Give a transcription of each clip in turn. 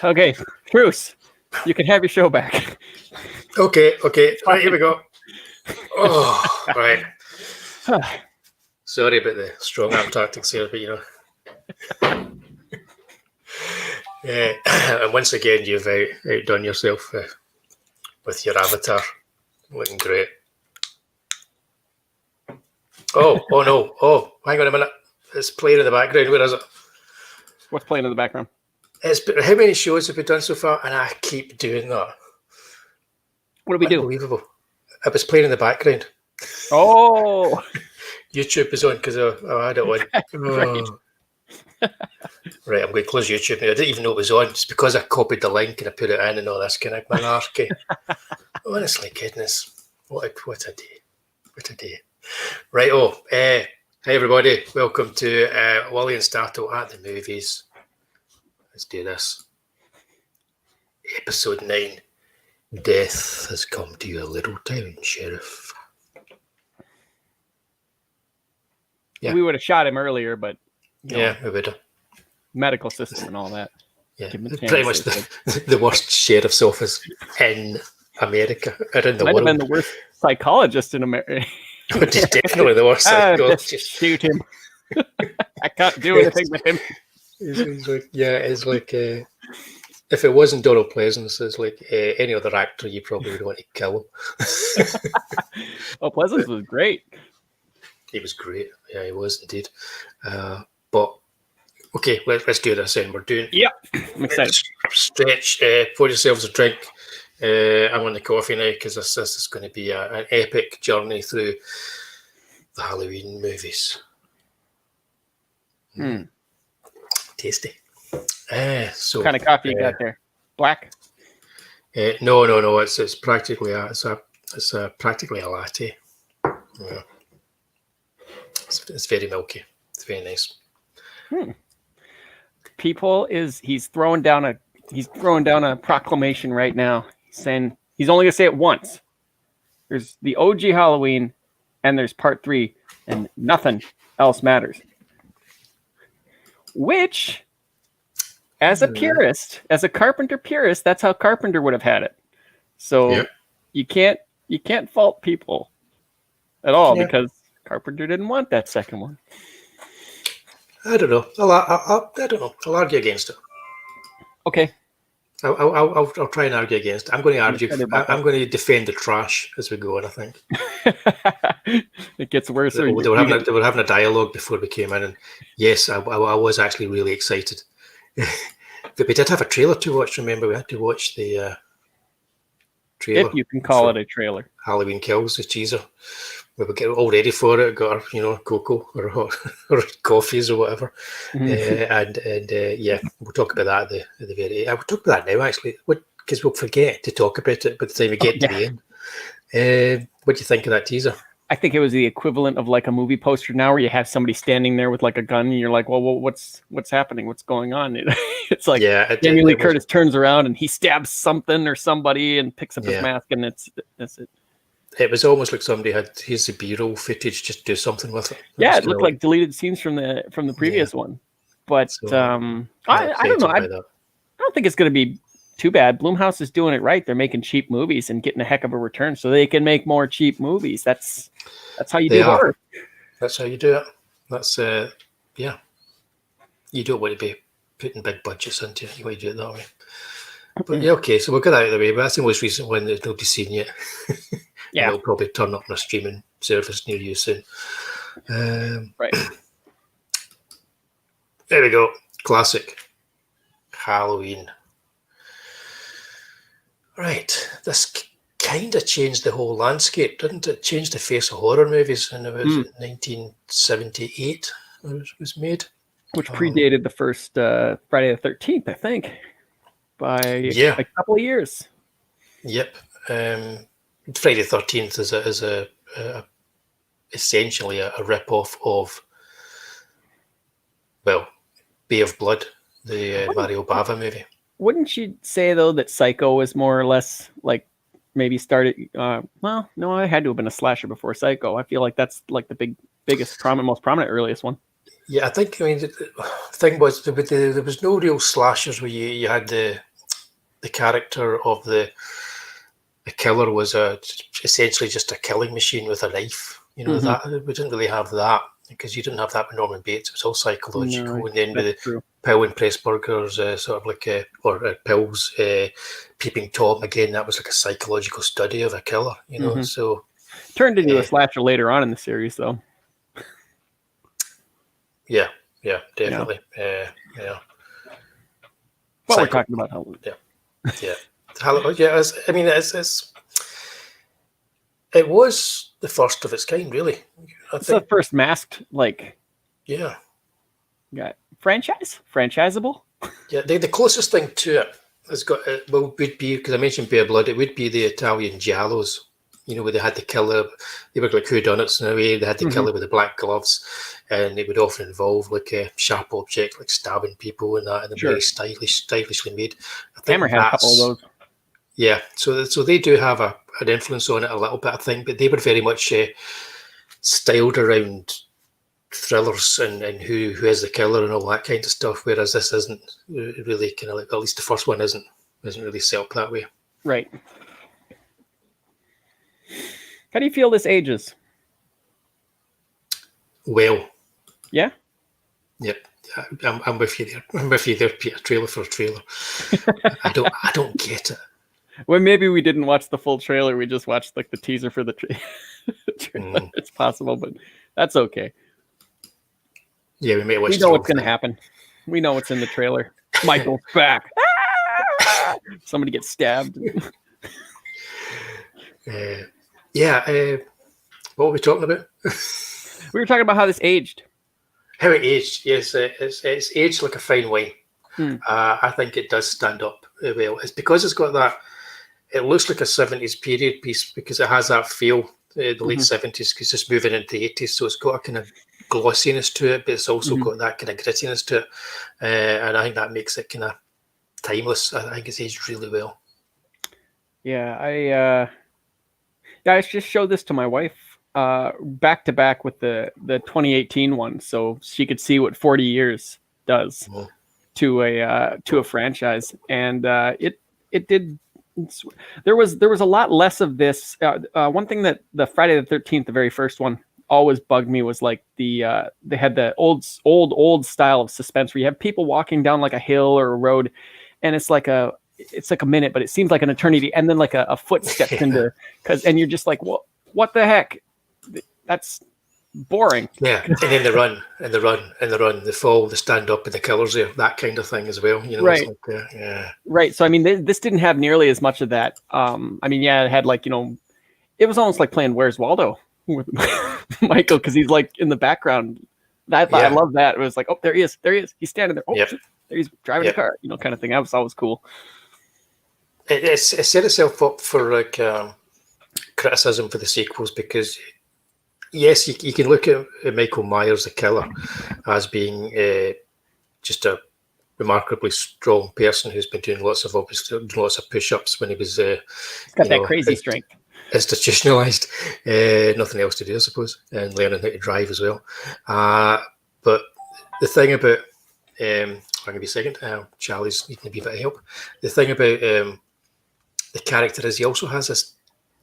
Okay, Truce. You can have your show back. Okay. Right, here we go. Oh, right. Sorry about the strong arm tactics here, but and once again, you've outdone yourself with your avatar. Looking great. Oh no. Oh, hang on a minute. It's playing in the background. Where is it? What's playing in the background? How many shows have we done so far? And I keep doing that. What do we do? Unbelievable. It was playing in the background. Oh! YouTube is on because I had it on. Oh. Right, I'm going to close YouTube now. I didn't even know it was on. It's because I copied the link and I put it in and all this kind of malarkey. Honestly, goodness. What a day. What a day. Right, hey everybody. Welcome to Wullie and Statto at the movies. Let's do this. Episode 9. Death has come to your little town, Sheriff. Yeah. We would have shot him earlier, but we would have. Medical system and all that. Yeah, pretty much the worst sheriff's office in America or in the Might world. Have been the worst psychologist in America. Definitely the worst psychologist. Shoot him. I can't do anything with him. It's like if it wasn't Donald Pleasance, it's like any other actor you probably would want to kill him. Pleasance was great. He was great. Yeah, he was indeed. But okay, let's do this then. We're doing. Yeah, I'm excited. Stretch. Pour yourselves a drink. I'm on the coffee now because this is going to be an epic journey through the Halloween movies. Tasty. So what kind of coffee you got there? Black? No. It's practically practically a latte. Yeah. It's very milky. It's very nice. People he's throwing down a proclamation right now, saying he's only gonna say it once. There's the OG Halloween, and there's part 3, and nothing else matters. Which, as a purist, as a Carpenter purist, that's how Carpenter would have had it. So you can't fault people at all because Carpenter didn't want that second one. I don't know. I don't know. I'll argue against it. Okay. I'll try and argue against it. I'm going to argue. I'm going to defend the trash as we go on, I think. It gets worse. They were having a dialogue before we came in, and yes, I was actually really excited. But we did have a trailer to watch. Remember, we had to watch the trailer. If you can call it a trailer. Halloween Kills, the teaser. We were getting all ready for it. Got our, cocoa or coffees or whatever. And we'll talk about that at the very. I will talk about that now actually, because we'll forget to talk about it by the time we get to the end. What do you think of that teaser? I think it was the equivalent of like a movie poster now, where you have somebody standing there with like a gun, and you're like, "Well, what's happening? What's going on?" It's like Jamie Lee Curtis turns around and he stabs something or somebody and picks up his mask, and that's it. It was almost like somebody had here's the B-roll footage, just do something with it. It looked like deleted scenes from the previous one, but I don't know. I don't think it's going to be too bad. Blumhouse is doing it right. They're making cheap movies and getting a heck of a return, so they can make more cheap movies. That's how you do horror. That's how you do it. That's You don't want to be putting big budgets into it. You want to do it that way. But okay, so we'll get that out of the way. But that's the most recent one that nobody's seen yet. It'll probably turn up on a streaming service near you soon. Right. There we go. Classic. Halloween. Right. This kind of changed the whole landscape, didn't it? Changed the face of horror movies in about 1978 when it was made. Which predated the first Friday the 13th, I think, by a couple of years. Yep. Friday the 13th is essentially a rip-off of, Bay of Blood, the Mario Bava movie. Wouldn't you say, though, that Psycho was more or less like maybe started... no, it had to have been a slasher before Psycho. I feel like that's like the biggest, most prominent, earliest one. Yeah, I think. I mean, the thing was there was no real slashers where you had the character of the killer was essentially just a killing machine with a knife. You know, that we didn't really have that because you didn't have that with Norman Bates. It was all psychological, No, and then with the true. Pill and Pressburger's sort of like Pill's Peeping Tom again. That was like a psychological study of a killer. You know, so turned into a slasher later on in the series, though. Yeah, definitely. Yeah. What we're talking about Halloween. Yeah. Yeah, I mean, it was the first of its kind, really. It's the first masked, yeah, franchisable. Yeah, the closest thing to it has got would be, because I mentioned Bear Blood, it would be the Italian giallos. You know, where they had the killer, they were like whodunits in a way. They had the killer with the black gloves, and it would often involve like a sharp object, like stabbing people and that, and they're very stylishly made. Hammer had a couple of those. Yeah, so they do have an influence on it a little bit, I think, but they were very much styled around thrillers and who is the killer and all that kind of stuff. Whereas this isn't really kind of like, at least the first one isn't really set up that way. Right. How do you feel this ages? Well. Yeah? Yep. I'm with you there. I'm with you there, Peter. Trailer for trailer. I don't get it. Well, maybe we didn't watch the full trailer. We just watched like the teaser for the trailer. It's possible, but that's okay. Yeah, we may watch. We know what's going to happen. We know what's in the trailer. Michael's back. Somebody gets stabbed. What were we talking about? We were talking about how this aged. How it aged, yes. It's aged like a fine wine. I think it does stand up well. It's because it's got that, it looks like a 70s period piece because it has that feel, the late 70s, because it's just moving into the 80s. So it's got a kind of glossiness to it, but it's also got that kind of grittiness to it. And I think that makes it kind of timeless. I think it's aged really well. Yeah, I just showed this to my wife back to back with the 2018 one, so she could see what 40 years does to a franchise, and it did. There was a lot less of this. One thing that the Friday the 13th, the very first one, always bugged me was like they had the old style of suspense where you have people walking down like a hill or a road, and it's like a minute, but it seems like an eternity, and then like a foot steps into, and you're just like, well, what the heck? That's boring. Yeah, and then the run, the fall, the stand up, and the killers there, that kind of thing as well. You know, right? Yeah. Right. So I mean, this didn't have nearly as much of that. I mean, yeah, it had like, it was almost like playing Where's Waldo with Michael, because he's like in the background. I love that. It was like, oh, there he is. He's standing there. Oh, there he's driving a car. Kind of thing. That was always cool. It set itself up for like criticism for the sequels because, yes, you can look at Michael Myers, the killer, as being just a remarkably strong person who's been doing lots of push-ups when he was. He's got that crazy strength. Institutionalized, nothing else to do, I suppose, and learning how to drive as well. But the thing about, I'm going to be second. Charlie's needing a wee bit of help. The thing about the character is he also has this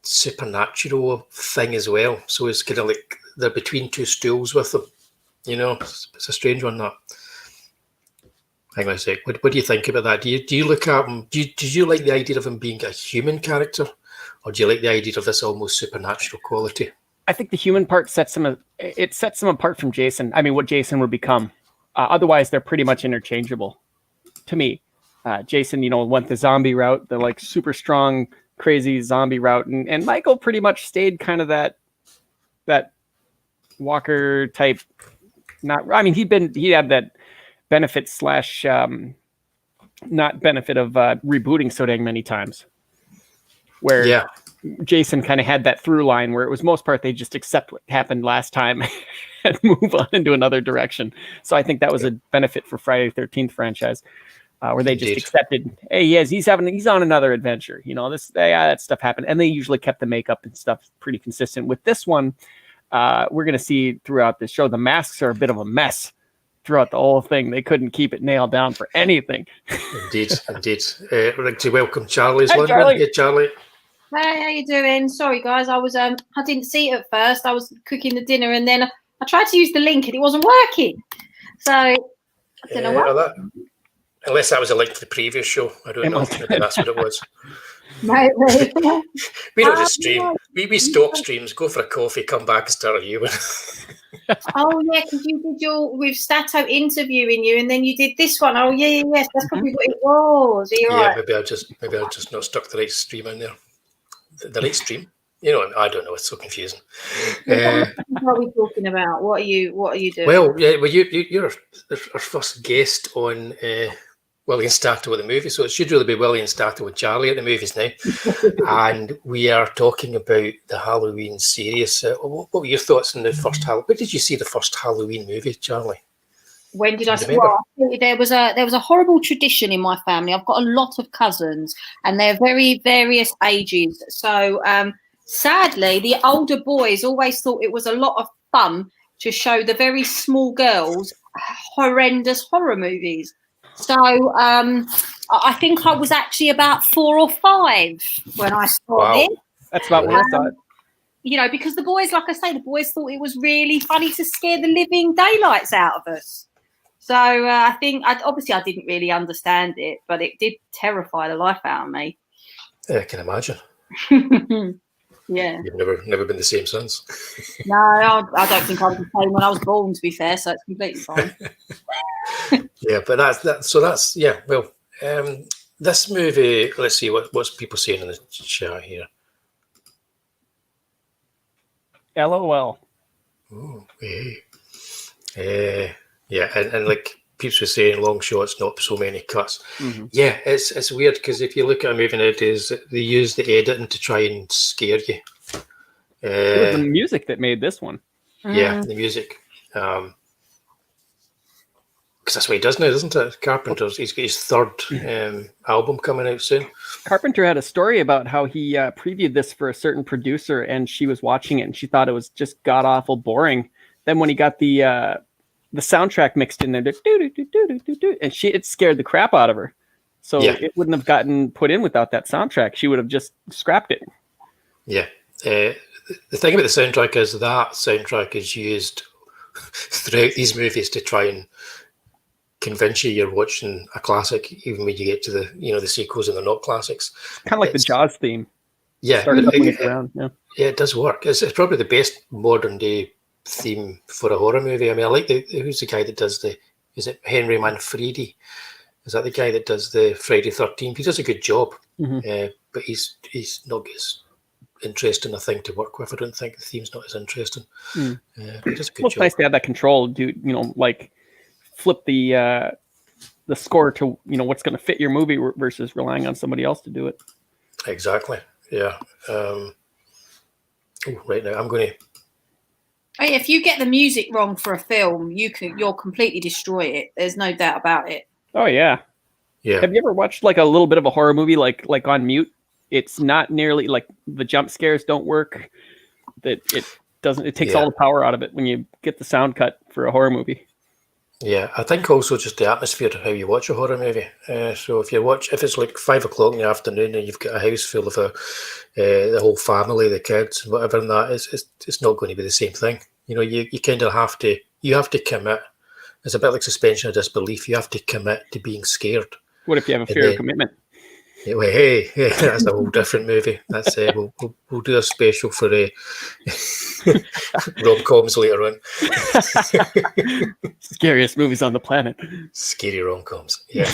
supernatural thing as well. So it's kind of like they're between two stools with him. It's a strange one. That. Hang on a sec. What do you think about that? Do you look at him? Do you like the idea of him being a human character, or do you like the idea of this almost supernatural quality? I think the human part sets him apart from Jason. I mean, what Jason would become. Otherwise, they're pretty much interchangeable to me. Jason, went the zombie route, the like super strong, crazy zombie route, and Michael pretty much stayed kind of that Walker type. He had that benefit / not benefit of rebooting so dang many times, where Jason kind of had that through line where it was most part they just accept what happened last time and move on into another direction. So I think that was a benefit for Friday the 13th franchise. Where they just accepted, hey, he's on another adventure. That stuff happened, and they usually kept the makeup and stuff pretty consistent. With this one, we're going to see throughout the show, the masks are a bit of a mess. throughout the whole thing. They couldn't keep it nailed down for anything. Indeed. I'd like to welcome Charlie's London. Charlie. Hey, Charlie. Hey, how you doing? Sorry, guys. I didn't see it at first. I was cooking the dinner, and then I tried to use the link, and it wasn't working. So I don't know what. Unless that was a link to the previous show. I don't know. Maybe that's what it was. Maybe. We don't just stream. We stop streams, go for a coffee, come back and start a new one. Oh yeah, because you did with Statto interviewing you, and then you did this one. Oh yeah, yes, that's probably what it was. Right. Maybe I just not stuck the right stream in there. The right stream. You know, I don't know. It's so confusing. What are we talking about? What are you doing? Well, you're our first guest on Wullie and Statto at the movie, so it should really be Wullie and Statto with Charlie at the movies now. And we are talking about the Halloween series. What were your thoughts on the first Halloween? Where did you see the first Halloween movie, Charlie? When did I see? Well, there was a horrible tradition in my family. I've got a lot of cousins, and they're very various ages. So sadly, the older boys always thought it was a lot of fun to show the very small girls horrendous horror movies. So I think I was actually about 4 or 5 when I saw it. That's about what I thought. You know, because the boys, like I say, the boys thought it was really funny to scare the living daylights out of us. So I think, obviously I didn't really understand it, but it did terrify the life out of me. Yeah, I can imagine. Yeah. You've never been the same since. No, I don't think I was the same when I was born, to be fair, so it's completely fine. Yeah, but that's well, this movie, let's see what's people saying in the chat here. LOL. Oh, yeah, and like people were saying, long shots, not so many cuts. Mm-hmm. Yeah, it's weird because if you look at a movie nowadays, they use the editing to try and scare you. It was the music that made this one. Yeah, the music. Because that's what he does now, isn't it? Carpenter's. He's got his third album coming out soon. Carpenter had a story about how he previewed this for a certain producer, and she was watching it, and she thought it was just god awful boring. Then when he got the soundtrack mixed in there, and it scared the crap out of her. So it wouldn't have gotten put in without that soundtrack. She would have just scrapped it. Yeah. The thing about the soundtrack is that soundtrack is used throughout these movies to try and convince you're watching a classic, even when you get to the sequels and they're not classics. Kind of like the Jaws theme. Yeah, it does work. It's probably the best modern day theme for a horror movie. I mean, I like who's the guy that does is it Henry Manfredi? Is that the guy that does the Friday 13th? He does a good job, but he's not as interesting a thing to work with. I don't think the theme's not as interesting. But he does a good job. It's nice to have that control. Like flip the score to what's going to fit your movie versus relying on somebody else to do it. Exactly. Yeah. Right now, I'm going to. Hey, if you get the music wrong for a film, you'll completely destroy it. There's no doubt about it. Oh yeah. Yeah. Have you ever watched like a little bit of a horror movie like on mute? It's not nearly like the jump scares don't work. That it doesn't. It takes all the power out of it when you get the sound cut for a horror movie. Yeah, I think also just the atmosphere of how you watch a horror movie. So if it's like 5 o'clock in the afternoon and you've got a house full of the whole family, the kids, whatever, and that it's not going to be the same thing. You kind of have to commit. It's a bit like suspension of disbelief. You have to commit to being scared. What if you have a fear of commitment? Hey, that's a whole different movie. That's we'll do a special for rom-coms later on. Scariest movies on the planet. Scary rom-coms. Yeah.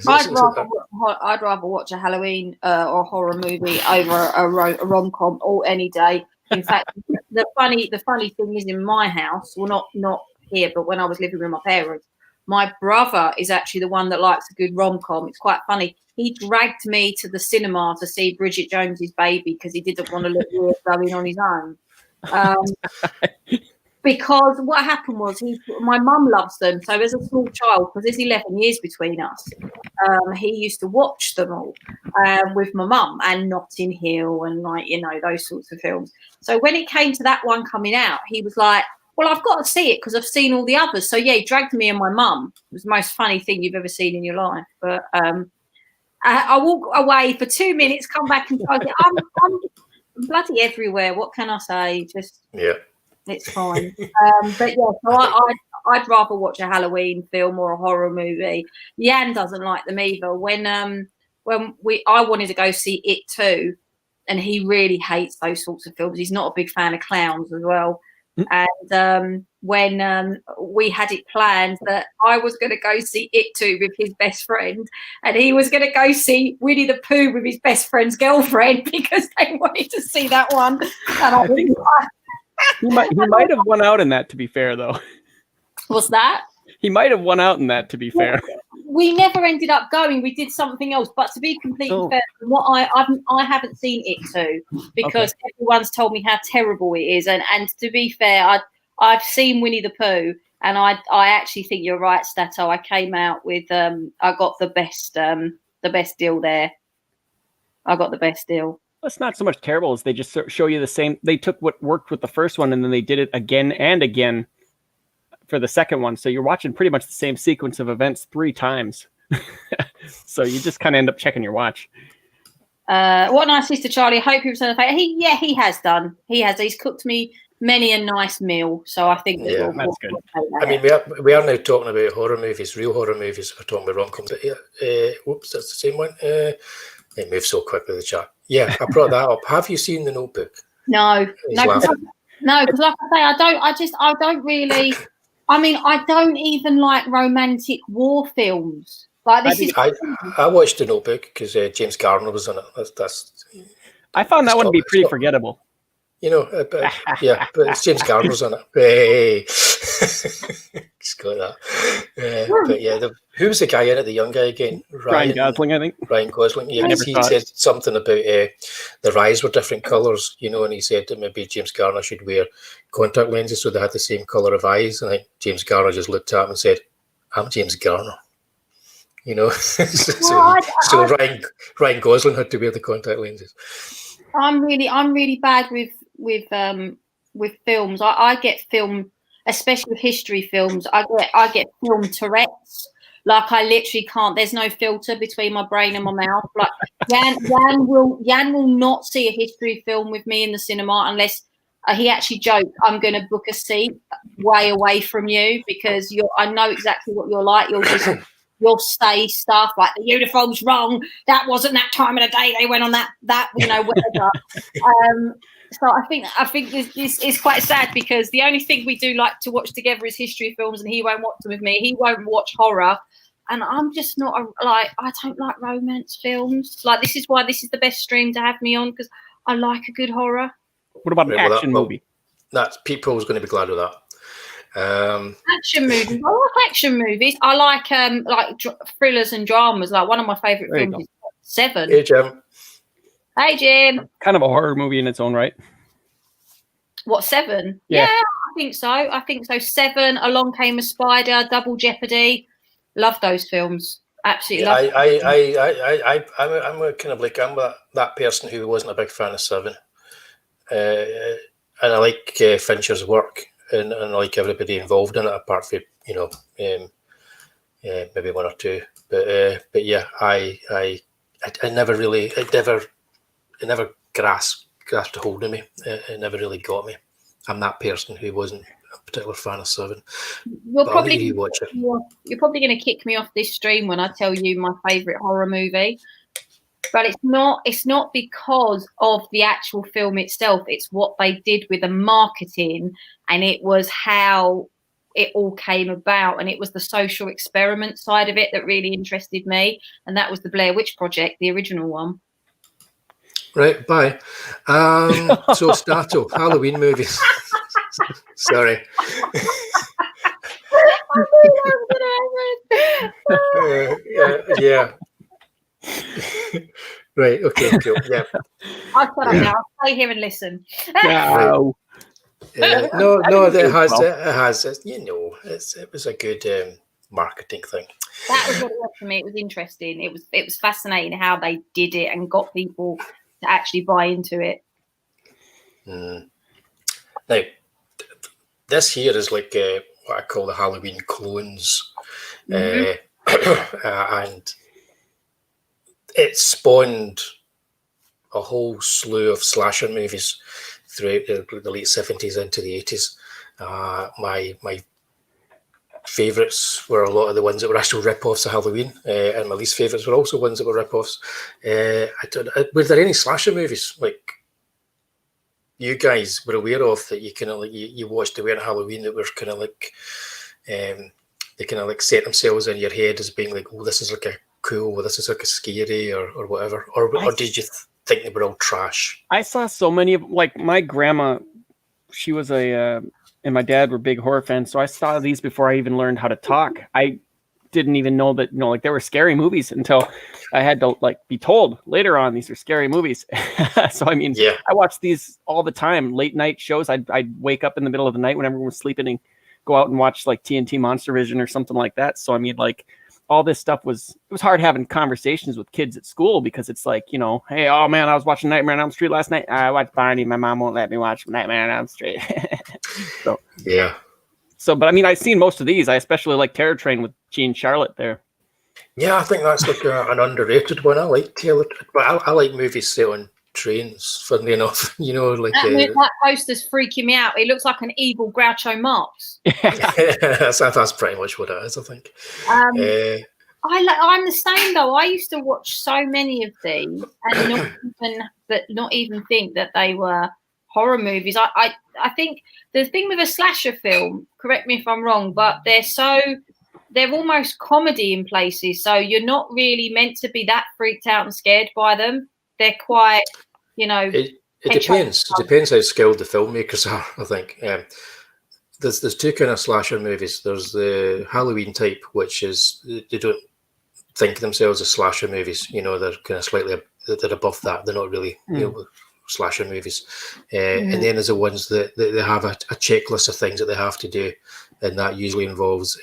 I'd rather watch a Halloween or horror movie over a rom-com all any day. In fact, the funny thing is, in my house, well, not here, but when I was living with my parents, my brother is actually the one that likes a good rom-com. It's quite funny. He dragged me to the cinema to see Bridget Jones's Baby because he didn't want to look weird going on his own. Because what happened was my mum loves them. So as a small child, because there's 11 years between us, he used to watch them all with my mum and Notting Hill and those sorts of films. So when it came to that one coming out, he was like, well, I've got to see it because I've seen all the others. So yeah, he dragged me and my mum. It was the most funny thing you've ever seen in your life. But I walk away for 2 minutes, come back and I'm bloody everywhere. What can I say? Just it's fine. But yeah, so I'd rather watch a Halloween film or a horror movie. Jan doesn't like them either. When I wanted to go see It too, and he really hates those sorts of films. He's not a big fan of clowns as well. And when we had it planned that I was going to go see It too with his best friend, and he was going to go see Winnie the Pooh with his best friend's girlfriend because they wanted to see that one. And I think he might have won out in that, to be fair, though. What's that? He might have won out in that, to be fair. We never ended up going. We did something else. But to be completely fair, what I haven't seen It too because everyone's told me how terrible it is. And to be fair, I've seen Winnie the Pooh, and I actually think you're right, Statto. I came out with I got the best deal there. I got the best deal. It's not so much terrible as they just show you the same. They took what worked with the first one and then they did it again and again for the second one. So you're watching pretty much the same sequence of events 3 times. So you just kind of end up checking your watch. What nice sister, Charlie. I hope you've done a he has done. He has. He's cooked me many a nice meal. So I think that that's good. I mean, we are now talking about horror movies, real horror movies. We're talking about rom-coms. Whoops, that's the same one. It moves so quickly, the chat. Yeah, I brought that up. Have you seen The Notebook? No, because like I say, I don't really. I mean, I don't even like romantic war films. Like this I watched The Notebook because James Garner was in it. I found that one to be pretty forgettable. You know, but it's James Garner's on it. Hey, just got that. But yeah, who was the guy in it? The young guy again, Ryan Gosling, I think. Ryan Gosling. Yeah, he said something about the eyes were different colours, you know, and he said that maybe James Garner should wear contact lenses so they had the same colour of eyes. And I think James Garner just looked at him and said, "I'm James Garner." You know, so Ryan Gosling had to wear the contact lenses. I'm really bad with films. I get film, especially history films. I get film Tourette's. Like I literally can't. There's no filter between my brain and my mouth. Like Jan will not see a history film with me in the cinema unless he actually joked, "I'm going to book a seat way away from you because I know exactly what you're like. You'll say stuff like the uniform's wrong. That wasn't that time of the day they went on that whatever." So I think this is quite sad because the only thing we do like to watch together is history films, and he won't watch them with me. He won't watch horror, and I'm just not I don't like romance films. Like this is why this is the best stream to have me on because I like a good horror. What about an action movie? That's people's going to be glad with that. Action movies. I like action movies. I like thrillers and dramas. Like one of my favourite films is Seven. Hey Jim. Hey Jim. Kind of a horror movie in its own right. What, Seven? Yeah, I think so. Seven, Along Came a Spider, Double Jeopardy. Love those films. Absolutely love them. I'm kind of like I'm that person who wasn't a big fan of Seven, and I like Fincher's work. And like everybody involved in it, apart from maybe one or two, but yeah, I never really, it never grasped a hold of me. It never really got me. I'm that person who wasn't a particular fan of Seven. You're probably going to kick me off this stream when I tell you my favourite horror movie. But it's not because of the actual film itself. It's what they did with the marketing, and it was how it all came about, and it was the social experiment side of it that really interested me, and that was the Blair Witch Project, the original one. Right, bye. So Statto, Halloween movies. Sorry. Yeah. Right. Okay. Cool. Yeah. I'll shut up now. I'll stay here and listen. No. No. It has. It was a good marketing thing. That was what it was for me. It was interesting. It was fascinating how they did it and got people to actually buy into it. Now, this here is like what I call the Halloween clones, and it spawned a whole slew of slasher movies throughout the late 70s into the 80s. My favourites were a lot of the ones that were actual rip-offs of Halloween, and my least favourites were also ones that were rip-offs. Were there any slasher movies like you guys were aware of that you kind of like you watched the way on Halloween that were kind of like they kind of like set themselves in your head as being like, oh, this is like a cool, or this is like a scary, or whatever, or did you think they were all trash? I saw so many of, like, my grandma, she was and my dad were big horror fans, so I saw these before I even learned how to talk. I didn't even know that, like, there were scary movies until I had to, like, be told later on these are scary movies. So I mean, I watched these all the time, late night shows. I'd wake up in the middle of the night when everyone was sleeping and go out and watch like TNT Monster Vision or something like that. So I mean, like, all this stuff it was hard having conversations with kids at school, because it's like, hey, oh man, I was watching Nightmare on Elm Street last night. I watched Barney. My mom won't let me watch Nightmare on Elm Street. So, but I mean, I've seen most of these. I especially like Terror Train with Jean Charlotte there. Yeah, I think that's like an underrated one. I like Terror, but I like movies set on trains, funnily enough. Like that poster's freaking me out. It looks like an evil Groucho Marx. that's pretty much what it is, I think. I'm the same though. I used to watch so many of these and not even think that they were horror movies. I think the thing with a slasher film, correct me if I'm wrong, but they're almost comedy in places, so you're not really meant to be that freaked out and scared by them. They're quite, It depends. It depends how skilled the filmmakers are, I think. There's two kind of slasher movies. There's the Halloween type, which is they don't think of themselves as slasher movies. They're kind of they're above that. They're not really slasher movies. And then there's the ones that they have a checklist of things that they have to do, and that usually involves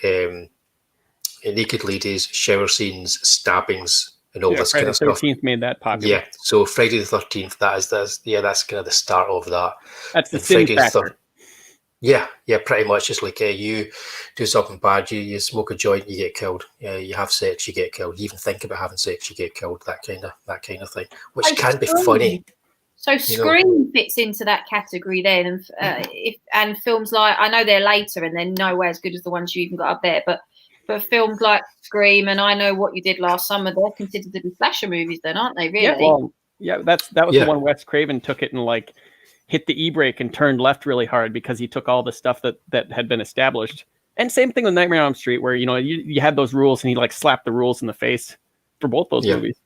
naked ladies, shower scenes, stabbings, and all this kind of stuff. Friday the 13th made that popular. Yeah, so Friday the 13th, that's kind of the start of that. That's the sin factor. Yeah, pretty much. It's like you do something bad, you smoke a joint, you get killed. You have sex, you get killed. You even think about having sex, you get killed. That kind of thing, which can be funny. So Scream fits into that category then, and films like, I know they're later and they're nowhere as good as the ones you even got up there, but films like Scream and I Know What You Did Last Summer, they're considered to be slasher movies then, aren't they, really? That was the one Wes Craven took it and like hit the e-brake and turned left really hard, because he took all the stuff that had been established. And same thing with Nightmare on Elm Street, where you had those rules and he like slapped the rules in the face for both those movies.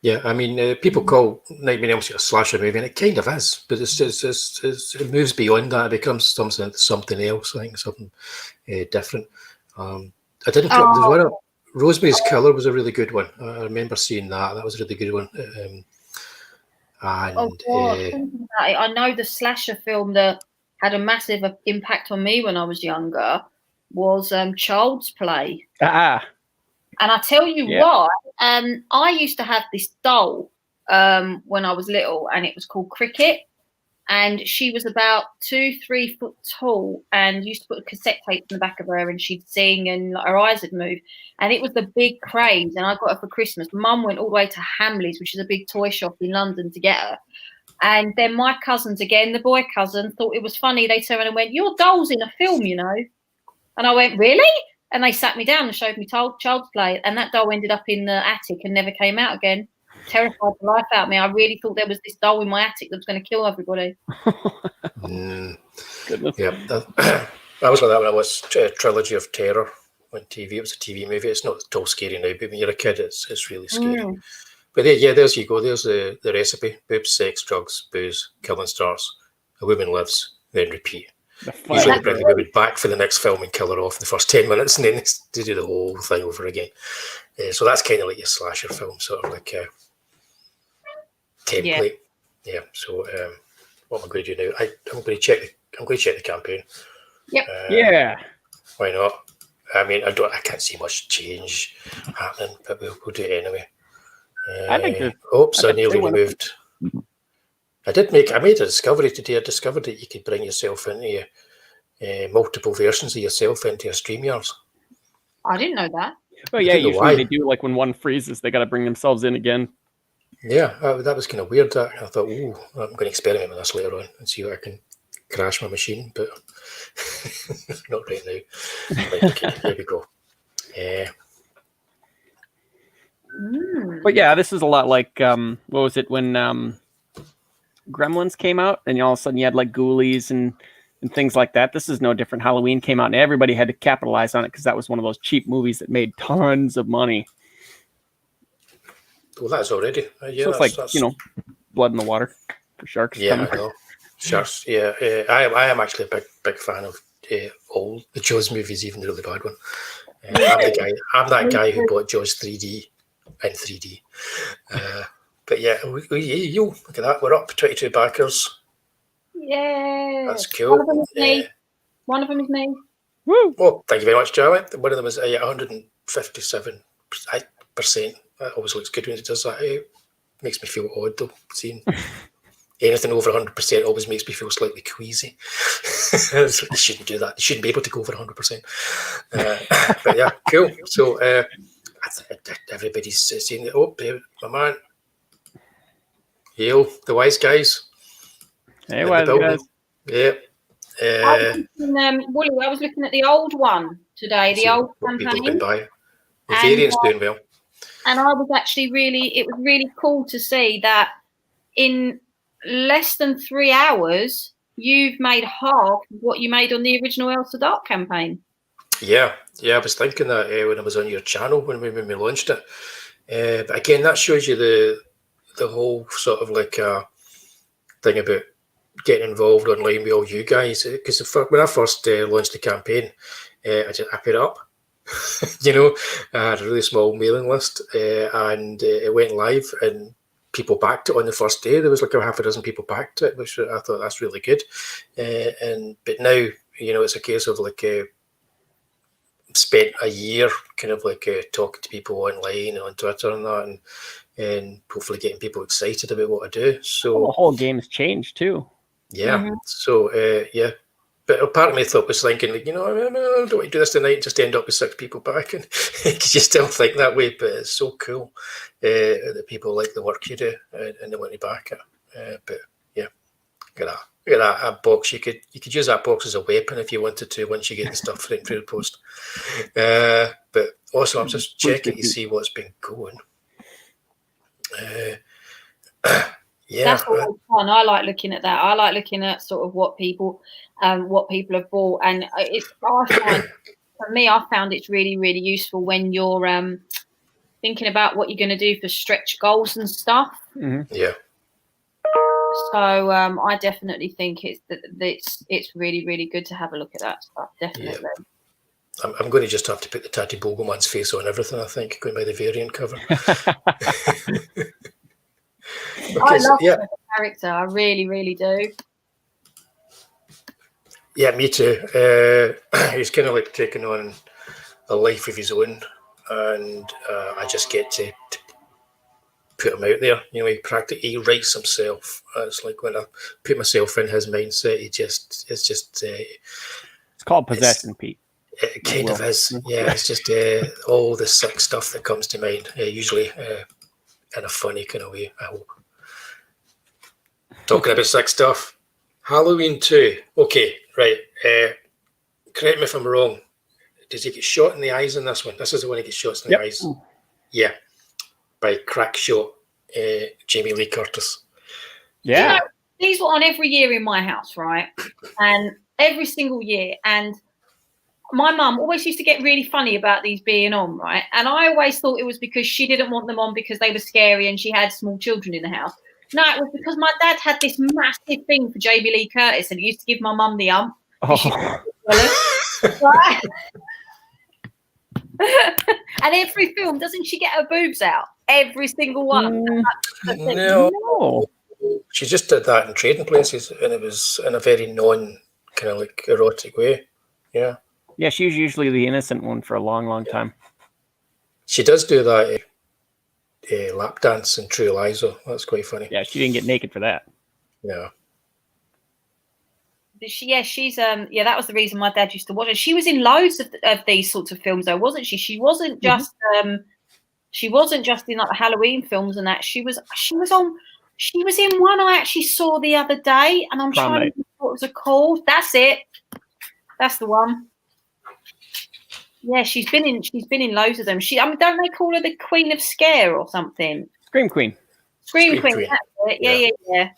Yeah, I mean, people call Nightmare on Elm Street a slasher movie, and it kind of is, but it moves beyond that. It becomes something else. I think something different. I didn't. There's one. Rosemary's Killer was a really good one. I remember seeing that. That was a really good one. I know the slasher film that had a massive impact on me when I was younger was Child's Play. And I tell you why. I used to have this doll when I was little, and it was called Cricket. And she was about 2-3 foot tall, and used to put cassette tapes in the back of her, and she'd sing, and her eyes would move. And it was the big craze. And I got her for Christmas. Mum went all the way to Hamleys, which is a big toy shop in London, to get her. And then my cousins, again, the boy cousin, thought it was funny. They turned around and went, "Your doll's in a film, you know." And I went, "Really?" And they sat me down and showed me Child's Play. And that doll ended up in the attic and never came out again. Terrified the life out of me. I really thought there was this doll in my attic that was going to kill everybody. Goodness. Yeah, I was like that when I watched Trilogy of Terror on TV. It was a TV movie. It's not at all scary now, but when you're a kid, it's really scary. But there's you go. There's the recipe: boobs, sex, drugs, booze, killing stars. A woman lives, then repeat. Usually they bring the woman back for the next film and kill her off in the first 10 minutes, and then they do the whole thing over again. So that's kind of like your slasher film, sort of like a template. Yeah. So what am I going to do now? I'm going to check the campaign. Yep. Why not? I mean, I can't see much change happening, but we'll do it anyway. I think. I nearly removed. I made a discovery today. I discovered that you could bring yourself into multiple versions of yourself into your StreamYards. I didn't know that. Oh yeah, usually they do, like when one freezes, they got to bring themselves in again. Yeah, that was kind of weird. I thought, I'm going to experiment with this later on and see if I can crash my machine, but not right now. Right, okay, here we go. But yeah, this is a lot like what was it when Gremlins came out, and all of a sudden you had like Ghoulies and things like that. This is no different. Halloween came out, and everybody had to capitalize on it because that was one of those cheap movies that made tons of money. Well, that's already. Yeah, so it's that's... blood in the water for sharks. Yeah, I know. Sharks. Yeah, I am actually a big fan of all the Jaws movies, even the really bad one. I'm that guy who bought Jaws 3D in 3D. But yeah, you look at that. We're up 22 backers. Yeah, that's cool. One of them is me. Woo! Well, thank you very much, Charlie. One of them is 157%. That always looks good when it does that. It makes me feel odd though. Seeing anything over 100% always makes me feel slightly queasy. They shouldn't do that. They shouldn't be able to go over 100%. But yeah, cool. So everybody's saying, "Oh, my man, Yale, the wise guys." Hey, wise guys. Yeah. Wullie, I was looking at the old one today, the old campaign. The variant's doing well. And I was actually it was really cool to see that in less than 3 hours, you've made half what you made on the original Elsa Dark campaign. Yeah, I was thinking that when I was on your channel when we launched it. But again, that shows you the whole sort of like thing about getting involved online with all you guys. Because when I first launched the campaign, I put it up. I had a really small mailing list, and it went live, and people backed it on the first day. There was like a half a dozen people backed it, which I thought that's really good. But now, it's a case of like spent a year kind of like talking to people online and on Twitter and that, and hopefully getting people excited about what I do. So the whole game's changed too. Yeah. Mm-hmm. So yeah. But a part of me was thinking, like, I don't want to do this tonight and just end up with 6 people back. And because you still think that way, but it's so cool that people like the work you do and they want to back it. But yeah, look at that box. You could use that box as a weapon if you wanted to once you get the stuff through the post. But also, I'm just checking to see what's been going. Yeah, that's always fun. I like looking at that. I like looking at sort of what people have bought, and I found it's really, really useful when you're thinking about what you're going to do for stretch goals and stuff. Mm-hmm. Yeah. So I definitely think it's really, really good to have a look at that stuff. Definitely. Yeah. I'm going to just have to put the Tatty Bogleman's face on everything, I think, going by the variant cover. I love the character. I really, really do. Yeah, me too. He's kind of like taking on a life of his own, and I just get to put him out there. He writes himself. It's like when I put myself in his mindset, it's called possession, Pete. It kind of is. Yeah, it's just all the sick stuff that comes to mind, usually in a funny kind of way, I hope. Talking about sick stuff. Halloween 2. Okay, right. Correct me if I'm wrong. Does he get shot in the eyes in this one? This is the one he gets shot in the eyes. Yeah. By crack shot Jamie Lee Curtis. Yeah. These were on every year in my house, right? And every single year. And my mum always used to get really funny about these being on, right? And I always thought it was because she didn't want them on because they were scary and she had small children in the house. No, it was because my dad had this massive thing for Jamie Lee Curtis and he used to give my mum the ump. Oh. And every film, doesn't she get her boobs out? Every single one. No. She just did that in Trading Places, and it was in a very kind of like erotic way. Yeah. Yeah, she was usually the innocent one for a long, long time. She does do that lap dance in True Lies, though. That's quite funny. Yeah, she didn't get naked for that. Yeah. she's that was the reason my dad used to watch it. She was in loads of these sorts of films, though, wasn't she? She wasn't just she wasn't just in like the Halloween films and that. She was in one I actually saw the other day, and I'm trying to think what was it called. That's it. That's the one. Yeah, she's been in loads of them. Don't they call her the Queen of Scare or something? Scream Queen. Scream Queen. That's it. Yeah.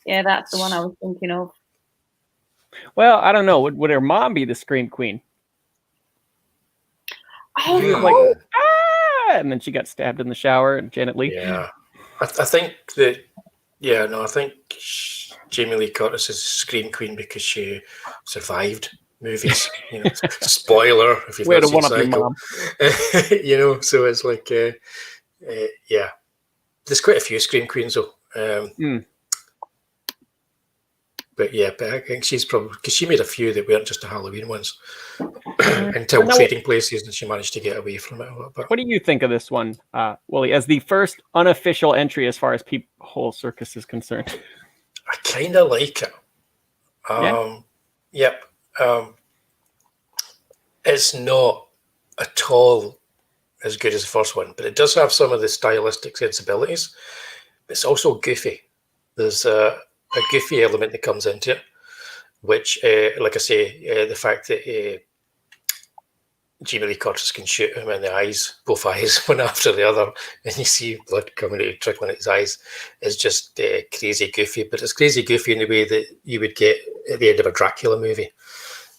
Yeah, that's the one I was thinking of. Well, I don't know. Would her mom be the Scream Queen? Oh, like, and then she got stabbed in the shower, and Janet Leigh. Yeah, I think that. Yeah, no, I think Jamie Lee Curtis is Scream Queen because she survived movies. Spoiler if you've not seen Psycho. So it's like, yeah, there's quite a few Scream Queens though. But I think she's probably, because she made a few that weren't just the Halloween ones until Trading Places, and she managed to get away from it a little bit. What do you think of this one, Wullie, as the first unofficial entry as far as Peephole Circus is concerned? I kind of like it. Yep. It's not at all as good as the first one, but it does have some of the stylistic sensibilities. It's also goofy. There's a goofy element that comes into it, which, like I say, the fact that Jamie Lee Curtis can shoot him in the eyes, both eyes, one after the other, and you see blood coming out, trickling out his eyes, is just crazy goofy. But it's crazy goofy in the way that you would get at the end of a Dracula movie.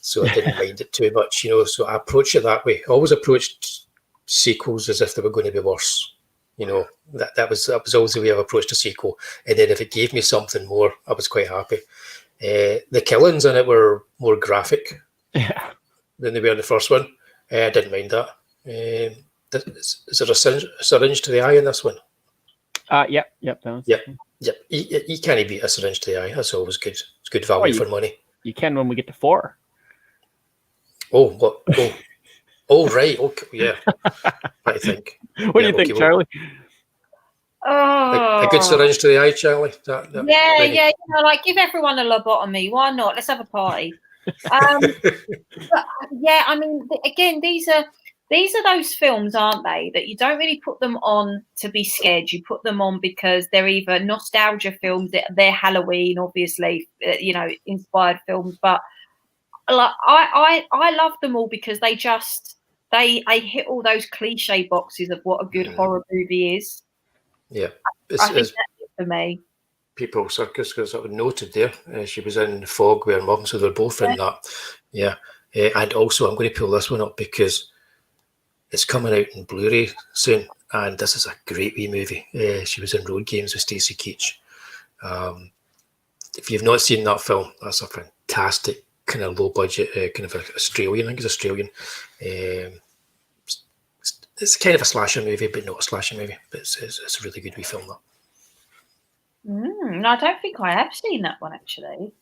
So I didn't mind it too much, So I approach it that way. I always approached sequels as if they were going to be worse. That was always the way I've approached a sequel. And then if it gave me something more, I was quite happy. The killings in it were more graphic than they were in the first one. I didn't mind that. Is there a syringe to the eye in this one? Yep. Yep. You can't beat a syringe to the eye. That's always good. It's good value for money. You can when we get to 4. Oh, what? Oh, right. Okay, yeah. I think. What do you think, Charlie? Oh, a good syringe to the eye, Charlie. Yeah. Give everyone a lobotomy. Why not? Let's have a party. But, yeah, I mean, again, these are those films, aren't they? That you don't really put them on to be scared. You put them on because they're either nostalgia films, they're Halloween, obviously, inspired films. But like, I love them all because they hit all those cliche boxes of what a good horror movie is. Yeah, I think that's it for me. Peephole Circus, because I noted there, she was in Fog with her mum, so they're both in that. Yeah, and also I'm going to pull this one up because it's coming out in Blu-ray soon, and this is a great wee movie. She was in Road Games with Stacey Keach. If you've not seen that film, that's a fantastic kind of low budget, kind of Australian. I think it's Australian. It's kind of a slasher movie, but not a slasher movie. But it's a really good wee film. That. No, I don't think I have seen that one actually.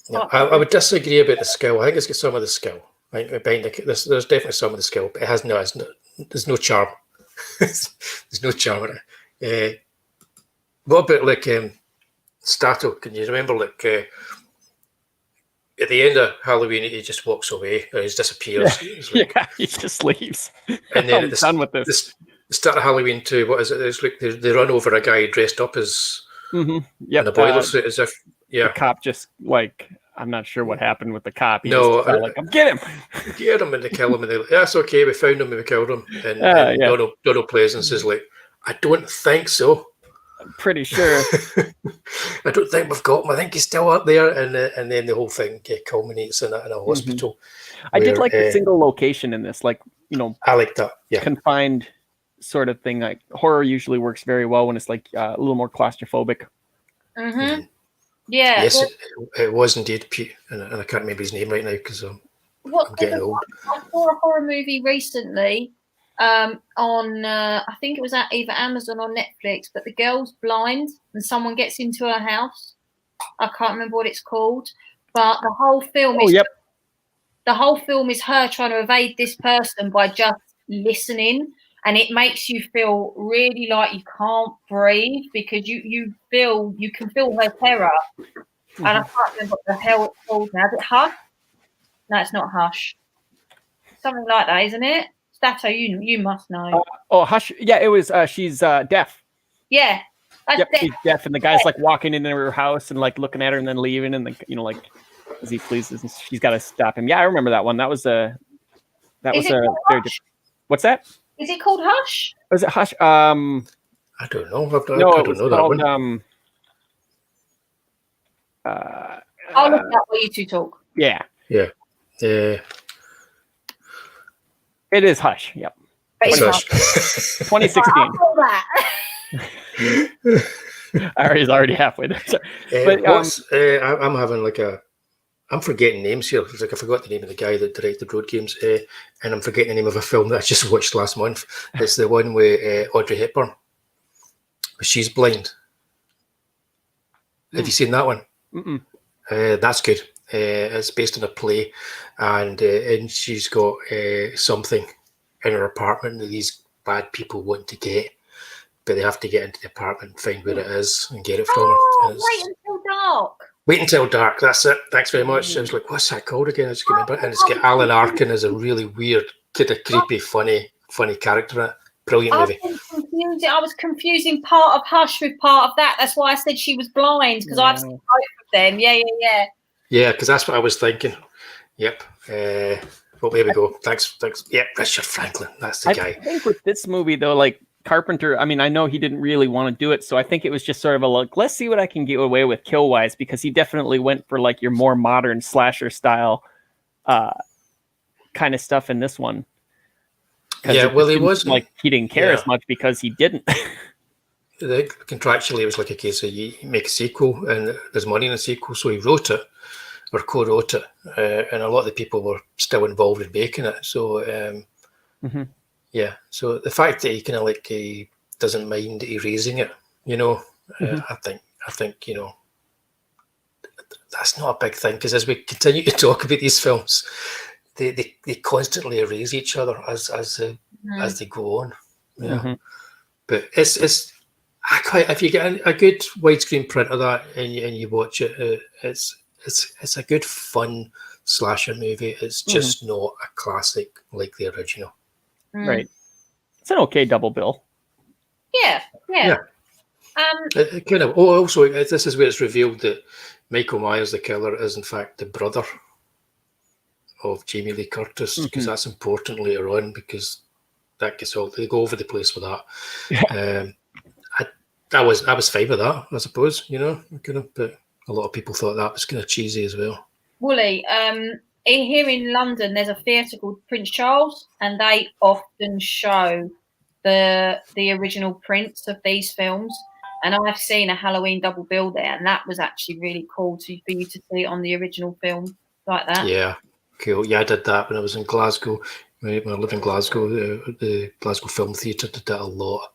Yeah, I would disagree about the skill. I think it's got some of the skill. I think there's definitely some of the skill, but there's no charm. There's no charm in it. What about like Statto? Can you remember at the end of Halloween, he just walks away, or he disappears. Yeah, he just leaves. And then I'm done with this. The start of Halloween 2, what is it? It's like they run over a guy dressed up as in a boiler suit, as if the cop just I'm not sure what happened with the cop. He no, get him, and they kill him, and that's okay. We found him and we killed him. And Donald Pleasance is like, I don't think so. I'm pretty sure. I don't think we've got him. I think he's still up there, and then the whole thing culminates in a hospital. I did like the single location in this, I like that. Yeah, confined sort of thing. Like horror usually works very well when it's a little more claustrophobic. Mm-hmm. Yeah. Yes, it was indeed Pete, and I can't remember his name right now because I'm getting old. I saw a horror movie recently. On I think it was at either Amazon or Netflix, but the girl's blind and someone gets into her house. I can't remember what it's called, but the whole film is her trying to evade this person by just listening, and it makes you feel really like you can't breathe because you can feel her terror and I can't remember what the hell it's called now. Is it Hush? No, it's not Hush. Something like that, isn't it? Statto, you must know. Hush. Yeah, it was. She's deaf. Yeah. Yep, she's deaf, and the guy's like walking into her house and like looking at her and then leaving, and like as he pleases, and she's got to stop him. Yeah, I remember that one. That was very different. What's that? Is it called Hush? Was it Hush? I don't know. I don't know that one. I'll look it up while you two talk. Yeah. Yeah. It is Hush. Yep. It's Hush. 2016. He's already halfway there. But I'm having I'm forgetting names here. It's like I forgot the name of the guy that directed Road Games, and I'm forgetting the name of a film that I just watched last month. It's the one with Audrey Hepburn. She's blind. Have you seen that one? That's good. It's based on a play, and she's got something in her apartment that these bad people want to get, but they have to get into the apartment and find where it is and get it from her. Wait Until Dark. Wait Until Dark. That's it. Thanks very much. I was like, what's that called again? I just remember. And it's got Alan Arkin as a really weird, kind of creepy, funny character in it. Brilliant movie. I was confusing part of Hush with part of that. That's why I said she was blind, because I've seen both of them. Yeah. Yeah, because that's what I was thinking. Yep. Well, there we go. Thanks. Yeah, Richard Franklin. That's the guy. I think with this movie, though, like Carpenter, I mean, I know he didn't really want to do it, so I think it was just sort of a look, let's see what I can get away with kill-wise, because he definitely went for like your more modern slasher style kind of stuff in this one. Yeah, well, he wasn't like he didn't care as much because he didn't. Contractually, it was like a case of you make a sequel and there's money in a sequel, so he wrote it or co-wrote it, and a lot of the people were still involved in making it. So, yeah. So the fact that he doesn't mind erasing it, I think that's not a big thing, because as we continue to talk about these films, they constantly erase each other as they go on. Yeah. But it's if you get a good widescreen print of that and you watch it, it's a good fun slasher movie. It's just not a classic like the original. Right. It's an okay double bill. Yeah. It kind of. Oh, also, this is where it's revealed that Michael Myers, the killer, is in fact the brother of Jamie Lee Curtis, because that's important later on, because that gets all, they go over the place with that. Yeah. I was fine with that, I suppose, but a lot of people thought that was kind of cheesy as well. Wullie, here in London, there's a theatre called Prince Charles, and they often show the original prints of these films. And I've seen a Halloween double bill there, and that was actually really cool for you to see it on the original film like that. Yeah, cool. Yeah, I did that when I was in Glasgow. When I lived in Glasgow, the Glasgow Film Theatre did that a lot.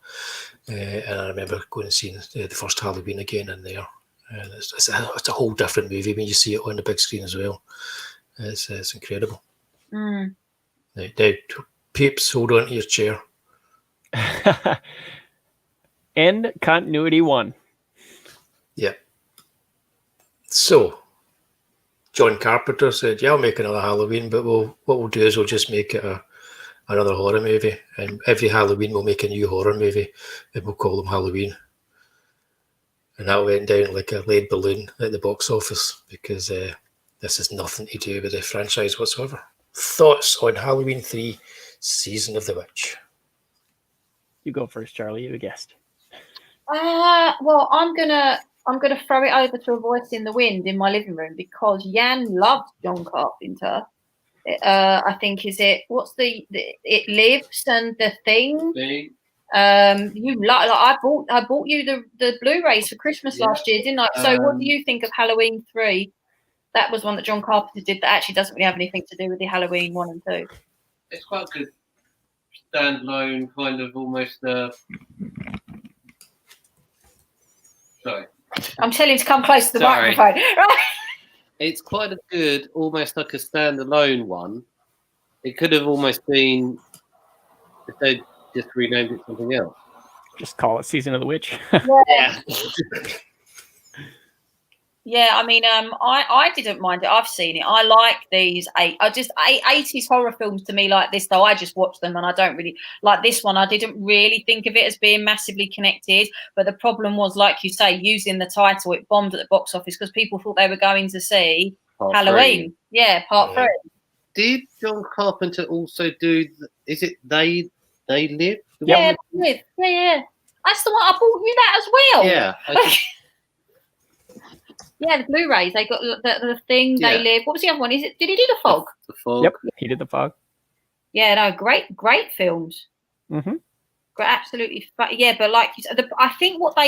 And I remember going and seeing the first Halloween again in there. And it's a whole different movie when you see it on the big screen as well. It's incredible. Now, peeps, hold on to your chair. End continuity 1. Yeah. So, John Carpenter said, "Yeah, I'll make another Halloween, but what we'll do is we'll just make it another horror movie, and every Halloween we'll make a new horror movie, and we'll call them Halloween." And that went down like a lead balloon at the box office, because this has nothing to do with the franchise whatsoever. Thoughts on Halloween 3: Season of the Witch? You go first, Charlie. You're a guest. Well, I'm gonna throw it over to a voice in the wind in my living room, because Jan loves John Carpenter. I think what's the It Lives and The Thing. I bought you the Blu-rays for Christmas last year, didn't I? So what do you think of Halloween 3? That was one that John Carpenter did that actually doesn't really have anything to do with the Halloween 1 and 2. It's quite a good standalone kind of almost. Sorry. I'm telling you to come close to the microphone. Right. It's quite a good, almost like a standalone one. It could have almost been if they just renamed it something else. Just call it Season of the Witch. Yeah. Yeah, I mean, I didn't mind it. I've seen it. I like these 80s horror films to me like this, though. I just watch them and I don't really like this one. I didn't really think of it as being massively connected. But the problem was, like you say, using the title, it bombed at the box office because people thought they were going to see Halloween. 3. Yeah, part 3. Did John Carpenter also do, is it They Live? Yeah, They Live. Yeah. That's the one. I bought you that as well. Yeah. Yeah, the Blu-rays. They got the thing. They Live. What was the other one? Did he do The Fog? The Fog. Yep, he did The Fog. Yeah, no, great films. Mm-hmm. Absolutely. Yeah, but like you said, I think what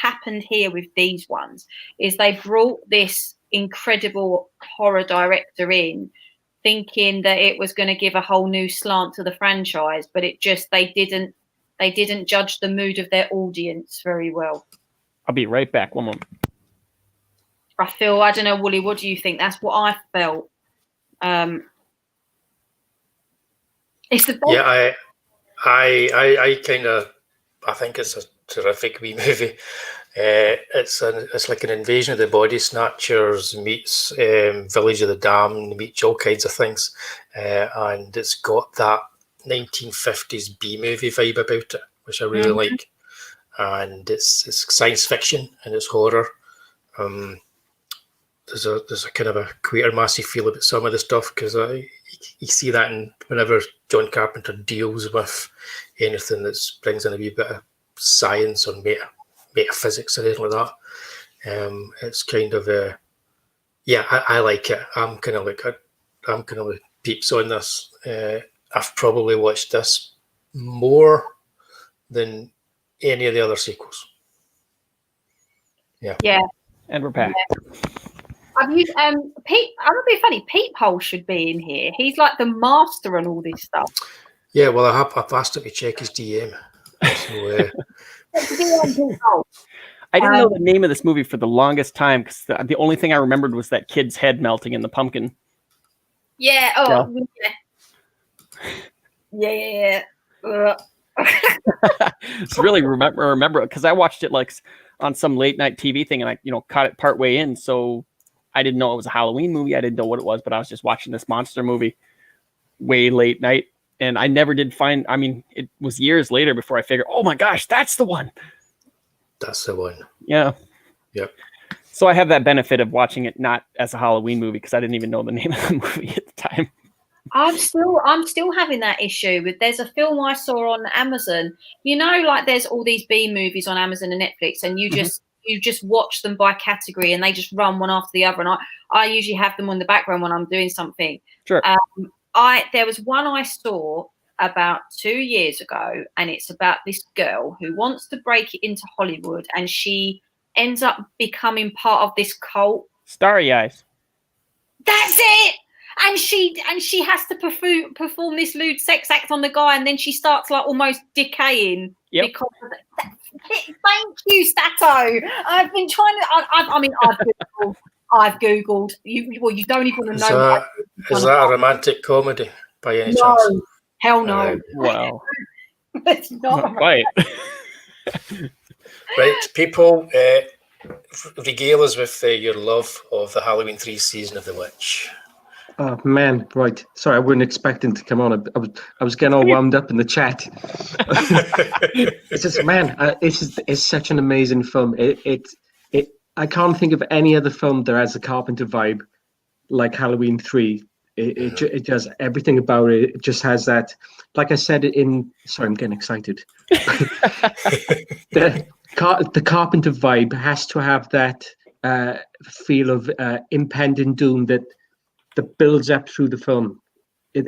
happened here with these ones is they brought this incredible horror director in, thinking that it was going to give a whole new slant to the franchise, but they didn't judge the mood of their audience very well. I'll be right back. One moment. I don't know, Wullie, what do you think? That's what I felt. It's the best. Yeah, I think it's a terrific wee movie. It's like an Invasion of the Body Snatchers meets Village of the Damned, meets all kinds of things, and it's got that 1950s B movie vibe about it, which I really like. And it's science fiction and it's horror. There's a kind of a Quatermassy feel about some of the stuff because you see that in whenever John Carpenter deals with anything that brings in a wee bit of science or metaphysics or anything like that. It's kind of I like it. I'm kind of like peeps on this. I've probably watched this more than any of the other sequels. Yeah. And we're back. I've used Pete. I'm gonna be funny. Peephole should be in here. He's like the master on all this stuff. Yeah, well, I've asked him to check his DM. So, I didn't know the name of this movie for the longest time because the only thing I remembered was that kid's head melting in the pumpkin. Yeah. Oh, yeah. It's really remember it because I watched it like on some late night TV thing and I caught it part way in, so I didn't know it was a Halloween movie. I didn't know what it was, but I was just watching this monster movie way late night, and I never did find. I mean, it was years later before I figured, oh my gosh, that's the one. That's the one. Yeah. Yep. So I have that benefit of watching it not as a Halloween movie because I didn't even know the name of the movie at the time. I'm still having that issue with. There's a film I saw on Amazon. Like there's all these B movies on Amazon and Netflix, and you just watch them by category, and they just run one after the other. And I usually have them on the background when I'm doing something. Sure. There was one I saw about 2 years ago, and it's about this girl who wants to break it into Hollywood, and she ends up becoming part of this cult. Starry Eyes. That's it. And she has to perform this lewd sex act on the guy, and then she starts like almost decaying. Yep. Because of it. Thank you, Statto. I've been trying to. I've googled. You don't even know. Is that a romantic comedy by any chance? No, hell no. Wow. It's not right. Right, people, regale us with your love of the Halloween 3 season of The Witch. Oh man, right. Sorry, I wasn't expecting to come on. I was getting all wound up in the chat. It's just, man, it's such an amazing film. I can't think of any other film that has a Carpenter vibe like Halloween 3. It does everything about it. It just has that. Like I said sorry, I'm getting excited. The Carpenter vibe has to have that feel of impending doom that builds up through the film.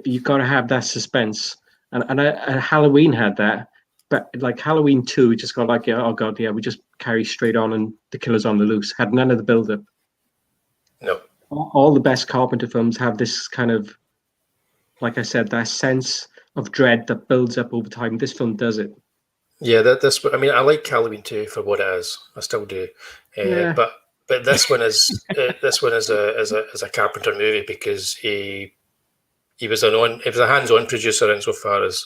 You've got to have that suspense, and Halloween had that, but like Halloween 2, just got like, oh god, yeah, we just carry straight on and the killer's on the loose. Had none of the build up. No. All the best Carpenter films have this kind of, like I said, that sense of dread that builds up over time. This film does it. Yeah, I mean, I like Halloween 2 for what it is. I still do. Yeah. But this one is a Carpenter movie because he was a hands-on producer insofar as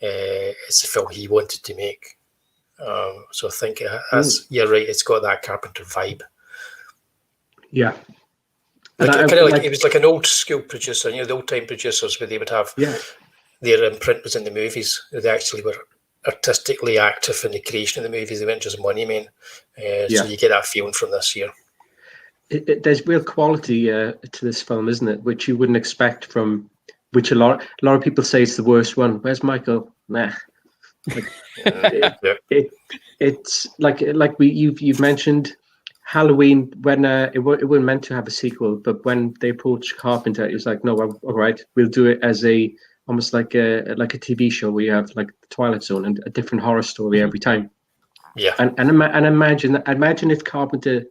it's a film he wanted to make. So I think you're right. It's got that Carpenter vibe. Yeah. It was like an old school producer, the old time producers where they would have their imprint was in the movies. They actually were artistically active in the creation of the movies. They weren't just money men. So you get that feeling from this here. There's real quality to this film, isn't it? Which you wouldn't expect from. Which a lot of people say it's the worst one. Where's Michael? Nah. It's like you've mentioned Halloween when it wasn't meant to have a sequel, but when they approached Carpenter, it was like, no, all right, we'll do it as almost like a TV show where you have like the Twilight Zone and a different horror story every time. Yeah, and imagine if Carpenter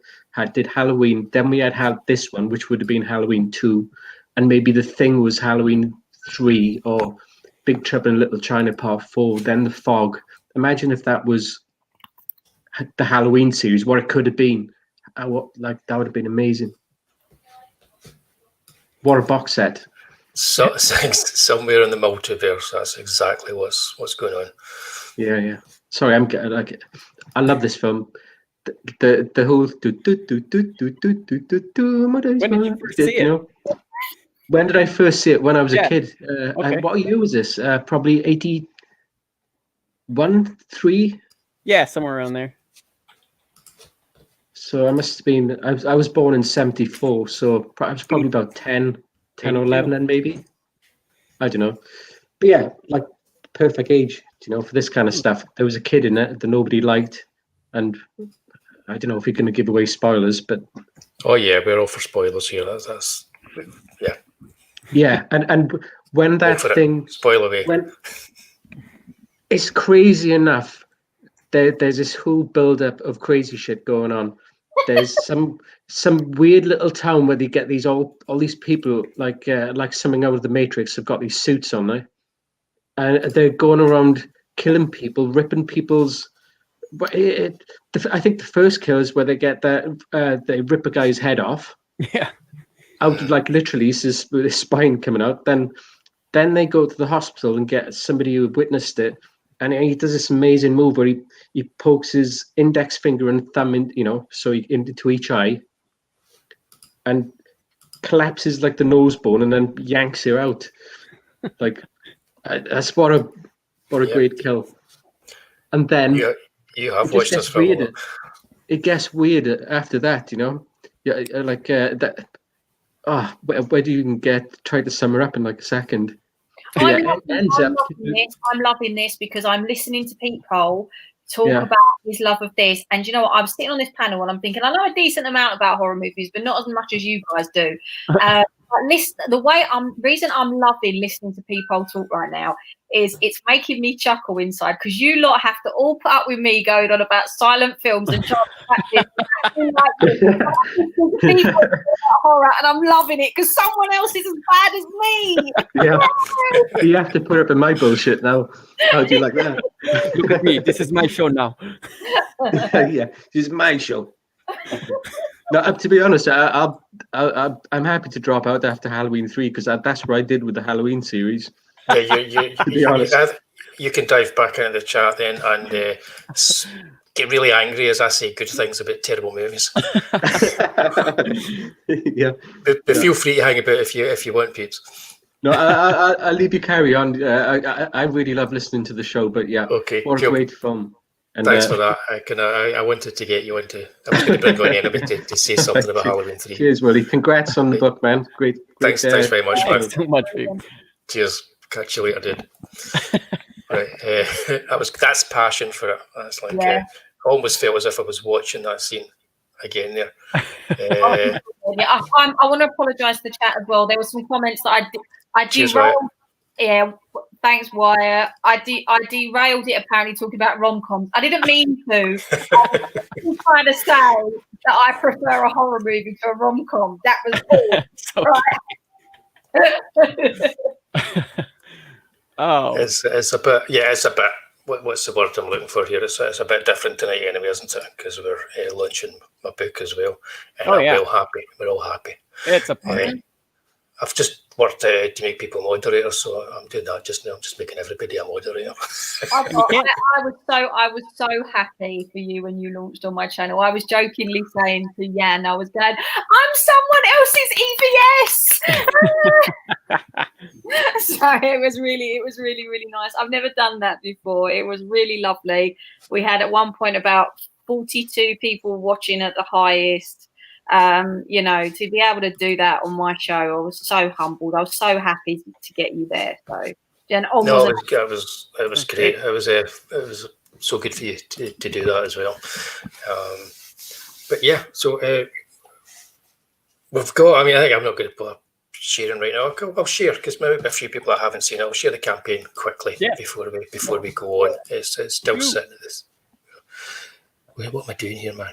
did Halloween, then we had this one, which would have been Halloween 2, and maybe The Thing was Halloween 3 or Big Trouble in Little China Part 4, then The Fog. Imagine if that was the Halloween series, what it could have been. That would have been amazing. What a box set. So somewhere in the multiverse, that's exactly what's going on. Yeah. Sorry, I love this film. The whole When did you first see it? When did I first see it? When I was a kid. What year was this? Probably 81, 3? Yeah, somewhere around there. So I must have been, I was born in 74, so I was probably about 10 or 11 then maybe. I don't know. But yeah, like perfect age, for this kind of stuff. There was a kid in it that nobody liked, and I don't know if we're going to give away spoilers, but... Oh yeah, we're all for spoilers here. That's yeah. Yeah, and when that thing... Spoil away. When it's crazy enough, there's this whole build-up of crazy shit going on. There's some weird little town where they get these all these people like something out of the Matrix have got these suits on there, and they're going around killing people, ripping people's. I think the first kill is where they get they rip a guy's head off. Yeah. Out of literally his spine coming out. Then they go to the hospital and get somebody who witnessed it. And he does this amazing move where he pokes his index finger and thumb into each eye, and collapses like the nose bone, and then yanks her out. That's what a great kill. And then you have watched this film. It gets weird after that, Yeah, like that. Where do you even try to sum her up in like a second? I'm loving this because I'm listening to Pete Cole talk about his love of this. And you know what? I'm sitting on this panel and I'm thinking, I know a decent amount about horror movies, but not as much as you guys do. But reason I'm loving listening to Pete Cole talk right now is it's making me chuckle inside because you lot have to all put up with me going on about silent films and trying to horror, and I'm loving it because someone else is as bad as me. Yeah, you have to put up in my bullshit now. How do you like that? Look at me. This is my show now. Yeah, this is my show. No, to be honest, I'm happy to drop out after Halloween 3 because that's what I did with the Halloween series. Yeah, to be honest, you can dive back into the chat then and get really angry as I say good things about terrible movies. Yeah, but feel free to hang about if you want, peeps. No, I'll leave you carry on. I really love listening to the show, but yeah, okay, what a great film. And, thanks for that. I wanted to get you into. I was going to bring on anyway to say something about Halloween 3. Cheers, Wullie. Congrats on the book, man. Great. Thanks very much, man. Thanks so much, babe. Cheers. Catch you later, dude. Right, that's passion for it. That's like I almost felt as if I was watching that scene again there. I want to apologise to the chat as well. There were some comments that I derailed. Yeah, thanks, Wire. I derailed it apparently talking about rom-coms. I didn't mean to. I'm trying to say that I prefer a horror movie to a rom-com. That was all. Right. Oh, it's a bit. What's the word I'm looking for here? It's a bit different tonight anyway, isn't it? Because we're launching my book as well, and we're all happy. We're all happy. It's a party. I've just worked to make people moderators, so I'm doing that just now. I'm just making everybody a moderator. I was so happy for you when you launched on my channel. I was jokingly saying to Jan, I was going, I'm someone else's EVS. So it was really nice. I've never done that before. It was really lovely. We had at one point about 42 people watching at the highest. You know, to be able to do that on my show, I was so humbled. I was so happy to get you there. So, Jen, it was great. It was so good for you to do that as well. But yeah, so we've got. I mean, I think I'm not going to put up sharing right now. I'll share because maybe a few people that haven't seen it. I'll share the campaign quickly before we go on. It's still sitting at this. Wait, what am I doing here, man?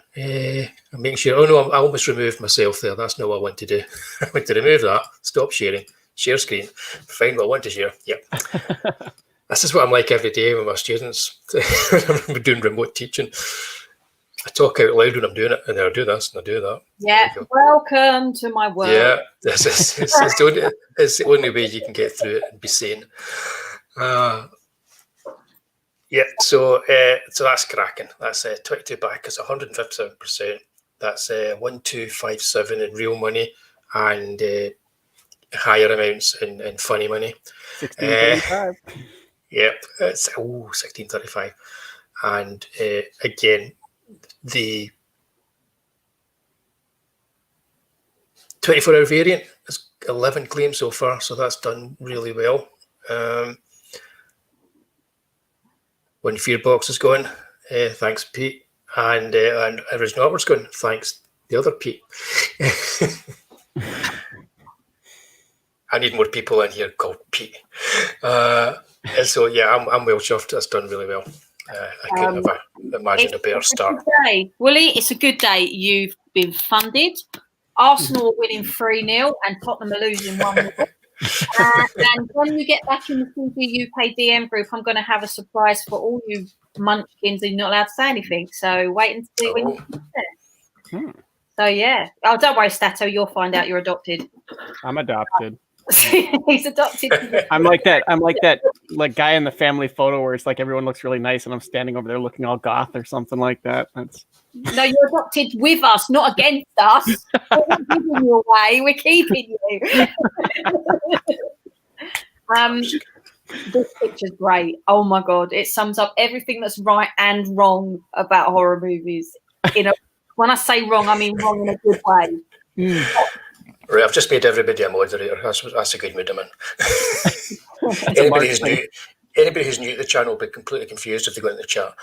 I'm making sure. Oh no, I almost removed myself there. That's not what I want to do. I want to remove that. Stop sharing. Share screen. Find what I want to share. Yep. This is what I'm like every day with my students. I'm doing remote teaching. I talk out loud when I'm doing it, and I do this and I do that. Yeah. Welcome to my world. Yeah. It's the only way you can get through it and be sane. Yeah, so that's cracking. That's 22 back. It's 157%. That's 1257 in real money and higher amounts in funny money. 1635. Yep, it's 1635. And again, the 24-hour variant has 11 claims so far, so that's done really well. When Fearbox is going, thanks Pete, and Original Artwork's going, thanks the other Pete. I need more people in here called Pete. And so yeah, I'm well chuffed. That's done really well. I couldn't have imagined a better start. Wullie, it's a good day. You've been funded. Arsenal are winning 3-0 and Tottenham are losing 1-0. And when you get back in the CG UK DM group, I'm going to have a surprise for all you munchkins and you're not allowed to say anything. So wait and see when you get there. So yeah. Oh, don't worry, Statto. You'll find out you're adopted. I'm adopted. He's adopted. I'm like that like guy in the family photo where it's like everyone looks really nice and I'm standing over there looking all goth or something like that. No, you're adopted with us, not against us. We're not giving you away. We're keeping you. This picture's great. Oh my god, it sums up everything that's right and wrong about horror movies. When I say wrong, I mean wrong in a good way. Right, I've just made everybody a moderator. That's a good mood I'm in. Anybody who's new to the channel will be completely confused if they go into the chat.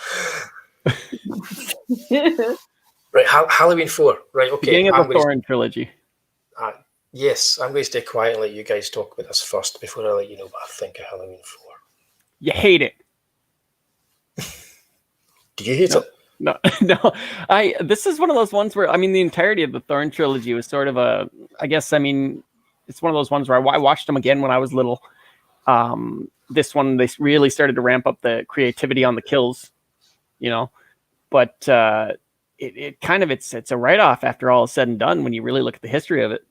Right, Halloween 4. Right, okay. Beginning of the Thorn trilogy. Yes, I'm going to stay quiet and let you guys talk about this first before I let you know what I think of Halloween 4. You hate it. Do you hate it? No. This is one of those ones where, I mean, the entirety of the Thorn trilogy was sort of it's one of those ones where I watched them again when I was little. This one, they really started to ramp up the creativity on the kills, but it's a write-off after all is said and done when you really look at the history of it.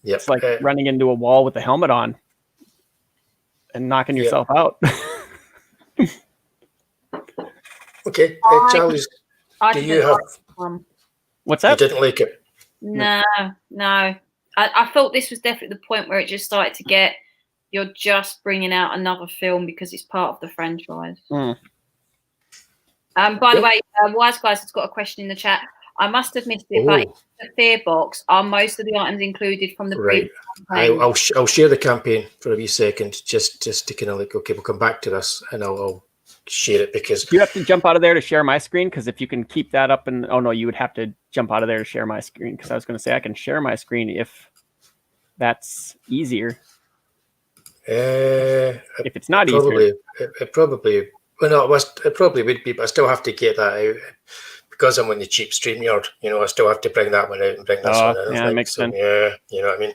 Yep. It's like running into a wall with a helmet on and knocking yourself out. Okay, Charlie, do you have... What's that? You didn't like it? No. I thought this was definitely the point where it just started to get, you're just bringing out another film because it's part of the franchise. By the way, Wise Guys has got a question in the chat. I must have missed it, but in the fear box, are most of the items included from the previous campaign? I'll share the campaign for a wee second, just to kind of like, okay, we'll come back to this, and I'll share it because you have to jump out of there to share my screen, because if you can keep that up and you would have to jump out of there to share my screen, because I was going to say I can share my screen if that's easier. If it's not easier, it probably would be, but I still have to get that out because I'm on the cheap StreamYard. I still have to bring that one out and bring this one in. Yeah, that makes sense. Yeah, you know what I mean.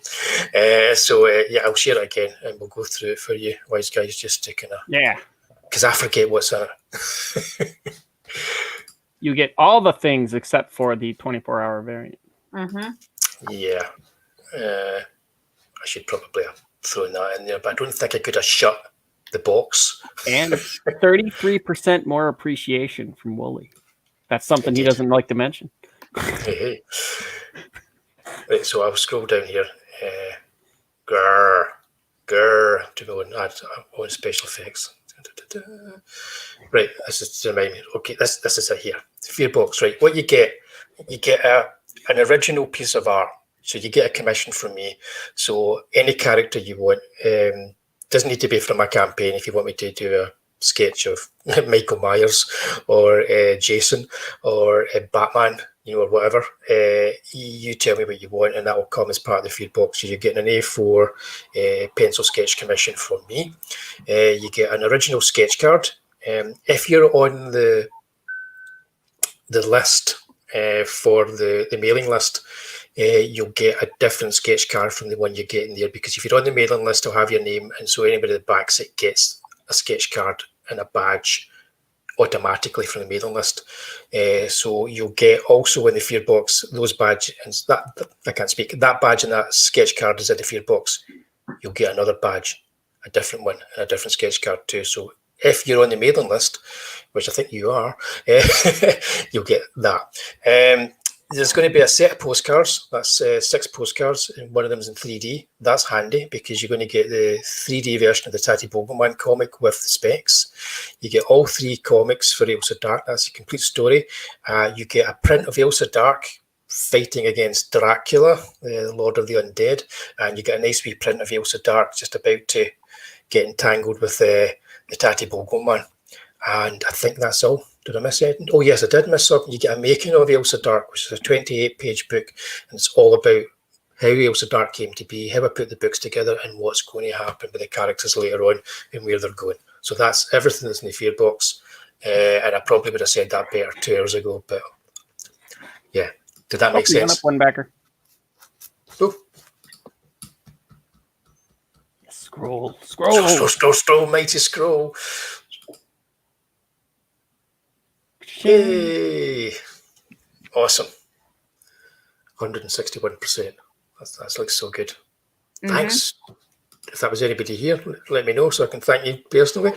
I'll share it again and we'll go through it for you, Wise Guys, just to kind of because I forget what's in it. You get all the things except for the 24-hour variant. Mm-hmm. Yeah. I should probably have thrown that in there, but I don't think I could have shut the box. And 33% more appreciation from Wullie. That's something he doesn't like to mention. Hey. Right, so I'll scroll down here. To go and add on special effects. Right, this is to remind me. Okay, this is it here. Fear box, right? What you get an original piece of art. So you get a commission from me. So any character you want, doesn't need to be from a campaign. If you want me to do a sketch of Michael Myers or Jason or Batman, or whatever, you tell me what you want, and that will come as part of the feed box. So you're getting an A4 pencil sketch commission from me. You get an original sketch card. If you're on the list for the mailing list, you'll get a different sketch card from the one you're getting there, because if you're on the mailing list, I'll have your name, and so anybody that backs it gets a sketch card and a badge automatically from the mailing list. So you'll get also in the fear box those badges, and that badge and that sketch card is in the fear box. You'll get another badge, a different one, and a different sketch card too. So if you're on the mailing list, which I think you are, you'll get that. There's going to be a set of postcards. That's 6 postcards, and one of them is in 3D. That's handy because you're going to get the 3D version of the Tatty Bogleman comic with the specs. You get all 3 comics for Ailsa Dark. That's a complete story. You get a print of Ailsa Dark fighting against Dracula, the Lord of the Undead, and you get a nice wee print of Ailsa Dark just about to get entangled with the Tatty Bogleman. And I think that's all. Did I miss anything? Oh, yes, I did miss something. You get a making of Ailsa Dark, which is a 28-page book, and it's all about how Ailsa Dark came to be, how I put the books together, and what's going to happen with the characters later on and where they're going. So that's everything that's in the fear box. And I probably would have said that better 2 hours ago, but yeah. Did that make sense? One backer. Oh. Scroll, mighty scroll. Yay! Awesome. 161%. That looks so good. Mm-hmm. Thanks. If that was anybody here, let me know so I can thank you personally.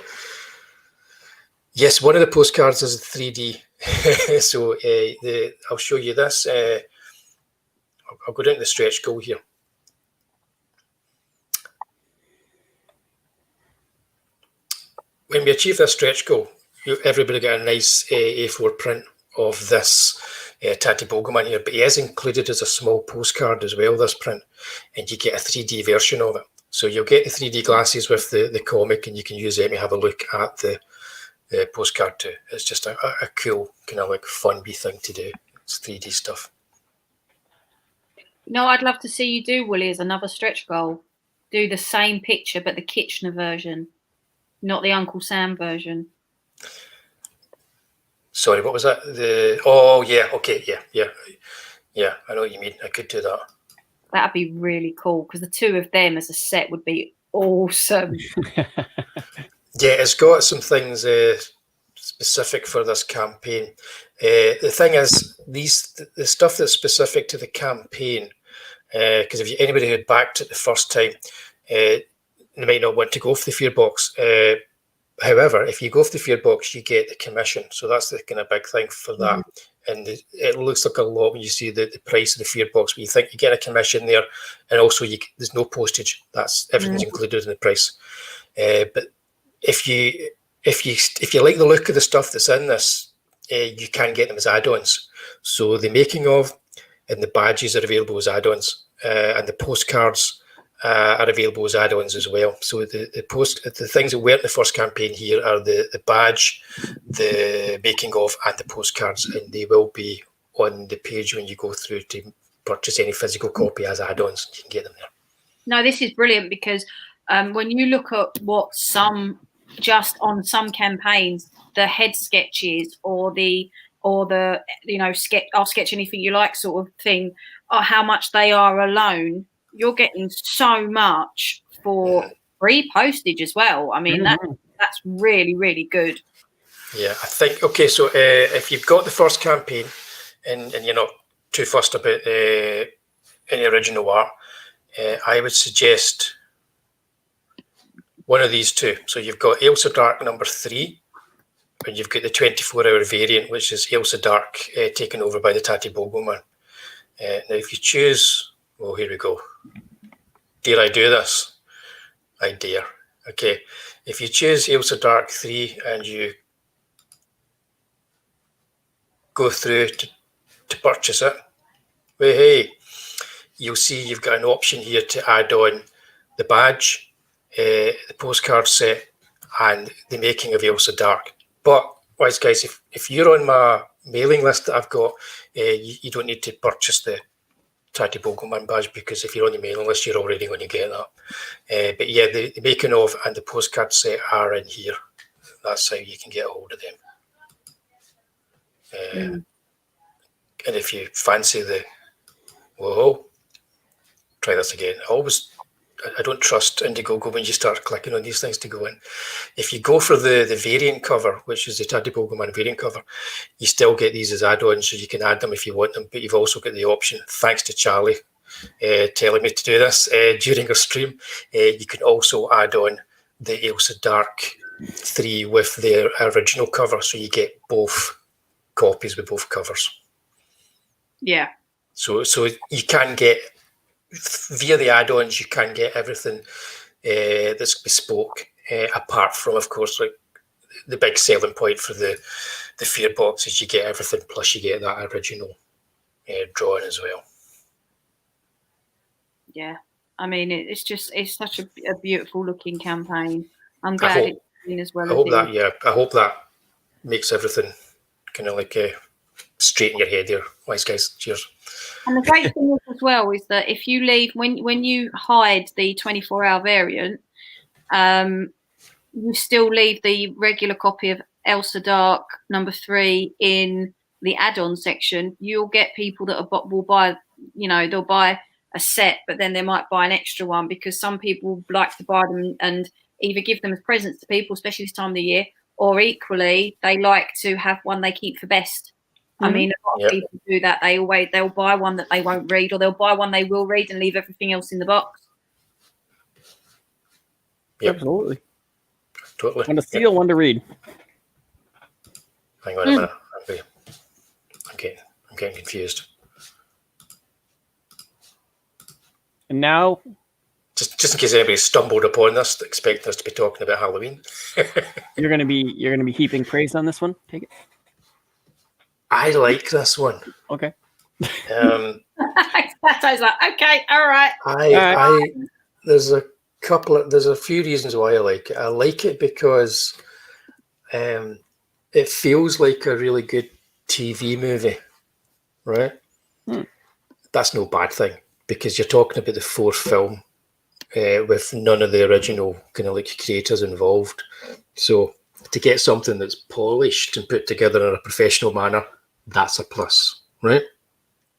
Yes, one of the postcards is 3D. So I'll show you this. I'll go down to the stretch goal here. When we achieve this stretch goal, everybody get a nice A4 print of this Tatty Bogleman here, but he is included as a small postcard as well, this print, and you get a 3D version of it. So you'll get the 3D glasses with the comic, and you can use them to have a look at the postcard too. It's just a cool, kind of like fun wee thing to do. It's 3D stuff. No, I'd love to see you do, Wullie, as another stretch goal. Do the same picture, but the Kitchener version, not the Uncle Sam version. Sorry, what was that? Yeah, okay, yeah. I know what you mean. I could do that. That'd be really cool because the 2 of them as a set would be awesome. Yeah, it's got some things specific for this campaign. The thing is, the stuff that's specific to the campaign, because if anybody who had backed it the first time, they might not want to go for the fear box. However, if you go for the fear box, you get the commission. So that's the kind of big thing for that. Mm-hmm. And it looks like a lot when you see the price of the fear box, but you think you get a commission there, and also there's no postage. That's everything's included in the price. But if you like the look of the stuff that's in this, you can get them as add-ons. So the making of and the badges are available as add-ons, and the postcards are available as add-ons as well. So the things that weren't in the first campaign here are the badge, the making of, and the postcards, and they will be on the page when you go through to purchase any physical copy as add-ons. You can get them there. No, this is brilliant because when you look at what just on some campaigns, the head sketches or the sketch anything you like sort of thing, or how much they are alone. You're getting so much for free postage as well. I mean, that's really, really good. Yeah, I think, okay, so if you've got the first campaign and you're not too fussed about any original art, I would suggest one of these two. So you've got Elsa Dark number 3, and you've got the 24-hour variant, which is Elsa Dark taken over by the Tatty Bogo Man. Now, if you choose, well, here we go. Dare I do this? I dare. Okay, if you choose Elsa Dark 3 and you go through to purchase it, well, hey, you'll see you've got an option here to add on the badge, the postcard set, and the making of Elsa Dark. But, wise guys, if you're on my mailing list that I've got, you don't need to purchase the Tatty Bogoman badge, because if you're on the mailing list, you're already going to get that. But yeah, the making of and the postcard set are in here. That's how you can get a hold of them. And if you fancy whoa, try this again. I don't trust Indiegogo when you start clicking on these things to go in. If you go for the variant cover, which is the Tatty Bogoman variant cover, you still get these as add-ons, so you can add them if you want them, but you've also got the option, thanks to Charlie telling me to do this during our stream, you can also add on the Elsa Dark 3 with their original cover, so you get both copies with both covers. Yeah. So you can get, via the add-ons, you can get everything that's bespoke, apart from, of course, like the big selling point for the fear box is you get everything, plus you get that original drawing as well. Yeah, I mean, it's such a beautiful looking campaign. I'm glad it's been as well. I hope that makes everything kind of like straight in your head there. Wise guys, cheers. And the great thing is as well is that if you leave, when you hide the 24-hour variant, you still leave the regular copy of Elsa Dark number 3 in the add-on section. You'll get people that will buy, they'll buy a set, but then they might buy an extra one, because some people like to buy them and either give them as presents to people, especially this time of the year, or equally they like to have one they keep for best. I mean, a lot of people do that. They'll buy one that they won't read, or they'll buy one they will read and leave everything else in the box. Yep. Absolutely. Totally. One to steal, one to read. Hang on a minute. I'm getting confused. And now, just in case anybody stumbled upon this, expect us to be talking about Halloween. you're gonna be heaping praise on this one. Take it. I like this one. Okay. That sounds like, okay, all right. There's a few reasons why I like it. I like it because it feels like a really good TV movie, right? That's no bad thing, because you're talking about the 4th film with none of the original kind of like creators involved. So to get something that's polished and put together in a professional manner, that's a plus, right?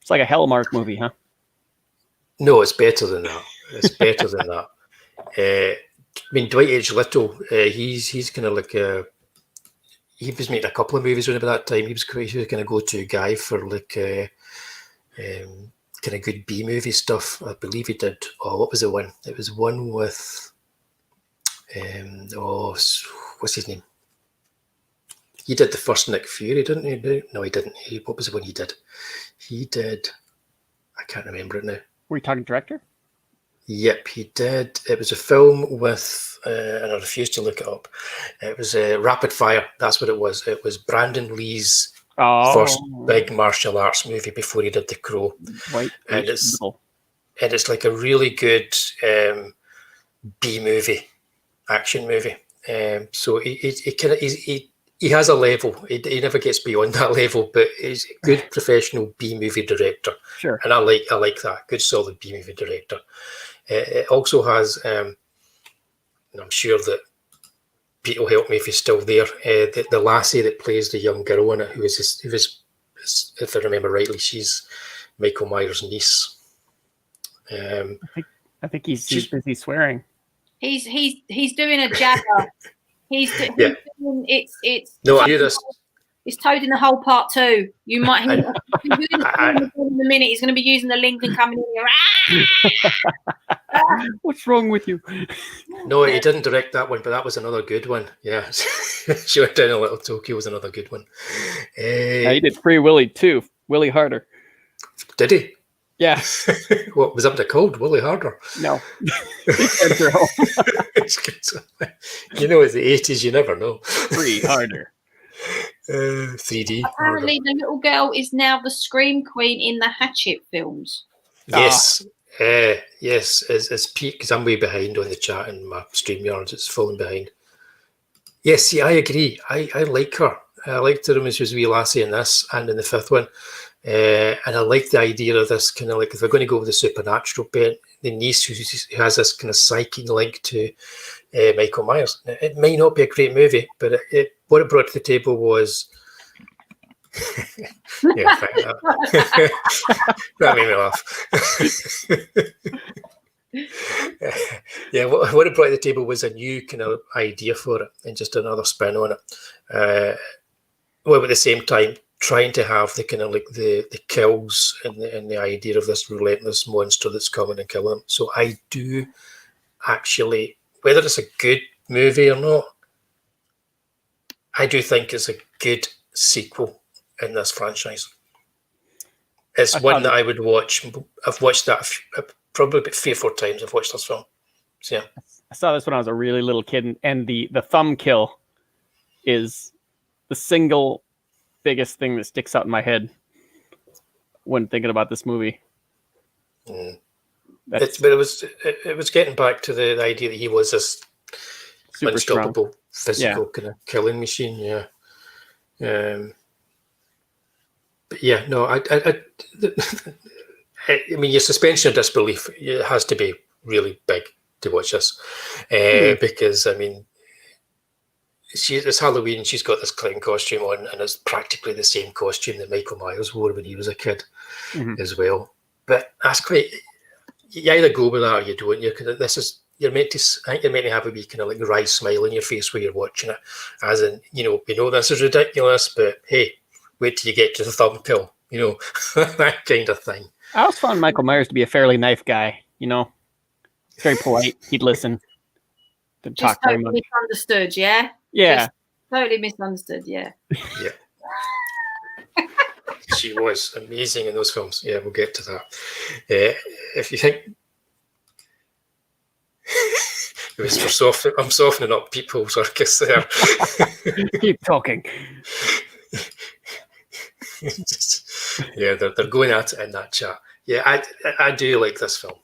It's like a Hellmark movie, huh? No, it's better than that. It's better than that. I mean, Dwight H. Little, he's kind of like he was making a couple of movies around about that time. He was kind of go-to guy for like kind of good B-movie stuff. I believe he did. Oh, what was the one? It was one with what's his name? He did the first Nick Fury, didn't he? No, he didn't. What was the one he did? He did. I can't remember it now. Were you talking director? Yep, he did. It was a film with, and I refuse to look it up. It was Rapid Fire. That's what it was. It was Brandon Lee's first big martial arts movie before he did The Crow. And it's like a really good B movie, action movie. So he has a level. He never gets beyond that level, but he's a good professional B movie director. Sure. And I like that. Good solid B movie director. It also has, and I'm sure that Pete will help me if he's still there, the lassie that plays the young girl in it, who is, if I remember rightly, she's Michael Myers' niece. I think he's busy swearing. He's doing a jabber. He's doing, it's no, I knew this. It's Toad in the Hole Part 2. You might hear in a minute. He's going to be using the Lincoln coming in here. What's wrong with you? No, he didn't direct that one, but that was another good one. Yeah. Short Down in Little Tokyo was another good one. He did Free Willy too. Willie Harder. Did he? Yeah. What was that called? Willie Harder? No. You know, it's the 80s, you never know. Free Harder. 3D. Apparently, the little girl is now the Scream Queen in the Hatchet films. Yes. Yes, it's Pete, because I'm way behind on the chat and my StreamYards, it's falling behind. Yes, see, I agree. I like her. I liked her when she was a wee lassie in this and in the fifth one. And I like the idea of this kind of like, if we're going to go with the supernatural bit, the niece who has this kind of psychic link to Michael Myers. Now, it might not be a great movie, but what it brought to the table was... yeah, that made me laugh. Yeah, what it brought to the table was a new kind of idea for it and just another spin on it. Well, at the same time, trying to have the kind of like the kills and the idea of this relentless monster that's coming and killing them. So I do actually, whether it's a good movie or not, I do think it's a good sequel in this franchise. It's one that I would watch. I've watched that probably about 3 or 4 times. I've watched this film. So yeah, I saw this when I was a really little kid, and the thumb kill is the single biggest thing that sticks out in my head when thinking about this movie. But it was getting back to the idea that he was this unstoppable physical kind of killing machine. Yeah. But yeah, no, I mean, your suspension of disbelief, it has to be really big to watch this, because I mean, it's Halloween. She's got this clown costume on, and it's practically the same costume that Michael Myers wore when he was a kid, as well. But that's quite. You either go with that or you don't. You're meant to have a wee kind of like wry smile on your face while you're watching it, as in, we know this is ridiculous, but hey, wait till you get to the thumb kill, that kind of thing. I always found Michael Myers to be a fairly nice guy, very polite. He'd listen. Didn't talk very much. Misunderstood, yeah? Yeah. Just totally misunderstood, yeah. Yeah. She was amazing in those films. Yeah, we'll get to that. If you think... It was I'm softening up Peephole Circus there. Keep talking. Yeah, they're going at it in that chat. Yeah, I do like this film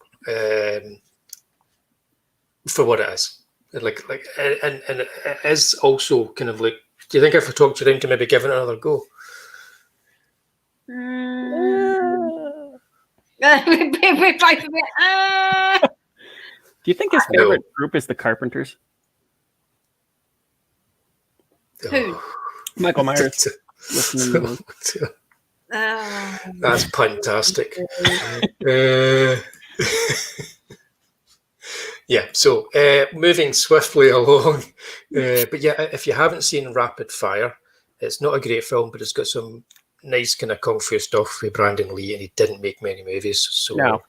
for what it is. And it is also kind of like. Do you think if I talked you into maybe giving it another go? We're both a bit. Do you think his favorite group is the Carpenters? Who? Michael Myers. That's fantastic. Yeah, so moving swiftly along. But yeah, if you haven't seen Rapid Fire, it's not a great film, but it's got some nice kind of kung fu stuff with Brandon Lee, and he didn't make many movies, so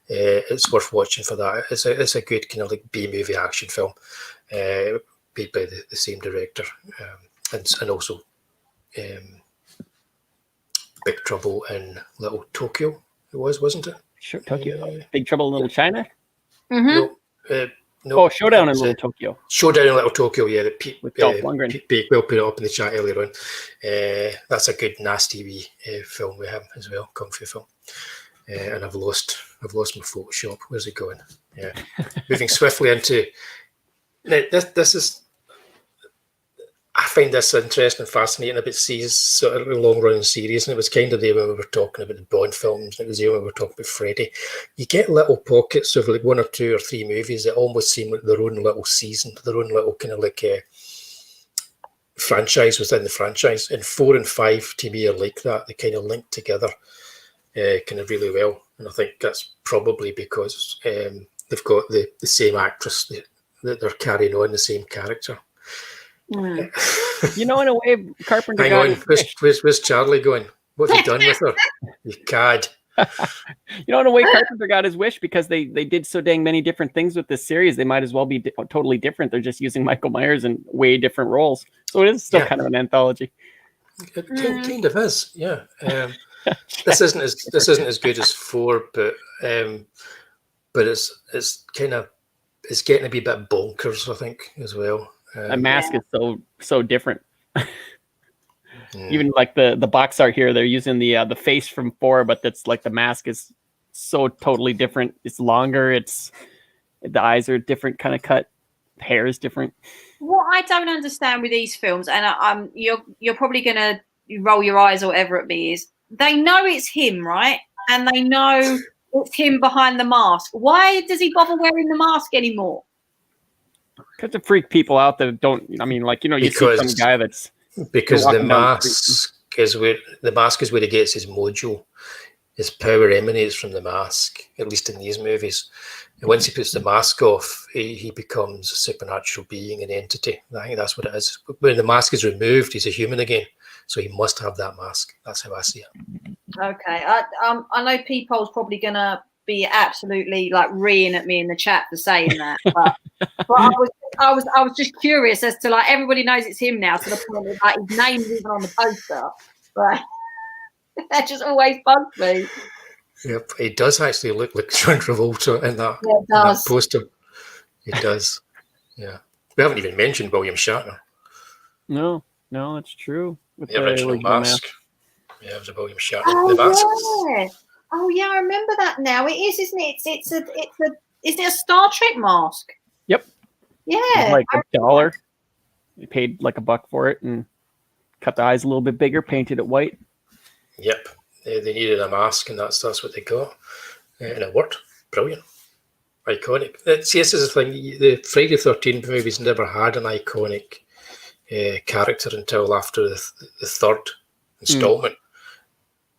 it's worth watching for that. It's a good kind of like B-movie action film, made by the same director, and also Big Trouble in Little Tokyo. It wasn't it? Sure, Tokyo. Big Trouble in Little China? Mm-hmm. No, Showdown in Little Tokyo. Showdown in Little Tokyo, yeah. With Dolph Lundgren. Pete Bakewell put it up in the chat earlier on. That's a good nasty wee film with him as well, kung fu film. And I've lost my Photoshop. Where's it going? Yeah. Moving swiftly into this is. I find this interesting and fascinating about C's sort of long-running series, and it was kind of there when we were talking about the Bond films, and it was there when we were talking about Freddy. You get little pockets of like 1 or 2 or 3 movies that almost seem like their own little season, their own little kind of like franchise within the franchise. And 4 and 5 to me are like that. They kind of link together kind of really well, and I think that's probably because they've got the same actress that they're carrying on the same character. You know, in a way, Carpenter Hang got on, where's Charlie going? What have you done with her? You cad. You know, in a way, Carpenter got his wish because they did so dang many different things with this series. They might as well be totally different. They're just using Michael Myers in way different roles. So it is still kind of an anthology. It kind of is, yeah. This isn't as good as 4, but it's getting to be a bit bonkers, I think, as well. A mask is so different. Even like the box art here, they're using the face from 4, but that's like the mask is so totally different. It's longer. The eyes are different kind of cut. Hair is different. What I don't understand with these films, and you're probably gonna roll your eyes or whatever at me, is they know it's him, right? And they know it's him behind the mask. Why does he bother wearing the mask anymore? Because to freak people out that don't. I mean, like, you know, you see some guy that's. Because the mask is where he gets his mojo. His power emanates from the mask, at least in these movies. And once he puts the mask off, he becomes a supernatural being, an entity. I think that's what it is. When the mask is removed, he's a human again. So he must have that mask. That's how I see it. Okay. I know people's probably going to be absolutely like reeing at me in the chat for saying that. But I was just curious as to, like, everybody knows it's him now to the point that, like, his name's even on the poster. But that just always bugs me. Yep, he does actually look like John Travolta in that, that poster. He does. Yeah. We haven't even mentioned William Shatner. No, that's true. With the original mask. Yeah, it was a William Shatner. Oh, the mask. yeah. Oh, yeah, I remember that now. It is, isn't it? Isn't it a Star Trek mask? Yep. Yeah. Like $1. They paid like $1 for it and cut the eyes a little bit bigger, painted it white. Yep. They needed a mask, and that's what they got. And it worked. Brilliant. Iconic. See, this is the thing. The Friday the 13th movies never had an iconic character until after the third installment.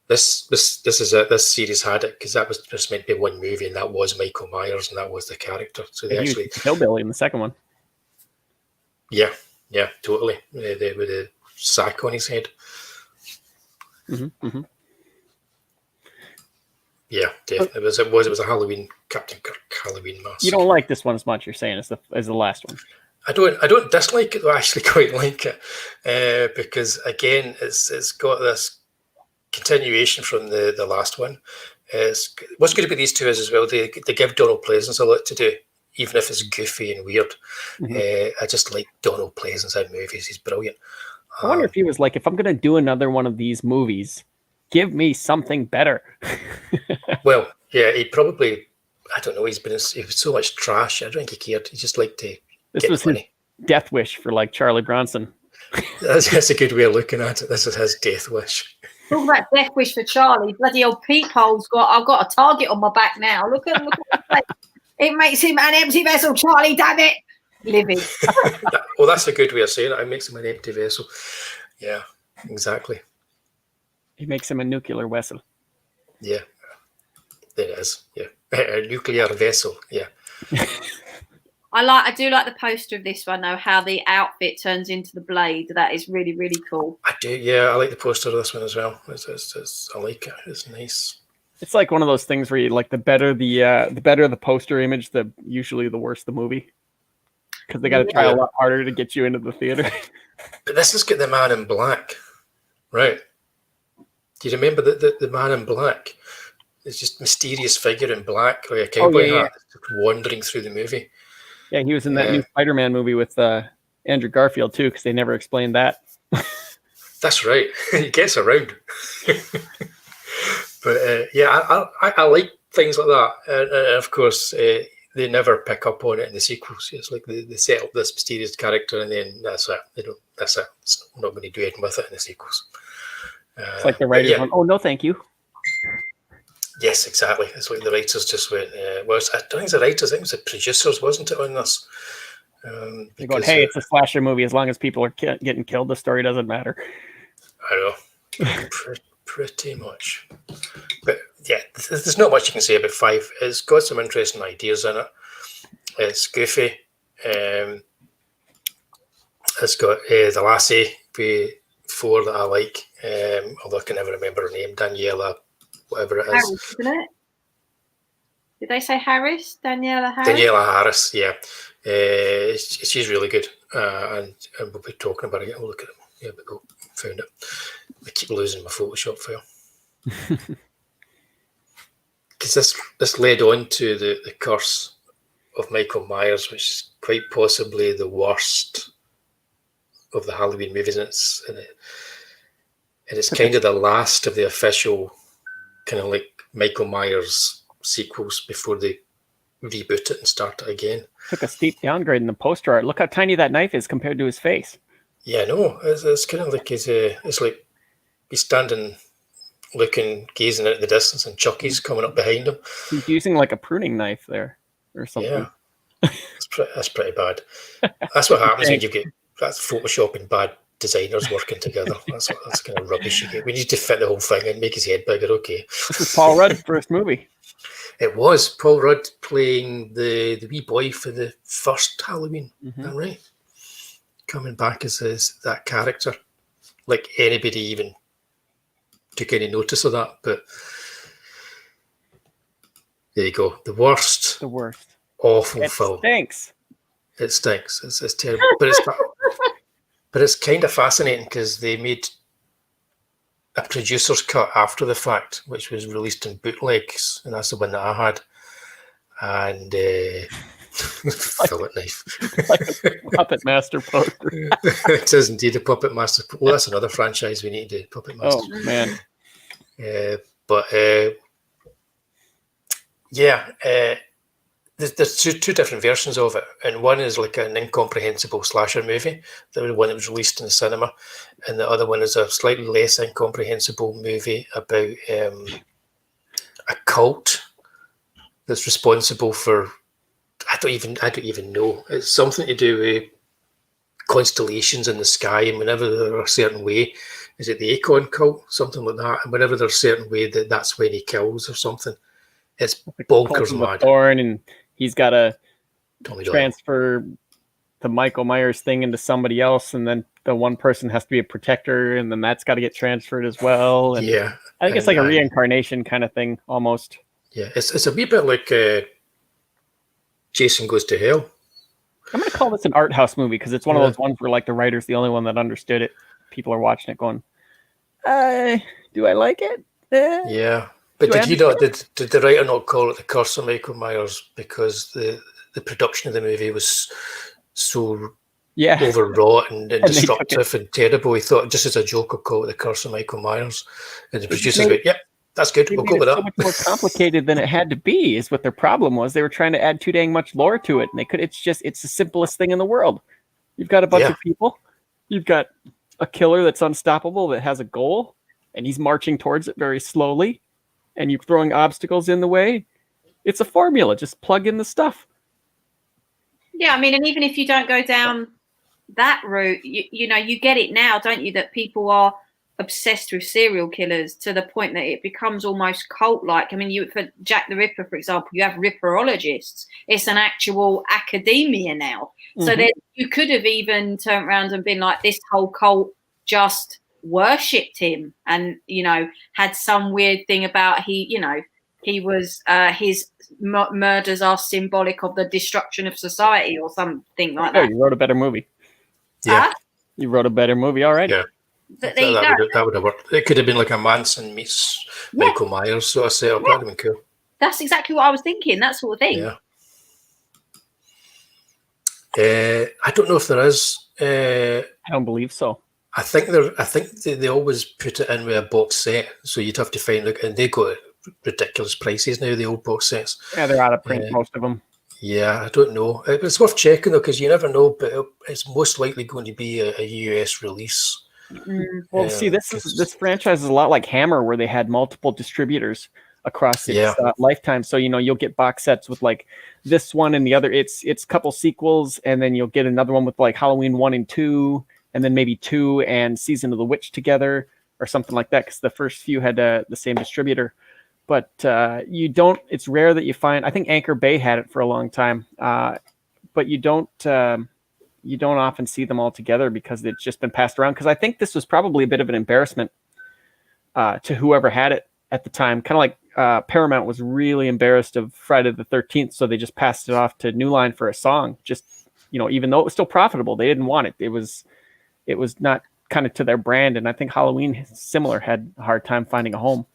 This is it. This series had it because that was just meant to be one movie, and that was Michael Myers, and that was the character. So they actually Hillbilly in the second one. Yeah, totally. With the sack on his head. Yeah, definitely. It was a Halloween Captain Kirk Halloween mask. You don't like this one as much, you're saying, as the last one. I don't dislike it. I actually quite like it because again, it's got this continuation from the last one. What's good about these two is as well, they give Donald Pleasence a lot to do, even if it's goofy and weird. I just like Donald Pleasence in movies. He's brilliant. I wonder if he was like, if I'm going to do another one of these movies, give me something better. Well, yeah, he probably, I don't know, he was so much trash. I don't think he cared. He just liked to get money. His death wish for like Charlie Bronson. That's a good way of looking at it. This is his death wish. Talk about death wish for Charlie. Bloody old peephole's I've got a target on my back now. Look at it makes him an empty vessel, Charlie, damn it. Living. Well, that's a good way of saying it. It makes him an empty vessel. Yeah, exactly. He makes him a nuclear vessel. Yeah, there it is. Yeah, a nuclear vessel. Yeah. I do like the poster of this one though. How the outfit turns into the blade. That is really, really cool. I do. Yeah, I like the poster of this one as well. I like it. It's nice. It's like one of those things where you like the better the poster image, usually the worse the movie. Because they got to try a lot harder to get you into the theater. But this has got the man in black, right? Do you remember the man in black? It's just mysterious figure in black, like a cowboy hat, wandering through the movie. Yeah, he was in that new Spider-Man movie with Andrew Garfield too, because they never explained that. That's right. He gets around. But I like things like that, and of course they never pick up on it in the sequels. It's like they set up this mysterious character, and then that's it. That's it. We're not going to do anything with it in the sequels. It's like the writers went, "Oh no, thank you." Yes, exactly. It's like the writers just went. I don't think it's the writers. I think it was the producers, wasn't it, on this? They're going, "Hey, it's a slasher movie. As long as people are getting killed, the story doesn't matter." I know, pretty much. But yeah, there's not much you can say about 5. It's got some interesting ideas in it. It's goofy. It's got the lassie before that I like. Although I can never remember her name, Daniela, whatever it is. Harris, isn't it? Did they say Harris? Daniela Harris? Daniela Harris, yeah. She's really good. And we'll be talking about it. Oh, look at it. Yeah, we go. Found it. I keep losing my Photoshop file. Because this led on to the curse of Michael Myers, which is quite possibly the worst of the Halloween movies. And it's kind of the last of the official kind of like Michael Myers sequels before they reboot it and start it again. Took a steep downgrade in the poster art. Look how tiny that knife is compared to his face. Yeah, no, it's kind of like it's like he's standing, looking, gazing out the distance, and Chucky's coming up behind him. He's using like a pruning knife there or something. Yeah, that's pretty bad. That's what happens when you get that's Photoshop and bad designers working together. That's kind of rubbish you get. We need to fit the whole thing and make his head bigger. Okay. This is Paul Rudd's first movie. It was Paul Rudd playing the wee boy for the first Halloween. Mm-hmm. Is that right? Coming back as that character. Like anybody even took any notice of that. But there you go. The worst. The worst. Awful It film. stinks. It stinks. It's terrible. But it's kind of fascinating because they made a producer's cut after the fact, which was released in bootlegs, and that's the one that I had. And fillet knife. Like a Puppet Master poster. It is indeed a Puppet Master. Well, that's another franchise we need to do, Puppet Master. Oh, man. There's two different versions of it, and one is like an incomprehensible slasher movie, the one that was released in the cinema, and the other one is a slightly less incomprehensible movie about a cult that's responsible for I don't even know. It's something to do with constellations in the sky, and whenever they're a certain way, is it the Acorn cult, something like that? And whenever they're a certain way, that's when he kills or something. It's bonkers mad. Thorn, and he's got to transfer the Michael Myers thing into somebody else, and then the one person has to be a protector, and then that's got to get transferred as well. And yeah, I think it's like a reincarnation kind of thing, almost. Yeah, it's a wee bit like Jason Goes to Hell. I'm going to call this an art house movie because it's one of those ones where like the writer's the only one that understood it. People are watching it going, do I like it? Yeah. But did the writer not call it The Curse of Michael Myers because the production of the movie was so overwrought and destructive and terrible? He thought, just as a joke, I'll call it The Curse of Michael Myers. And the producers went, yep, that's good. We'll go with that. So much more complicated than it had to be is what their problem was. They were trying to add too dang much lore to it. And it's the simplest thing in the world. You've got a bunch of people. You've got a killer that's unstoppable that has a goal. And he's marching towards it very slowly. And you're throwing obstacles in the way. It's a formula. Just plug in the stuff. Yeah, I mean, and even if you don't go down that route, you know, you get it now, don't you, that people are obsessed with serial killers to the point that it becomes almost cult-like. I mean, for Jack the Ripper, for example, you have ripperologists. It's an actual academia now. Mm-hmm. So that you could have even turned around and been like, this whole cult just worshipped him and, you know, had some weird thing about he was his murders are symbolic of the destruction of society or something like that. You wrote a better movie. Yeah. You wrote a better movie already. Yeah. That would have worked. It could have been like a Manson meets Michael Myers sort of setup. That would have been cool. That's exactly what I was thinking. That sort of thing. Yeah. I don't know if there is. I don't believe so. I think they always put it in with a box set, so you'd have to find and they got ridiculous prices now. The old box sets. Yeah, they're out of print, most of them. Yeah, I don't know. It's worth checking though, because you never know. But it's most likely going to be a US release. Well, see, this franchise is a lot like Hammer, where they had multiple distributors across its lifetime. So you'll get box sets with like this one and the other. It's couple sequels, and then you'll get another one with like Halloween 1 and 2. And then maybe 2 and Season of the Witch together or something like that, because the first few had the same distributor. But it's rare that you find, I think Anchor Bay had it for a long time, but you don't you don't often see them all together because it's just been passed around. Because I think this was probably a bit of an embarrassment to whoever had it at the time. Kind of like Paramount was really embarrassed of Friday the 13th, so they just passed it off to New Line for a song. Just, you know, even though it was still profitable, they didn't want it. It was not kind of to their brand, and I think Halloween similar had a hard time finding a home.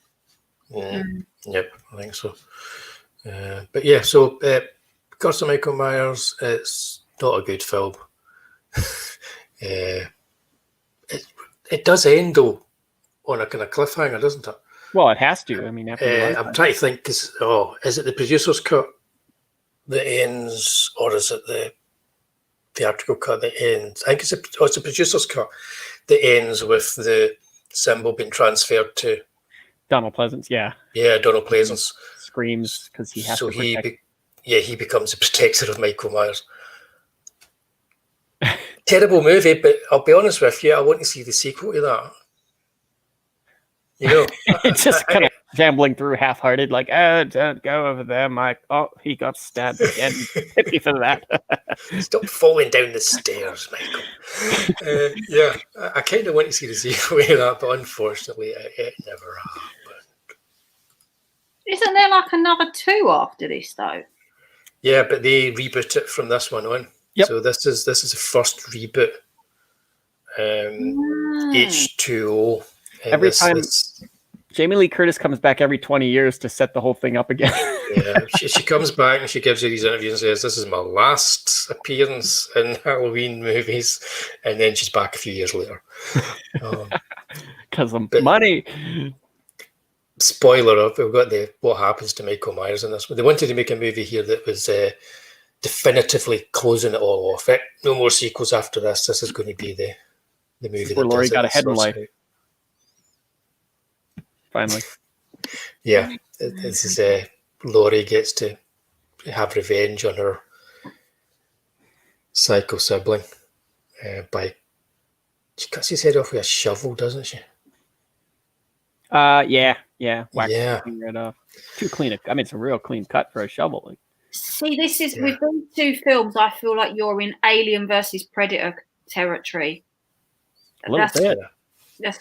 Yep, I think so. But yeah, so Curse of Michael Myers, it's not a good film. It does end though on a kind of cliffhanger, doesn't it? Well, it has to. I mean, after I'm trying to think, because is it the producer's cut that ends, or is it the theatrical cut that ends? I think it's the producer's cut that ends with the symbol being transferred to Donald Pleasance. Yeah, Donald Pleasance screams because he has to protect. He becomes a protector of Michael Myers. Terrible movie, but I'll be honest with you, I want to see the sequel to that. You know, it's just kind of shambling through half-hearted, like, don't go over there, Mike. Oh, he got stabbed again. Hit me for that. Stop falling down the stairs, Michael. Yeah, I kind of want to see the sequel to that, but unfortunately, it never happened. Isn't there like another 2 after this, though? Yeah, but they reboot it from this one on. Yep. So this is the first reboot. H2O. Every time Jamie Lee Curtis comes back every 20 years to set the whole thing up again. Yeah, she comes back and she gives you these interviews and says, "This is my last appearance in Halloween movies," and then she's back a few years later. Because of money. Spoiler up, we've got what happens to Michael Myers in this one. They wanted to make a movie here that was definitively closing it all off. No more sequels after this. This is going to be the movie where Laurie got ahead in life. Finally. Yeah, this is Laurie gets to have revenge on her psycho sibling by she cuts his head off with a shovel, doesn't she? Yeah. Yeah. Right off. Too clean. I mean, it's a real clean cut for a shovel. Like. See, this is with these 2 films. I feel like you're in Alien versus Predator territory. That's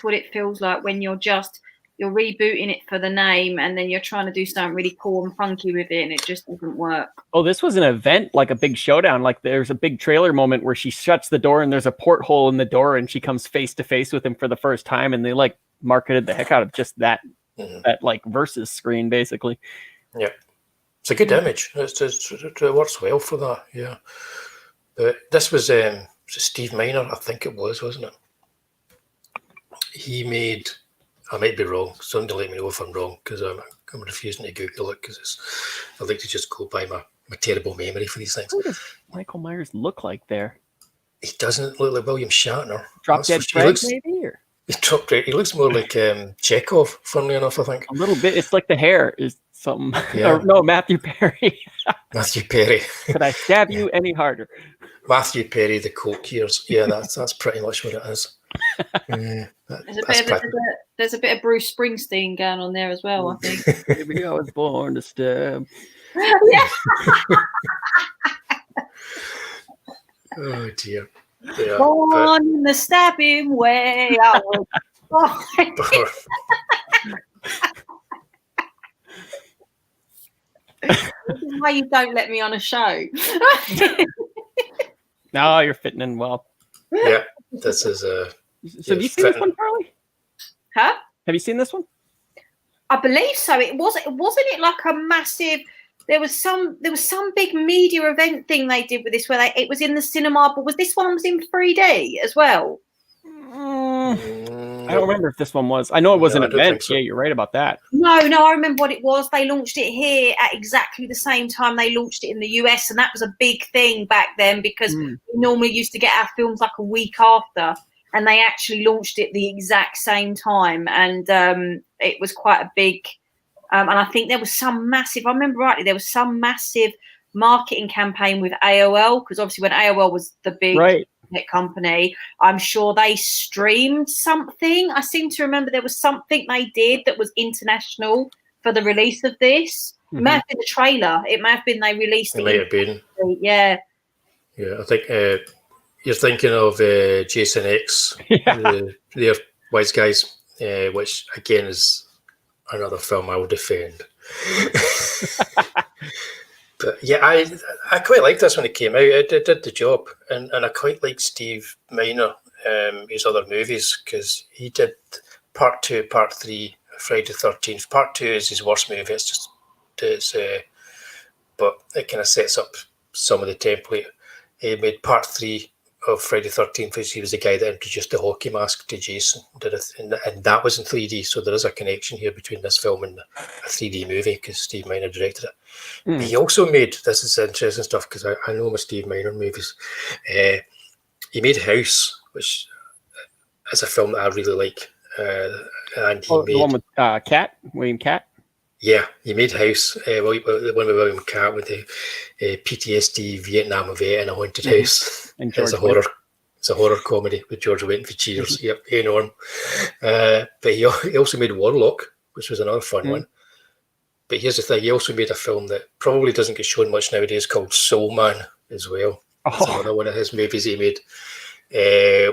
what it feels like when you're rebooting it for the name, and then you're trying to do something really cool and funky with it, and it just doesn't work. Oh, this was an event, like a big showdown. Like there's a big trailer moment where she shuts the door and there's a porthole in the door, and she comes face to face with him for the first time, and they like marketed the heck out of just that like versus screen basically. Yeah, it's a good image. It works well for that. Yeah, but this was Steve Miner, I think it was, wasn't it? He made. I might be wrong. Somebody let me know if I'm wrong, because I'm refusing to Google it because I like to just go by my terrible memory for these things. What does Michael Myers look like there? He doesn't look like William Shatner. Drop Dead Fred, maybe? Or? He looks more like Chekhov, funnily enough, I think. A little bit. It's like the hair is something. Yeah. No, Matthew Perry. Matthew Perry. Could I stab you any harder? Matthew Perry, the coke years. Yeah, that's pretty much what it is. There's a bit of Bruce Springsteen going on there as well, I think. Maybe I was born to stab. Oh dear. Yeah, born in the stabbing way. I was born. This is why you don't let me on a show. No, you're fitting in well. Yeah, this is a. So have you seen this one, Carly? Huh? Have you seen this one? I believe so. Wasn't it like a massive? There was some big media event thing they did with this where it was in the cinema, but this one was in 3D as well? I don't remember if this one was. I know it was an event. So. Yeah, you're right about that. No, I remember what it was. They launched it here at exactly the same time they launched it in the US, and that was a big thing back then because we normally used to get our films like a week after, and they actually launched it the exact same time, and it was quite a big. And I think there was some massive. I remember rightly, there was some massive marketing campaign with AOL because obviously when AOL was the big. Right. Company, I'm sure they streamed something. I seem to remember there was something they did that was international for the release of this. It may have been the trailer. It may have been they released it. It might have been. Yeah. Yeah, I think you're thinking of Jason X, they're Wise Guys, which again is another film I will defend. But yeah, I quite liked this when it came out. It did the job, and I quite like Steve Miner, his other movies, because he did Part 2, Part 3, Friday the 13th. Part 2 is his worst movie. But it kind of sets up some of the template. He made Part 3 of Friday the 13th, which he was the guy that introduced the hockey mask to Jason, and that was in 3D. So there is a connection here between this film and a 3D movie, because Steve Miner directed it. He also made, this is interesting stuff, because I know my Steve Miner movies. He made House, which is a film that I really like. And he made the one with William Catt. Yeah, he made House. The one with William Catt with the PTSD Vietnam vet in a haunted house. And It's a horror comedy with George Wendt for Cheers. Yep, enormous. But he also made Warlock, which was another fun one. But here's the thing: he also made a film that probably doesn't get shown much nowadays, called Soul Man as well. It's another one of his movies he made.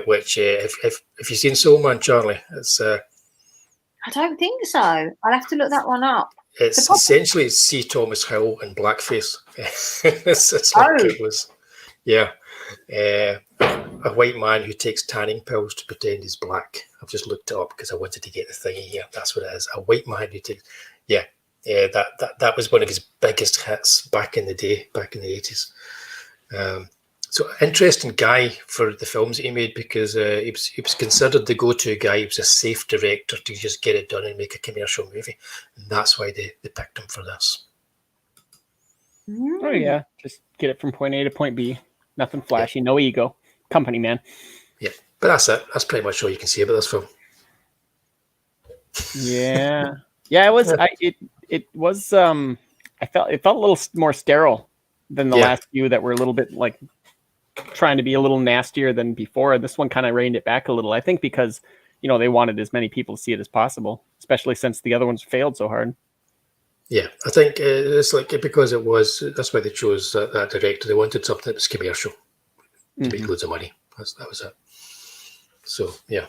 Which, if you've seen Soul Man, Charlie, it's. I don't think so. I'll have to look that one up. It's essentially C. Thomas Howell in blackface. It's like it was. Yeah. A white man who takes tanning pills to pretend he's black. I've just looked it up because I wanted to get the thingy here. That's what it is. A white man who takes. Yeah. That was one of his biggest hits back in the day, back in the 80s. So interesting guy for the films that he made, because he was considered the go-to guy. He was a safe director to just get it done and make a commercial movie, and that's why they picked him for this. Oh yeah, just get it from point A to point B. Nothing flashy, no ego, company man. Yeah, but that's it. That's pretty much all you can see about this film. Yeah, it was. It was. I felt a little more sterile than the last few that were a little bit like trying to be a little nastier than before. This one kind of reined it back a little, I think, because they wanted as many people to see it as possible, especially since the other ones failed so hard. Yeah, I think it's like, because that's why they chose that director. They wanted something that was commercial to make loads of money. That was it. So yeah,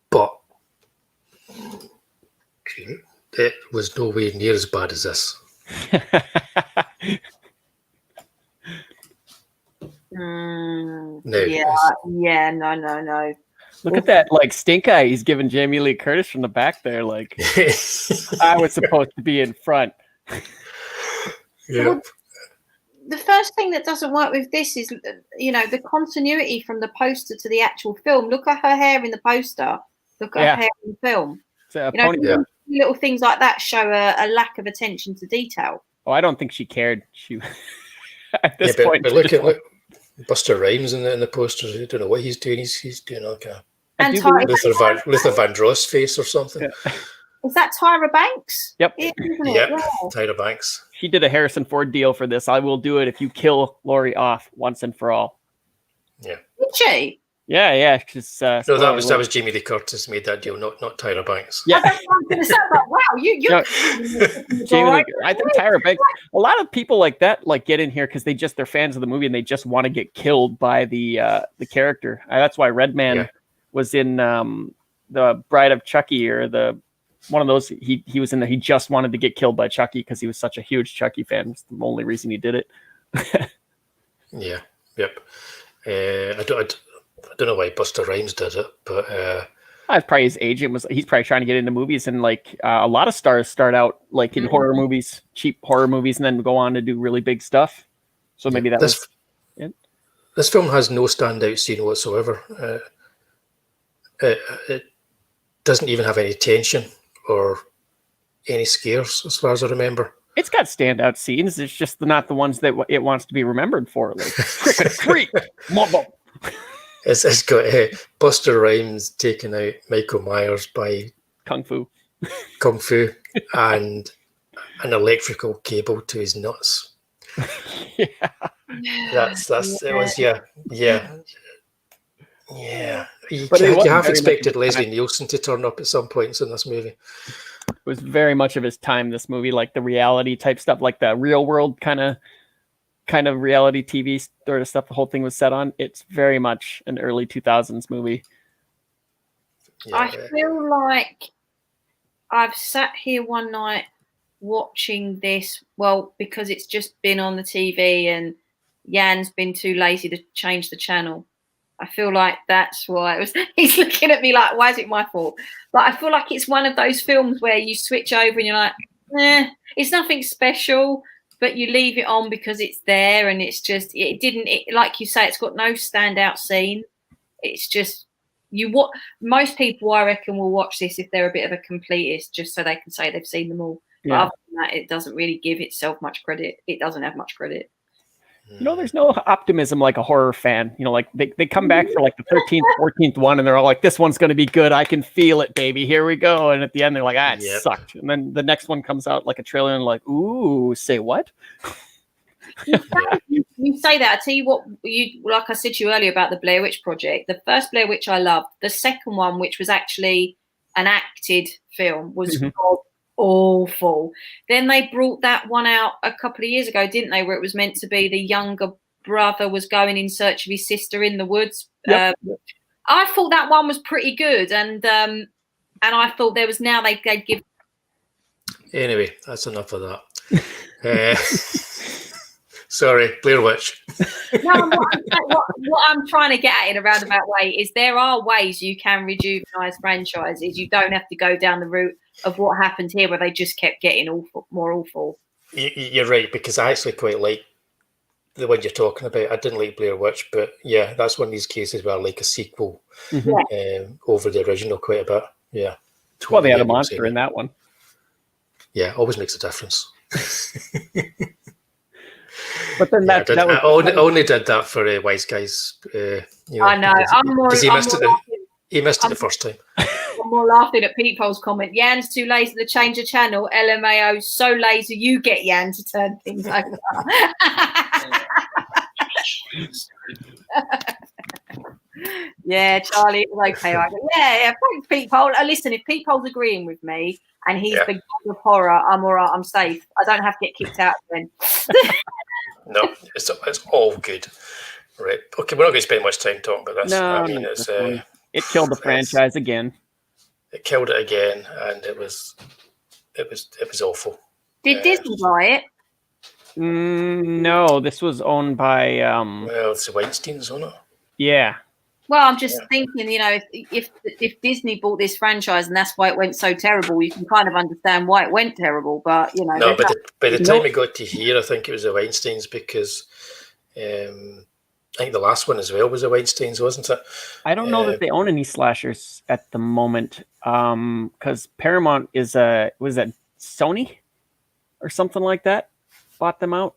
but it was nowhere near as bad as this. No. Look at that, like, stink eye he's giving Jamie Lee Curtis from the back there. Like, I was supposed to be in front. Yep. The first thing that doesn't work with this is, the continuity from the poster to the actual film. Look at her hair in the poster. Look at her hair in the film. Little things like that show a lack of attention to detail. Oh, I don't think she cared. She at this point. But look at Buster Rhymes in the posters. I don't know what he's doing. He's doing like a Luther Vandross face or something. Yeah. Is that Tyra Banks? Yep. Yeah, Tyra Banks. She did a Harrison Ford deal for this. I will do it if you kill Laurie off once and for all. Yeah. Did she? Yeah. No, that was Jamie Lee Curtis made that deal, not Tyra Banks. Yeah. Wow, you. I think Tyra Banks. A lot of people like that get in here because they're fans of the movie and they just want to get killed by the character. That's why Redman was in the Bride of Chucky, or one of those. He was in there. He just wanted to get killed by Chucky because he was such a huge Chucky fan. It's the only reason he did it. Yeah. Yep. I don't know why Buster Rhymes did it, but that's probably his agent he's probably trying to get into movies, and a lot of stars start out like in horror movies, cheap horror movies, and then go on to do really big stuff. So maybe that was it. This film has no standout scene whatsoever. It doesn't even have any tension or any scares, as far as I remember. It's got standout scenes. It's just not the ones that it wants to be remembered for. Like freak, It's got Buster Rhymes taking out Michael Myers by Kung Fu and an electrical cable to his nuts. It was You half expected Leslie Nielsen to turn up at some points in this movie. It was very much of his time, this movie, like the reality type stuff, like the real world kind of kind of reality TV sort of stuff the whole thing was set on. It's very much an early 2000s movie. Yeah. I feel like I've sat here one night watching this, well, because it's just been on the TV and Jan's been too lazy to change the channel. I feel like that's why it was. He's looking at me like, why is it my fault? But I feel like it's one of those films where you switch over and you're like, it's nothing special, but you leave it on because it's there, and it's just, like you say, it's got no standout scene. It's just, most people, I reckon, will watch this if they're a bit of a completist, just so they can say they've seen them all. Yeah. But other than that, it doesn't really give itself much credit. It doesn't have much credit. There's no optimism like a horror fan. Like they come back for like the 13th, 14th one, and they're all like, this one's going to be good. I can feel it, baby. Here we go. And at the end, they're like, it sucked. And then the next one comes out like a trailer and like, ooh, say what? You say that. I tell you what, like I said to you earlier about the Blair Witch Project, the first Blair Witch I loved. The second one, which was actually an acted film, was awful. Then they brought that one out a couple of years ago, didn't they, where it was meant to be the younger brother was going in search of his sister in the woods. I thought that one was pretty good, and I thought there was, now they'd give. Anyway, that's enough of that. Sorry, Blair Witch. No, what I'm trying to get at in a roundabout way is there are ways you can rejuvenise franchises. You don't have to go down the route of what happened here, where they just kept getting more awful. You're right, because I actually quite like the one you're talking about. I didn't like Blair Witch, but yeah, that's one of these cases where I like a sequel over the original quite a bit. Yeah. Totally. Well, they had a monster in that one. Yeah, always makes a difference. But then I only did that for Wise Guys. I know. Because he missed it the first time. I'm more laughing at Peephole's comment. Jan's too lazy to change the channel. LMAO so lazy you get Jan to turn things over. Yeah, Charlie, it was okay. Yeah, thanks, Peephole. Listen, if Peephole's agreeing with me and he's the god of horror, I'm all right. I'm safe. I don't have to get kicked out then. No, it's all good. Right. Okay, we're not going to spend much time talking about this. No, it killed the franchise again. It killed it again, and it was awful. Did Disney buy it? No, this was owned by. Well, it's the Weinsteins, isn't it? Yeah. Well, I'm just thinking, if Disney bought this franchise and that's why it went so terrible, you can kind of understand why it went terrible. But no. But by the time we got to here, I think it was the Weinsteins, because I think the last one as well was the Weinsteins, wasn't it? I don't know that they own any slashers at the moment, because Paramount was that Sony or something like that bought them out.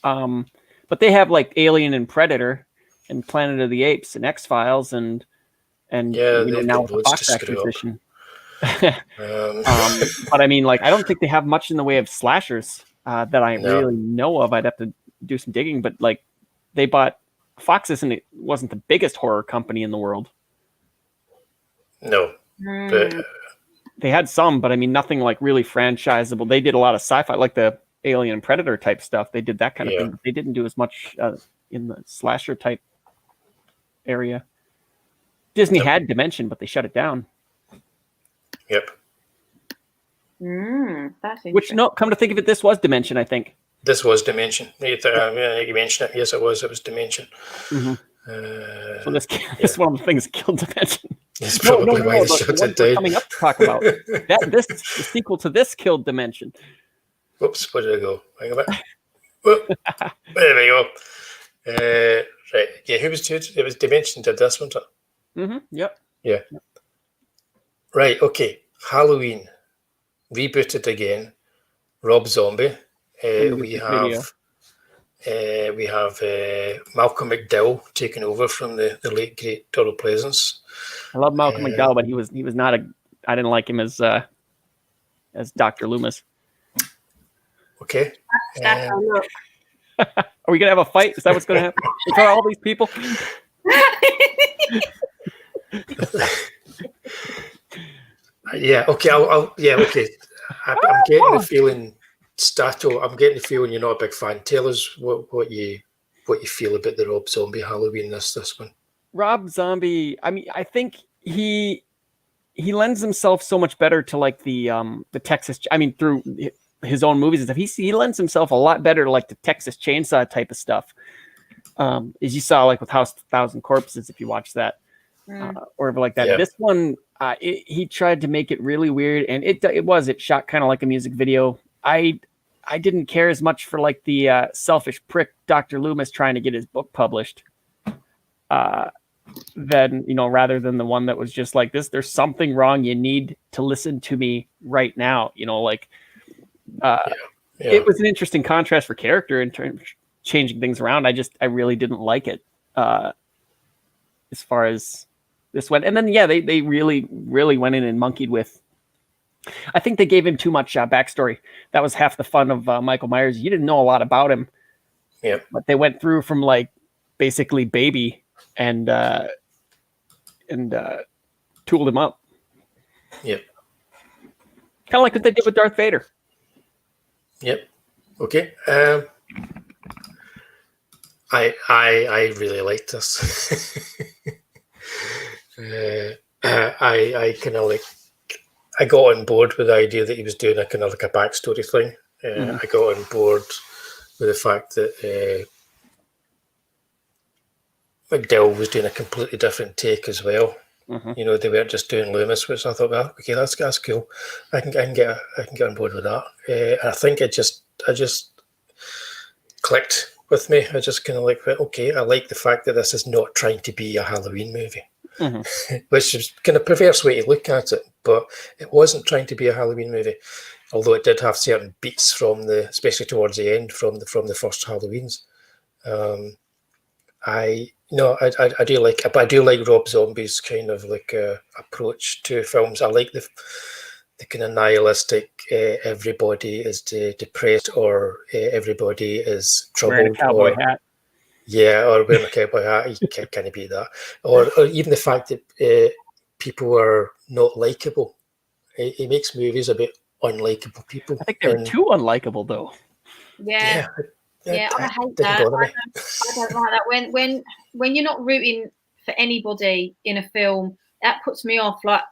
But they have like Alien and Predator and Planet of the Apes and X-Files and now with the Fox acquisition. But I mean, like, I don't think they have much in the way of slashers that I really know of. I'd have to do some digging, but like they bought Fox wasn't the biggest horror company in the world. No, but they had some, but I mean, nothing like really franchisable. They did a lot of sci-fi, like the Alien and Predator type stuff. They did that kind of thing. But they didn't do as much in the slasher type area. Disney had Dimension, but they shut it down. Yep. That's interesting. Which, no, come to think of it, this was Dimension, I think. This was Dimension. You mentioned it. Yes, it was. It was Dimension. Mm-hmm. So this one of the things that killed Dimension. It's probably why they shut it down. Coming up to talk about the sequel to this killed Dimension. Whoops, where did I go? Hang on a minute. Whoop. There we go. Right. Yeah, who was it? It was Dimension did this, wasn't it? Mm-hmm. Yep. Yeah. Right. Okay. Halloween rebooted again. Rob Zombie. We have Malcolm McDowell taking over from the late great Donald Pleasance. I love Malcolm McDowell, but he was not I didn't like him as Dr. Loomis. Okay. Are we gonna have a fight? Is that what's gonna happen? In front of all these people? Yeah. Okay. Okay. I'm getting the feeling Statto, I'm getting the feeling you're not a big fan. Tell us what you feel about the Rob Zombie Halloween this one. Rob Zombie, I mean, I think he lends himself so much better to like the Texas. I mean, through his own movies and stuff, he lends himself a lot better to like the Texas Chainsaw type of stuff. As you saw, like with House of 1,000 Corpses, if you watch that, or like that. Yeah. This one, he tried to make it really weird, and it shot kind of like a music video. I didn't care as much for like the selfish prick Dr. Loomis trying to get his book published. Then, rather than the one that was just like this, there's something wrong. You need to listen to me right now. It was an interesting contrast for character in terms of changing things around. I really didn't like it as far as this went. And then, they really, really went in and monkeyed with, I think they gave him too much backstory. That was half the fun of Michael Myers. You didn't know a lot about him. Yeah. But they went through from like basically baby and tooled him up. Yep. Kind of like what they did with Darth Vader. Yep. Okay. I really liked this. I kind of like. I got on board with the idea that he was doing a kind of like a backstory thing. I got on board with the fact that McDowell was doing a completely different take as well. They weren't just doing Loomis, which I thought, well, okay, that's cool. I can get on board with that. I think I just clicked with me. I just kind of like, okay, I like the fact that this is not trying to be a Halloween movie, which is kind of perverse way to look at it. But it wasn't trying to be a Halloween movie, although it did have certain beats especially towards the end, from the first Halloweens. I do like, but I do like Rob Zombie's kind of like approach to films. I like the kind of nihilistic, everybody is depressed, or everybody is troubled, wearing a cowboy hat. Yeah, or wearing a cowboy hat. You can't beat that. Or even the fact that people are not likable. He makes movies about unlikable people. I think they were too unlikable, though. Yeah. Yeah, I hate that. I don't like that. When you're not rooting for anybody in a film, that puts me off. Like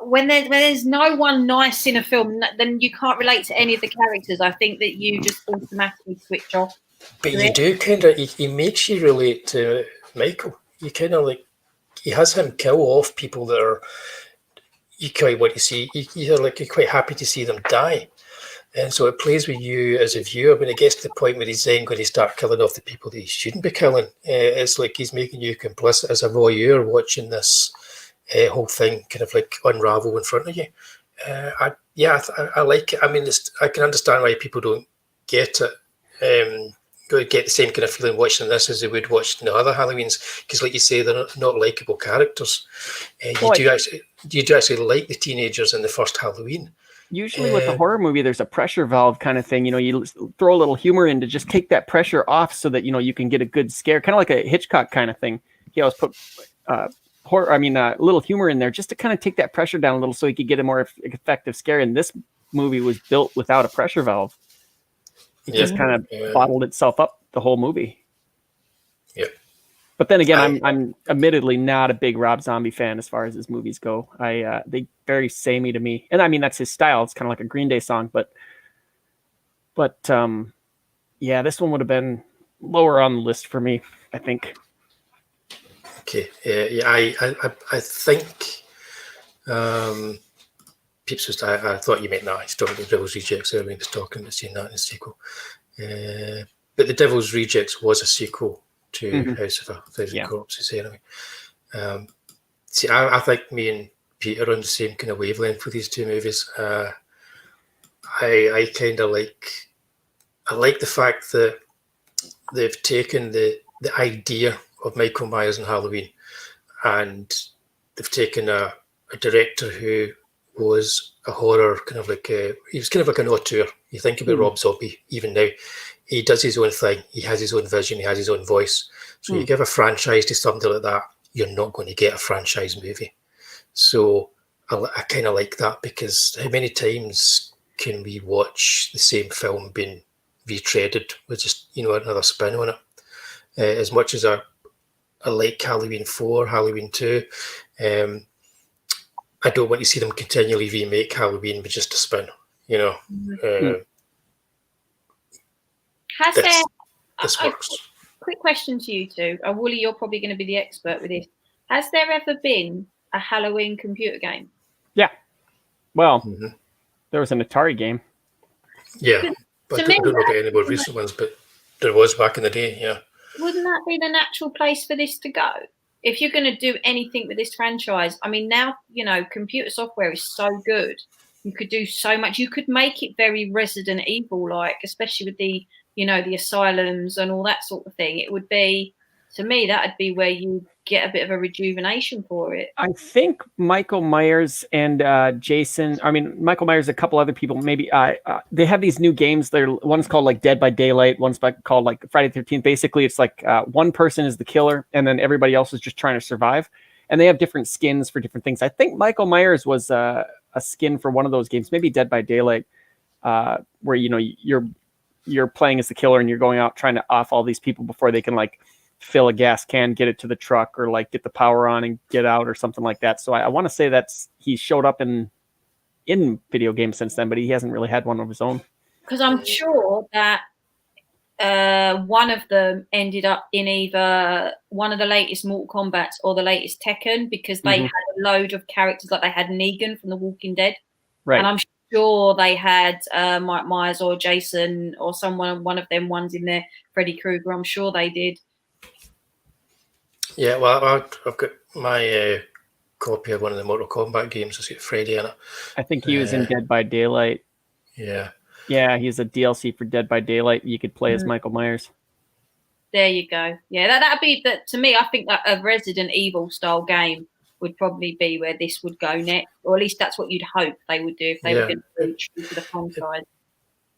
when there's no one nice in a film, then you can't relate to any of the characters. I think that you just automatically switch off. But you do kind of. He makes you relate to Michael. You kind of like. He has him kill off people that are. You quite want to see. You're quite happy to see them die. And so it plays with you as a viewer when it gets to the point where he's then going to start killing off the people that he shouldn't be killing. It's like he's making you complicit as a voyeur watching this whole thing kind of like unravel in front of you. I like it. I mean, I can understand why people don't get it. Get the same kind of feeling watching this as they would watch the other Halloweens, because, like you say, they're not likable characters. You do actually like the teenagers in the first Halloween. Usually with a horror movie, there's a pressure valve kind of thing. You throw a little humor in to just take that pressure off so that, you can get a good scare, kind of like a Hitchcock kind of thing. He always put a little humor in there just to kind of take that pressure down a little so he could get a more effective scare. And this movie was built without a pressure valve. It just kind of bottled itself up the whole movie. Yeah. But then again, I'm admittedly not a big Rob Zombie fan as far as his movies go. They very samey to me, and I mean that's his style. It's kind of like a Green Day song, but this one would have been lower on the list for me, I think. Okay, I think Peeps was. I thought you meant that. He's talking about Devil's Rejects earlier. He was talking about seeing that in the sequel, but the Devil's Rejects was a sequel to House of 1,000 Corpses anyway. I think me and Pete are on the same kind of wavelength with these two movies. I kind of like. I like the fact that they've taken the idea of Michael Myers and Halloween, and they've taken a director who was a horror kind of like he was kind of like an auteur. You think about Rob Zombie even now. He does his own thing. He has his own vision. He has his own voice. So you give a franchise to something like that, you're not going to get a franchise movie. So I kind of like that, because how many times can we watch the same film being retreaded with just, another spin on it? As much as I like Halloween 4, Halloween 2, I don't want to see them continually remake Halloween with just a spin, This works. Quick question to you two. Wullie, you're probably going to be the expert with this. Has there ever been a Halloween computer game? Yeah. Well, there was an Atari game. Yeah. But I don't know about any more recent ones, but there was back in the day, yeah. Wouldn't that be the natural place for this to go? If you're going to do anything with this franchise, I mean, now, computer software is so good. You could do so much. You could make it very Resident Evil-like, especially with the, the asylums and all that sort of thing. It would be, to me, that would be where you get a bit of a rejuvenation for it. I think Michael Myers and Jason, Michael Myers, a couple other people, maybe they have these new games. One's called like Dead by Daylight. One's called like Friday the 13th. Basically, it's like one person is the killer and then everybody else is just trying to survive. And they have different skins for different things. I think Michael Myers was a skin for one of those games, maybe Dead by Daylight, where, you're playing as the killer and you're going out trying to off all these people before they can like fill a gas can, get it to the truck, or like get the power on and get out or something like that. So I want to say he showed up in video games since then, but he hasn't really had one of his own. Because I'm sure that one of them ended up in either one of the latest Mortal Kombat or the latest Tekken, because they had a load of characters, like they had Negan from The Walking Dead. Right. And I'm sure they had Mike Myers or Jason or one of them ones in there, Freddy Krueger. I'm sure they did. Yeah, well, I've got my copy of one of the Mortal Kombat games. It's got Freddy in it. I think he was in Dead by Daylight. Yeah. Yeah, he's a DLC for Dead by Daylight. You could play as Michael Myers. There you go. Yeah, that'd be that. To me, I think that a Resident Evil style game would probably be where this would go next, or at least that's what you'd hope they would do if they were going to reach to the franchise.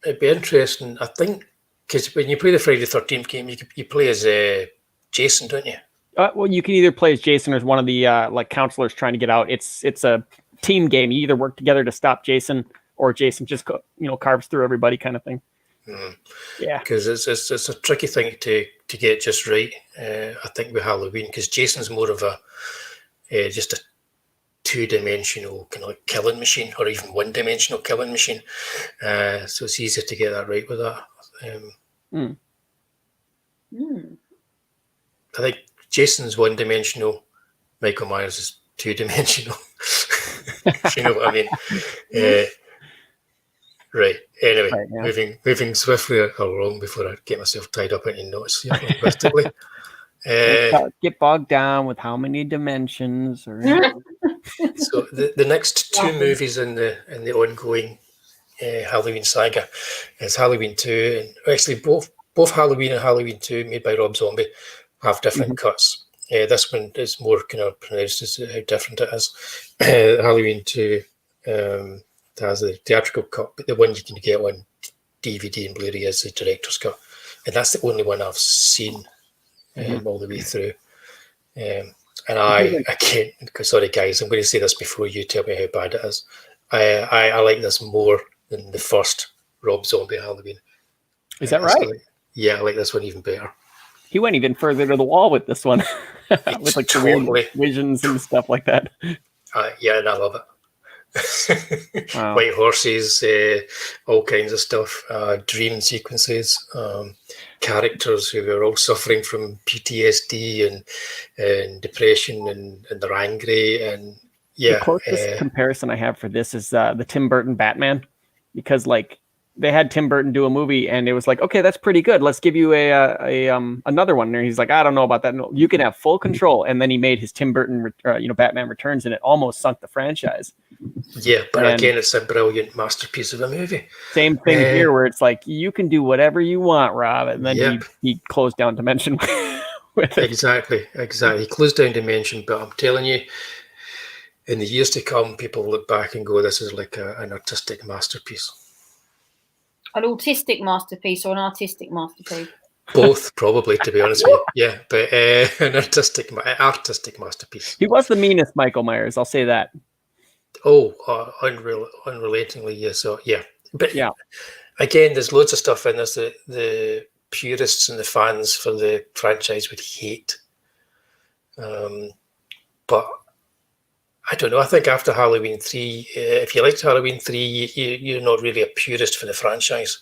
It'd be interesting, I think, because when you play the Friday the 13th game, you play as Jason, don't you? Well, you can either play as Jason or as one of the like counselors trying to get out. It's a team game. You either work together to stop Jason, or Jason just carves through everybody, kind of thing. Yeah, because it's a tricky thing to get just right. I think with Halloween, because Jason's more of a just a two-dimensional kind of like killing machine, or even one-dimensional killing machine. So it's easier to get that right with that. I think Jason's one-dimensional, Michael Myers is two-dimensional. You know what I mean? Right. Anyway, moving swiftly along before I get myself tied up into notes here linguistically. Get bogged down with how many dimensions. Or so the next two movies in the ongoing Halloween saga is Halloween 2, and actually both Halloween and Halloween 2, made by Rob Zombie, have different cuts. This one is more kind of pronounced as how different it is. Halloween 2 has the theatrical cut, but the one you can get on DVD and Blu-ray is the director's cut, and that's the only one I've seen all the way through. And I can't. Sorry, guys, I'm going to say this before you tell me how bad it is. I like this more than the first Rob Zombie Halloween. Is that right? Yeah, I like this one even better. He went even further to the wall with this one, with like the weird visions and stuff like that. Yeah, and I love it. Wow. White horses, all kinds of stuff, dream sequences, characters who are all suffering from PTSD and depression, and they're angry. And yeah, the closest comparison I have for this is the Tim Burton Batman, because like they had Tim Burton do a movie and it was like, okay, that's pretty good. Let's give you another one. And he's like, I don't know about that. No, you can have full control. And then he made his Tim Burton, Batman Returns, and it almost sunk the franchise. Yeah, but again, it's a brilliant masterpiece of a movie. Same thing here, where it's like, you can do whatever you want, Rob. And then he closed down Dimension with it. Exactly. He closed down Dimension, but I'm telling you, in the years to come, people look back and go, this is like an artistic masterpiece. An autistic masterpiece or an artistic masterpiece? Both, probably, to be honest with you. Yeah, but an artistic masterpiece. He was the meanest Michael Myers, I'll say that. Oh, unrelatingly, yeah. So yeah, But yeah, again, there's loads of stuff in this that the purists and the fans for the franchise would hate. But I don't know. I think after Halloween 3, if you liked Halloween 3, you're not really a purist for the franchise.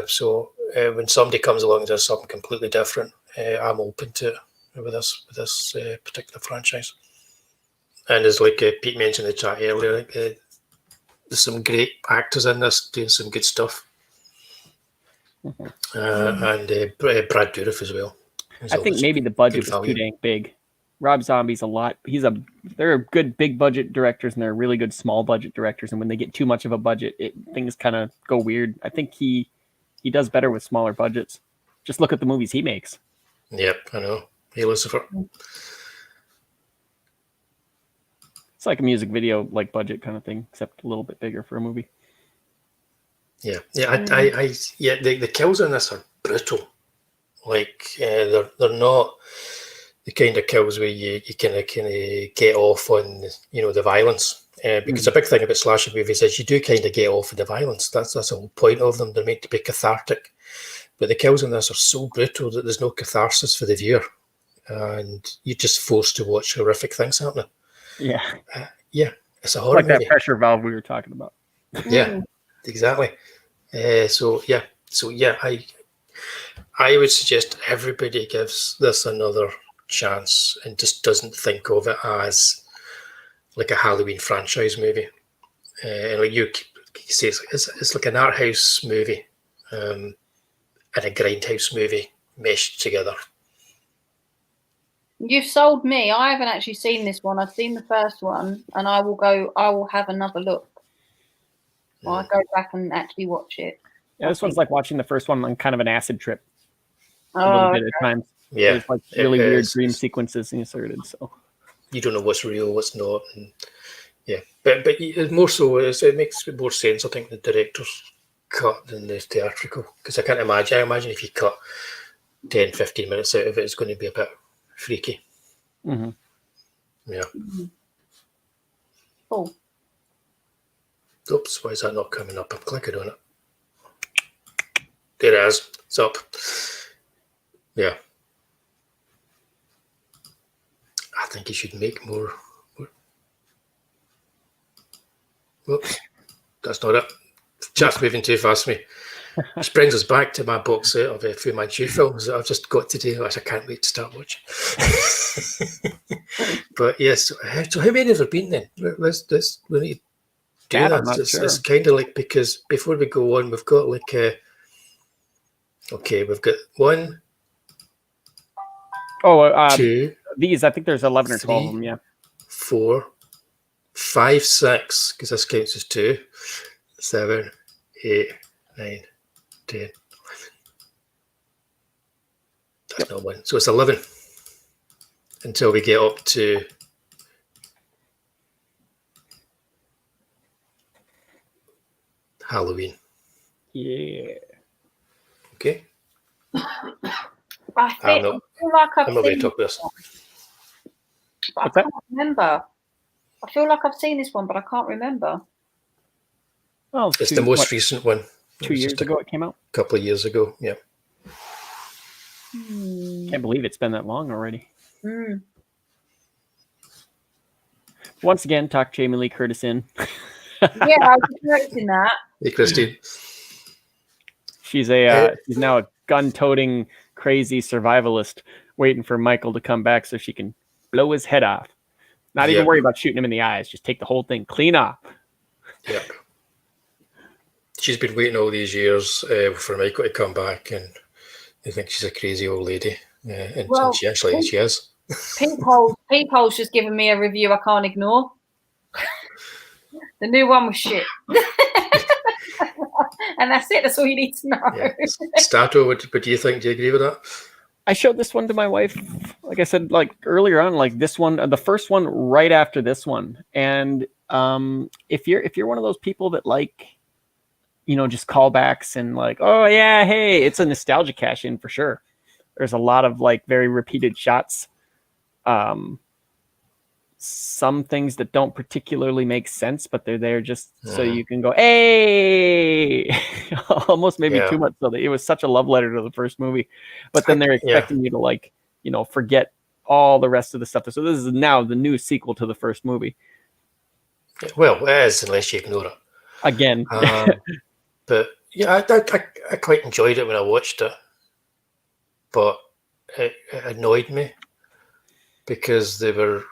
So when somebody comes along and does something completely different, I'm open to it with this particular franchise. And as like Pete mentioned in the chat earlier, there's some great actors in this doing some good stuff. And Brad Dourif as well. I think maybe the budget was too dang big. Rob Zombie's a lot. They're good big budget directors, and they're really good small budget directors. And when they get too much of a budget, things kind of go weird. I think he does better with smaller budgets. Just look at the movies he makes. Yep, I know. Hey, Lucifer. It's like a music video, like budget kind of thing, except a little bit bigger for a movie. Yeah. The kills in this are brutal. Like they're not the kind of kills where you kind of get off on the violence. Because a big thing about slasher movies is you do kind of get off on the violence. That's the whole point of them. They're meant to be cathartic. But the kills in this are so brutal that there's no catharsis for the viewer, and you're just forced to watch horrific things happening. Yeah. It's a horror movie. That pressure valve we were talking about. Yeah, exactly. So I would suggest everybody gives this another chance and just doesn't think of it as like a Halloween franchise movie. And like you say, it's like an art house movie and a grindhouse movie meshed together. You've sold me. I haven't actually seen this one. I've seen the first one, and I will have another look. I'll go back and actually watch it. Yeah, this one's like watching the first one on kind of an acid trip. A little bit at times. Yeah. There's like really weird dream sequences inserted. So you don't know what's real, what's not. And but more so, it makes more sense, I think, the director's cut than the theatrical. Because I imagine if you cut 10, 15 minutes out of it, it's going to be a bit freaky. Mm-hmm. Yeah. Cool. Oops, why is that not coming up? I'm clicking on it. There it is. It's up. Yeah. I think you should make more. Whoops. That's not it. Chat's moving too fast for me. Which brings us back to my box set of Fu Manchu films that I've just got to do, which I can't wait to start watching. But yes, so how many have there been then? We need to do that. It's kind of like, because before we go on, we've got like we've got 1, 2. These, I think there's 11 or 12 of them. Yeah. 4, 5, 6, because this counts as 2, 7, 8, 9, 10. That's not 1. So it's 11 until we get up to Halloween. Yeah. Okay. I feel like I'm not going to talk this. But I can't remember. I feel like I've seen this one, but I can't remember. Well, it's the most recent one. 2 years ago it came out. A couple of years ago, yeah. Can't believe it's been that long already. Mm. Once again, talk Jamie Lee Curtis in. Yeah, I was noticing that. Hey, Christine. She's now a gun-toting, crazy survivalist waiting for Michael to come back so she can blow his head off. Not even worry about shooting him in the eyes. Just take the whole thing clean off. Yeah. She's been waiting all these years for Michael to come back, and I think she's a crazy old lady. And she is. Peephole's just given me a review I can't ignore. The new one was shit. And that's it. That's all you need to know. Yeah. Statto, what do you think? Do you agree with that? I showed this one to my wife, like I said, like earlier on, like this one, the first one right after this one. And if you're one of those people that like, just callbacks and like, oh yeah, hey, it's a nostalgia cash in for sure. There's a lot of like very repeated shots. some things that don't particularly make sense, but they're there just so you can go, hey, almost maybe too much. So that it was such a love letter to the first movie, but then they're expecting you to like, forget all the rest of the stuff. So this is now the new sequel to the first movie. Well, it is, unless you ignore it. Again. But yeah, I quite enjoyed it when I watched it, but it annoyed me because they were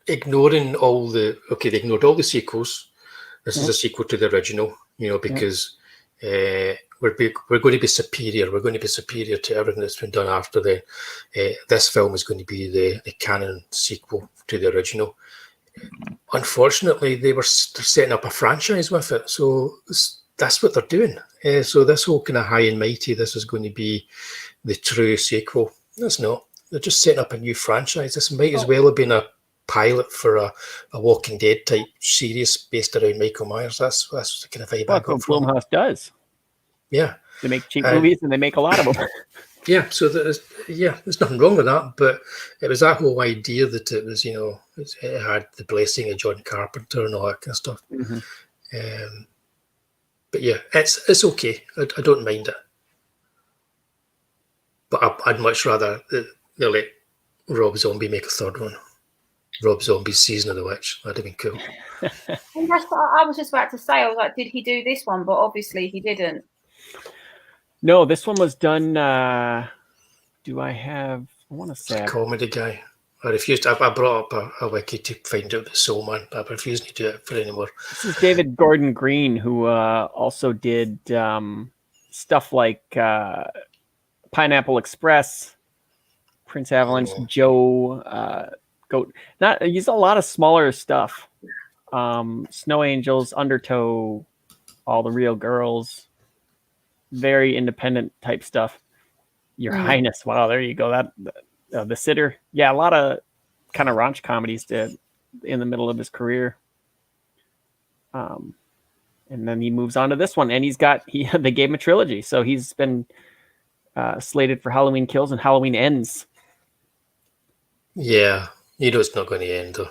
ignoring all the they ignored all the sequels. This is a sequel to the original, because we're going to be superior. We're going to be superior to everything that's been done after this film is going to be the canon sequel to the original. Unfortunately, they're setting up a franchise with it, so that's what they're doing. So this whole kind of high and mighty, this is going to be the true sequel. It's not. They're just setting up a new franchise. This might as well have been a pilot for a Walking Dead type series based around Michael Myers. That's the kind of vibe I got what from Blumhouse does. Yeah. They make cheap movies and they make a lot of them. Yeah, so there's nothing wrong with that, but it was that whole idea that it was, it had the blessing of John Carpenter and all that kind of stuff. Mm-hmm. But yeah, it's okay. I don't mind it. But I'd much rather they let Rob Zombie make a third one. Rob Zombie's Season of the Witch. That'd have been cool. And that's what I was just about to say. I was like, did he do this one? But obviously he didn't. No, this one was done. I want to say. It's a comedy guy. I refused. I brought up a wiki to find out the Soul Man. I refused to do it for anymore. This is David Gordon Green, who also did stuff like Pineapple Express, Prince Avalanche, Joe, Goat. He's a lot of smaller stuff. Snow Angels, Undertow, All the Real Girls. Very independent type stuff. Your Highness. Wow, there you go. That The Sitter. Yeah, a lot of kind of raunch comedies did in the middle of his career. And then he moves on to this one, and they gave him a trilogy, so he's been slated for Halloween Kills and Halloween Ends. Yeah, it's not going to end though.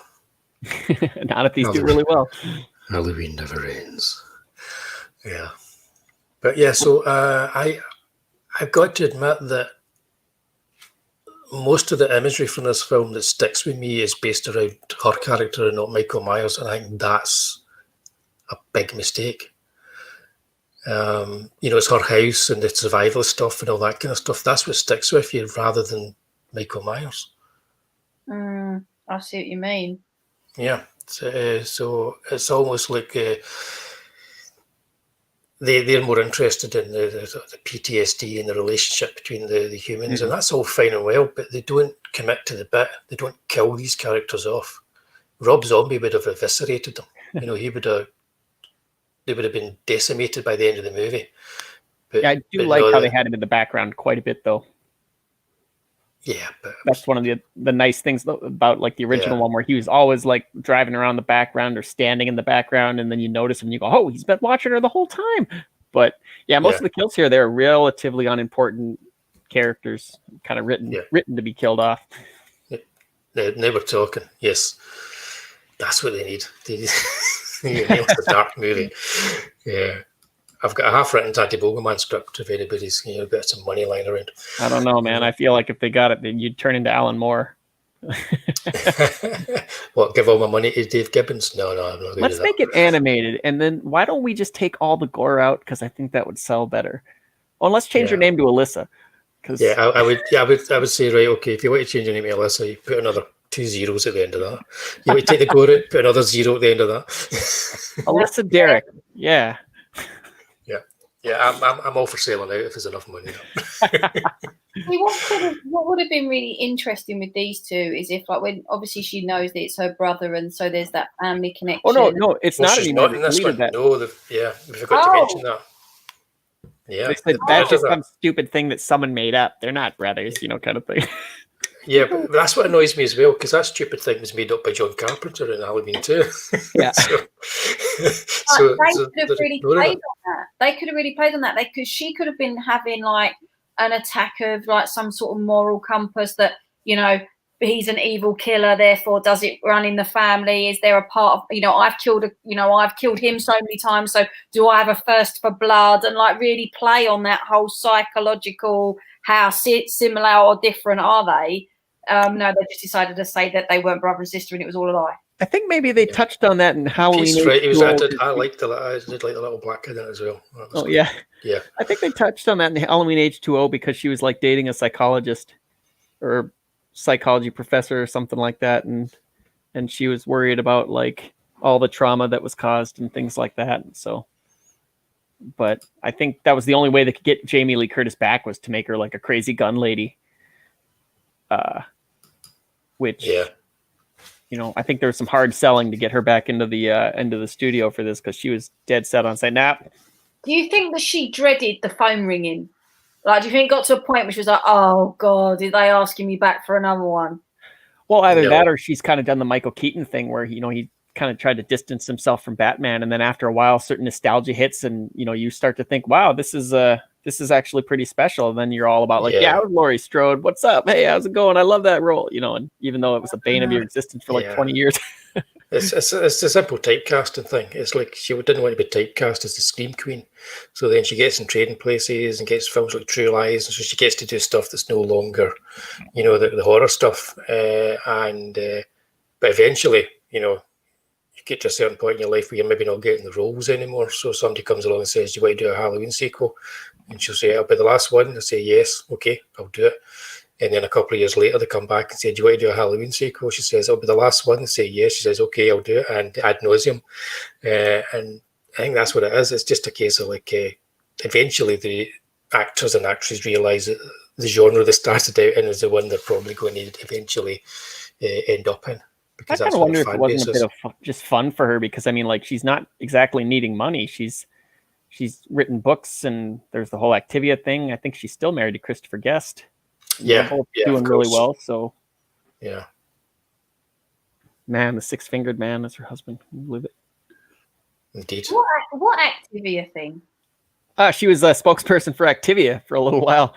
Not if these do really well. Halloween never ends. Yeah. But yeah, so I've got to admit that most of the imagery from this film that sticks with me is based around her character and not Michael Myers, and I think that's a big mistake. It's her house and the survival stuff and all that kind of stuff. That's what sticks with you rather than Michael Myers. I see what you mean. Yeah, so it's almost like they're more interested in the PTSD and the relationship between the humans, and that's all fine and well, but they don't commit to the bit. They don't kill these characters off. Rob Zombie would have eviscerated them. They would have been decimated by the end of the movie. But, I do like how they had him in the background quite a bit, though. Yeah, but that's one of the nice things about like the original one, where he was always like driving around the background or standing in the background, and then you notice him and you go, "Oh, he's been watching her the whole time." But yeah, most of the kills here, they're relatively unimportant characters, kind of written to be killed off. They were talking. Yes, that's what they need. They need a dark movie. Yeah. I've got a half-written Tati Bogleman script if anybody's got some money lying around. I don't know, man. I feel like if they got it, then you'd turn into Alan Moore. What, give all my money to Dave Gibbons? No, I'm not going to do that. Let's make it animated, and then why don't we just take all the gore out? Because I think that would sell better. Oh, and let's change your name to Alyssa. Yeah, I would say, right, okay, if you want to change your name to Alyssa, you put another 2 zeros at the end of that. You want to take the gore out, put another 0 at the end of that. Alyssa Derrick, yeah. Yeah, I'm all for selling out if there's enough money. What would have been really interesting with these two is if, like, when obviously she knows that it's her brother, and so there's that family connection. Oh no, it's not anymore. Not in this one. No, we forgot to mention that. Yeah, they said that's just some stupid thing that someone made up. They're not brothers, kind of thing. Yeah, but that's what annoys me as well, because that stupid thing was made up by John Carpenter in Halloween 2. Yeah. They could have really played on that. They could have really played on that. She could have been having like an attack of like some sort of moral compass that, he's an evil killer, therefore does it run in the family? Is there a part of, I've killed him so many times, so do I have a thirst for blood? And like really play on that whole psychological, how similar or different are they? No, they just decided to say that they weren't brother and sister and it was all a lie. I think maybe they touched on that in Halloween. He's right. I did like the little black kid in it as well. Oh yeah. Yeah. I think they touched on that in Halloween H2O because she was like dating a psychologist or psychology professor or something like that, and she was worried about like all the trauma that was caused and things like that. So, but I think that was the only way they could get Jamie Lee Curtis back was to make her like a crazy gun lady. Which, I think there was some hard selling to get her back into the studio for this because she was dead set on saying, nah. Do you think that she dreaded the phone ringing? Like, do you think it got to a point where she was like, oh, God, are they asking me back for another one? Well, either that or she's kind of done the Michael Keaton thing where, he kind of tried to distance himself from Batman. And then after a while, certain nostalgia hits and, you start to think, wow, this is actually pretty special. And then you're all about like, I was Laurie Strode. What's up? Hey, how's it going? I love that role. And even though it was a bane of your existence for like 20 years. It's a simple typecasting thing. It's like she didn't want to be typecast as the Scream Queen. So then she gets in Trading Places and gets films like True Lies. And so she gets to do stuff that's no longer, the horror stuff. But eventually, you get to a certain point in your life where you're maybe not getting the roles anymore. So somebody comes along and says, do you want to do a Halloween sequel? And she'll say, I'll be the last one. I'll say, yes, okay, I'll do it. And then a couple of years later, they come back and say, do you want to do a Halloween sequel? She says, I'll be the last one. They say, yes. She says, okay, I'll do it. And ad nauseum. And I think that's what it is. It's just a case of like, eventually the actors and actresses realise that the genre they started out in is the one they're probably going to eventually end up in. I kind of wonder if it wasn't a bit of just fun for her because, I mean, like, she's not exactly needing money. She's written books and there's the whole Activia thing. I think she's still married to Christopher Guest. Yeah, both doing really well. So, yeah, man, the six-fingered man, that's her husband. Can you believe it? Indeed. What Activia thing? She was a spokesperson for Activia for a little while.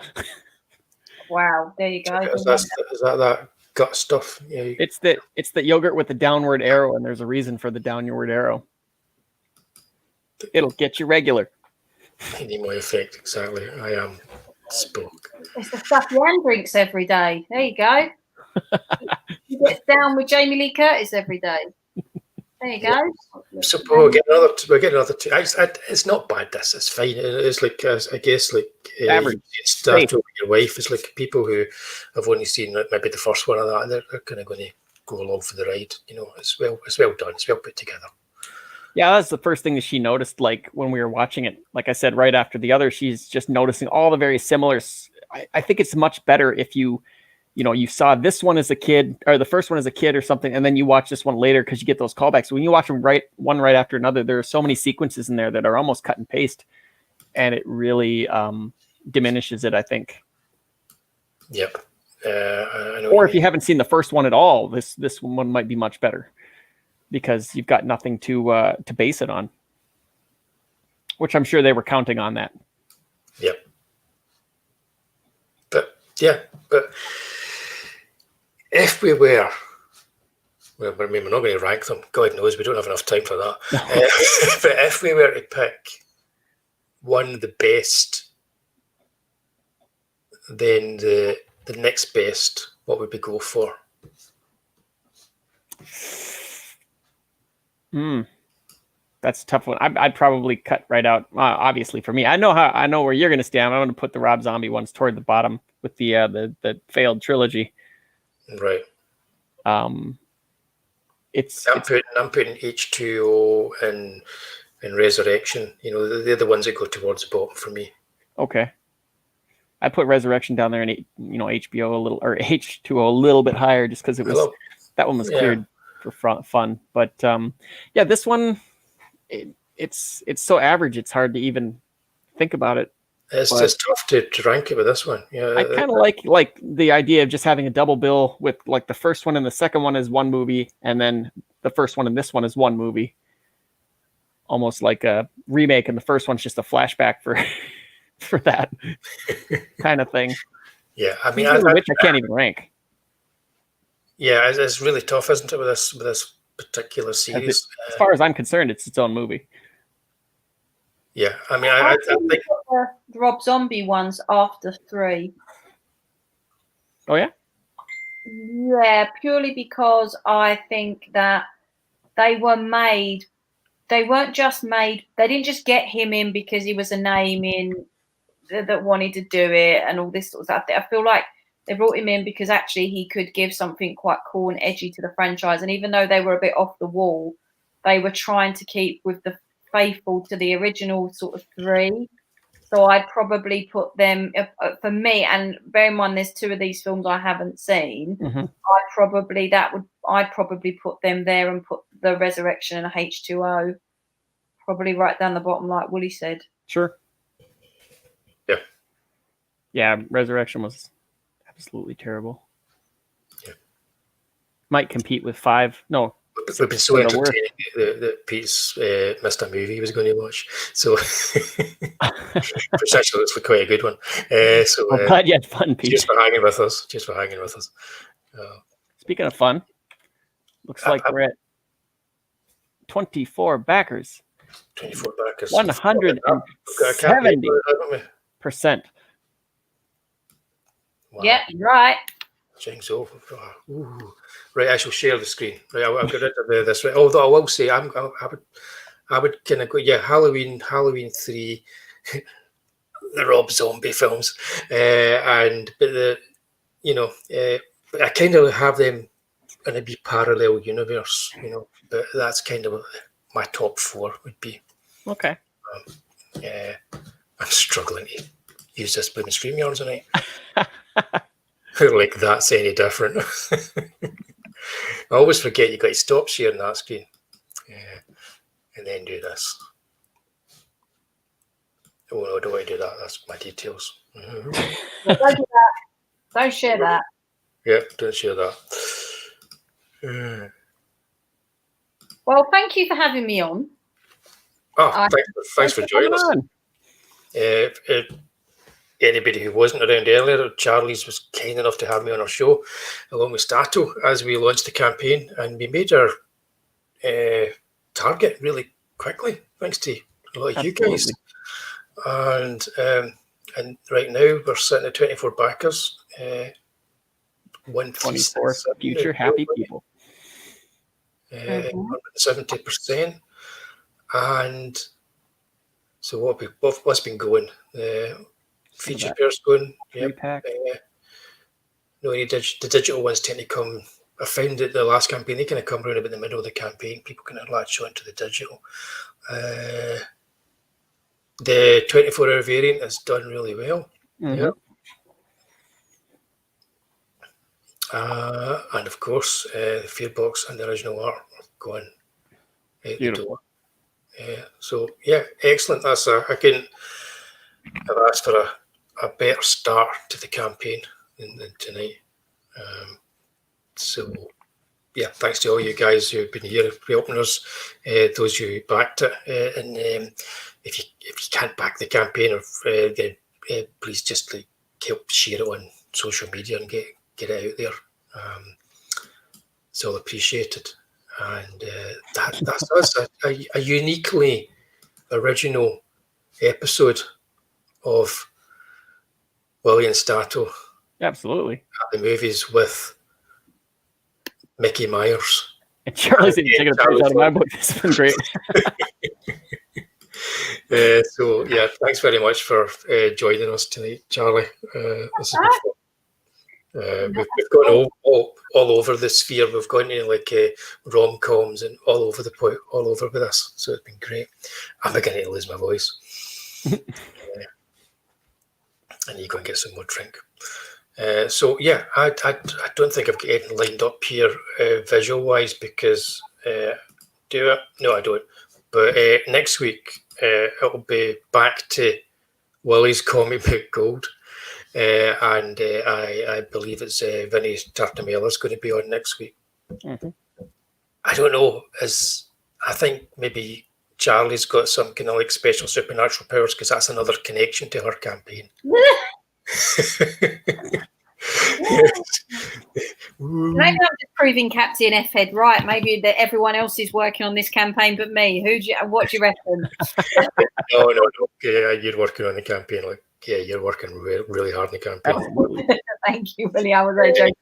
Wow, there you go. Is that gut stuff? Yeah. It's the yogurt with the downward arrow, and there's a reason for the downward arrow. It'll get you regular. Any effect, exactly. I am spoke. It's the stuff Jan drinks every day. There you go. He gets down with Jamie Lee Curtis every day. There you go. So we'll get another two. It's not bad. It's fine. It's like I guess like average. Statto with your wife. It's like people who have only seen maybe the first one of that. They're kind of going to go along for the ride. It's well done. It's well put together. Yeah, that's the first thing that she noticed. Like when we were watching it, like I said, right after the other, she's just noticing all the very similar. I think it's much better if you saw this one as a kid or the first one as a kid or something, and then you watch this one later because you get those callbacks. When you watch them one right after another, there are so many sequences in there that are almost cut and paste, and it really diminishes it, I think. Yep. I know. Or if you haven't seen the first one at all, this one might be much better because you've got nothing to base it on, which I'm sure they were counting on that. Yep. But if we were, well, I mean, we're not going to rank them. God knows we don't have enough time for that. But if we were to pick one the best, then the next best, what would we go for? That's a tough one. I'd probably cut right out. Obviously, for me, I know where you're going to stand. I'm going to put the Rob Zombie ones toward the bottom with the failed trilogy. Right. I'm putting H2O and Resurrection. They're the ones that go towards the bottom for me. Okay. I put Resurrection down there and HBO a little, or H2O a little bit higher just because that one was cleared for fun. But this one, it's so average. It's hard to even think about it. It's tough to rank it with this one. Yeah, I kind of like the idea of just having a double bill with like the first one and the second one is one movie, and then the first one and this one is one movie. Almost like a remake, and the first one's just a flashback for that kind of thing. Yeah, I mean, which I can't even rank. Yeah, it's really tough, isn't it, with this particular series? As far as I'm concerned, it's its own movie. Yeah, I mean, I think the Rob Zombie ones after 3. Oh yeah. Yeah, purely because I think that they weren't just made. They didn't just get him in because he was a name in that wanted to do it and all this sort of stuff. I feel like they brought him in because actually he could give something quite cool and edgy to the franchise. And even though they were a bit off the wall, they were trying to keep with the faithful to the original sort of 3. So I'd probably put them, for me, and bear in mind there's 2 of these films I haven't seen. Mm-hmm. I'd probably put them there and put the Resurrection and H2O probably right down the bottom, like Wullie said. Sure. Yeah. Yeah, Resurrection was absolutely terrible. Yeah. Might compete with 5. No. We've been so entertaining that Pete's missed a movie he was going to watch. So, which actually looks like quite a good one. So, I'm glad you had fun, Pete. Cheers for hanging with us. Speaking of fun, looks like we're at 24 backers. 24 backers. 170%. Wow. Yeah, right. James over. Ooh. Right, I shall share the screen. Right, I'll get rid of this. Right, although I will say, I would kind of go, yeah, Halloween 3, the Rob Zombie films, but I kind of have them in a big parallel universe, but that's kind of my top 4 would be. Okay. I'm struggling to use this blooming StreamYard tonight. Like that's any different. I always forget you got to stop sharing that screen, and then do this. Oh no, don't want to do that. That's my details. Mm-hmm. No, don't do that. Don't share that. Yeah, don't share that. Well, thank you for having me on. Oh, thanks for joining us. Anybody who wasn't around earlier, Charlie's was kind enough to have me on our show, along with Statto, as we launched the campaign, and we made our target really quickly, thanks to a lot of you guys. And right now we're sitting at 24 backers, 24 future happy people, 70%, and so what's been going? Feature pairs going. Yeah. No, the digital ones tend to come. I found that the last campaign they kind of come around about the middle of the campaign. People kind of latch on to the digital. The 24-hour variant has done really well. Mm-hmm. Yeah. And of course, the Fearbox and the original art going out the door. So yeah, excellent. That's I couldn't have asked for a better start to the campaign than tonight. So yeah, thanks to all you guys who've been here helping us, those who backed it, and if you can't back the campaign, or please just help share it on social media and get it out there. It's all appreciated, and that's a uniquely original episode of Wullie and Statto. Absolutely. At the movies with Mickey Myers. And Charlie's taking a page out of my book. This has been great. So yeah, thanks very much for joining us tonight, Charlie. This has been fun. We've gone all over the sphere. We've gone to rom-coms and all over with this. So it's been great. I'm beginning to lose my voice. I need to go and get some more drink. So yeah, I don't think I've got anything lined up here visual wise because do I? No, I don't. But next week it'll be back to Wullie's comic book gold, and I believe it's Vinny Tartamella's going to be on next week. Mm-hmm. I don't know. I think maybe Charlie's got some kind of special supernatural powers because that's another connection to her campaign. Maybe I'm just proving Captain F-Head right. Maybe that everyone else is working on this campaign but me. What do you reckon? No. Yeah, you're working on the campaign. Like, yeah, you're working really hard on the campaign. Absolutely. Thank you, Wullie. I was joking.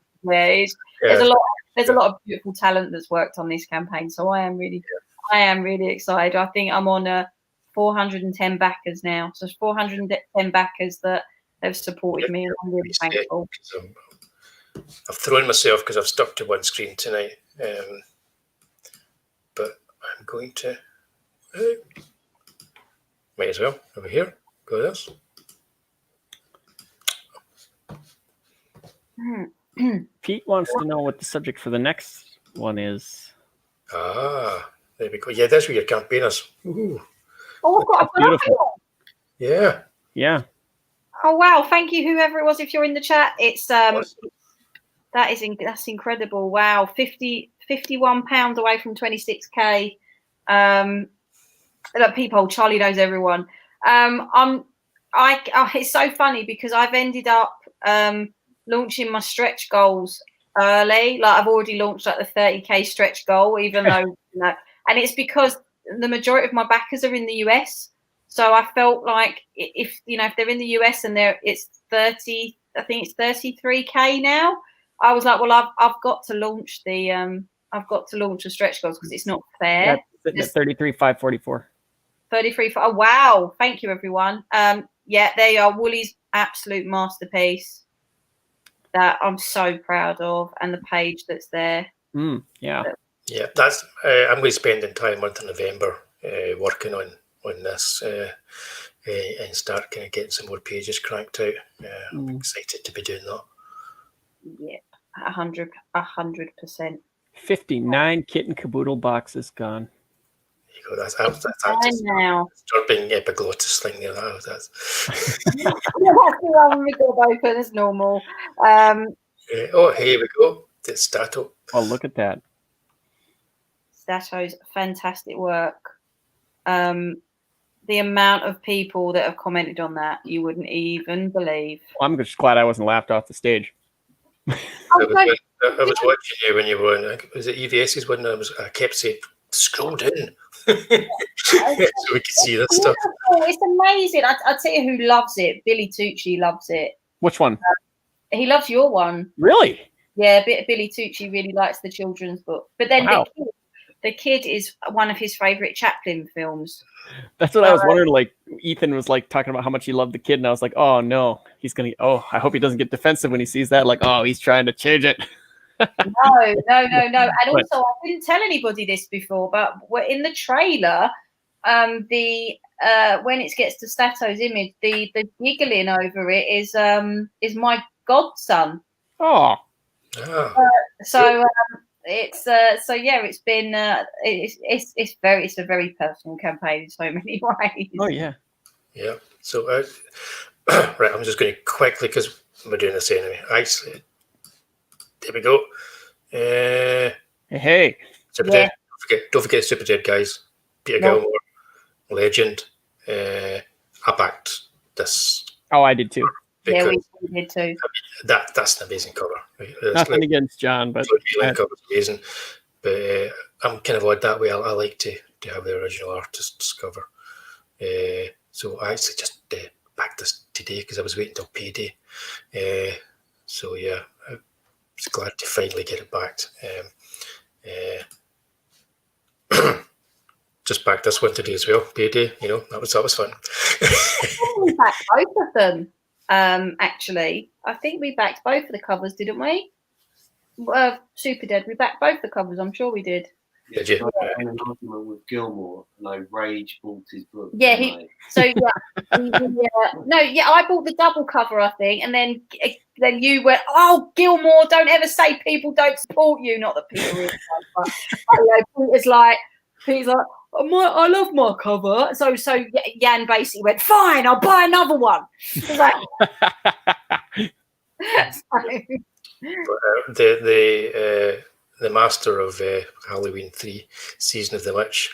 There's a lot of beautiful talent that's worked on this campaign, so I am really excited. I think I'm on 410 backers now. So 410 backers that have supported me, and I'm really thankful. I've thrown myself because I've stuck to one screen tonight, but I'm going to might as well over here. Go this. Pete wants to know what the subject for the next one is. Ah, there we go. Yeah, that's where your campaigners. Ooh. Oh, I've got beautiful. Yeah. Yeah. Oh wow! Thank you, whoever it was. If you're in the chat, it's that's incredible. Wow, £51 away from 26k. Look, people, Charlie knows everyone. It's so funny because I've ended up launching my stretch goals early. Like I've already launched like the 30k stretch goal, even though and it's because the majority of my backers are in the US. So I felt like if they're in the US and it's 30, I think it's 33k now. I was like, well, I've got to launch the stretch goals because it's not fair. It's 33,544. 33. Oh wow! Thank you, everyone. Yeah, there you are. Wullie's absolute masterpiece that I'm so proud of, and the page that's there. Yeah. Yeah, that's. I'm going to spend the entire month of November working on this and start kind of getting some more pages cranked out. I'm excited to be doing that. Yeah, 100%. 59 kitten caboodle boxes gone. There you go. That's now disturbing epiglottis thing there. That's we go open as normal. Oh, here we go. It's Statto. Oh, look at that. Statto's fantastic work. The amount of people that have commented on that, you wouldn't even believe. Well, I'm just glad I wasn't laughed off the stage. I was watching you when you were on. Was it EVS's one? I kept saying, "Scroll down," so we could see this stuff. It's amazing. I tell you who loves it. Billy Tucci loves it. Which one? He loves your one. Really? Yeah, Billy Tucci really likes the children's book. But then the kid is one of his favorite Chaplin films. That's what I was wondering. Like Ethan was like talking about how much he loved the kid, and I was like, oh no, he's gonna. Oh, I hope he doesn't get defensive when he sees that. Like, oh, he's trying to change it. No. And also, I didn't tell anybody this before, but in the trailer, when it gets to Statto's image, the giggling over it is my godson. Oh. It's been it's a very personal campaign in so many ways. Oh yeah. So right, I'm just going to quickly, because we're doing this anyway. Actually, there we go. Hey. Super Dead. Don't forget Super Dead, guys. Peter Gilmore, legend. I backed this. Oh, I did too. Yeah, we did too. That's an amazing cover. Nothing against John, but the cover's amazing. But I'm kind of odd that way. I like to have the original artist's cover. So I actually just backed this today because I was waiting till payday. So yeah, I was glad to finally get it backed. Just backed this one today as well. Payday, that was fun. We backed both of them. Actually, I think we backed both of the covers, didn't we? Super Dead. We backed both the covers. I'm sure we did. Did you? I had an argument with Gilmore, and I rage bought his book. Yeah, I bought the double cover, I think, and then you went, "Oh, Gilmore, don't ever say people don't support you." Not that people really don't, but Peter's like, I love my cover. So Jan basically went, "Fine, I'll buy another one." Like, the master of Halloween 3, Season of the Witch.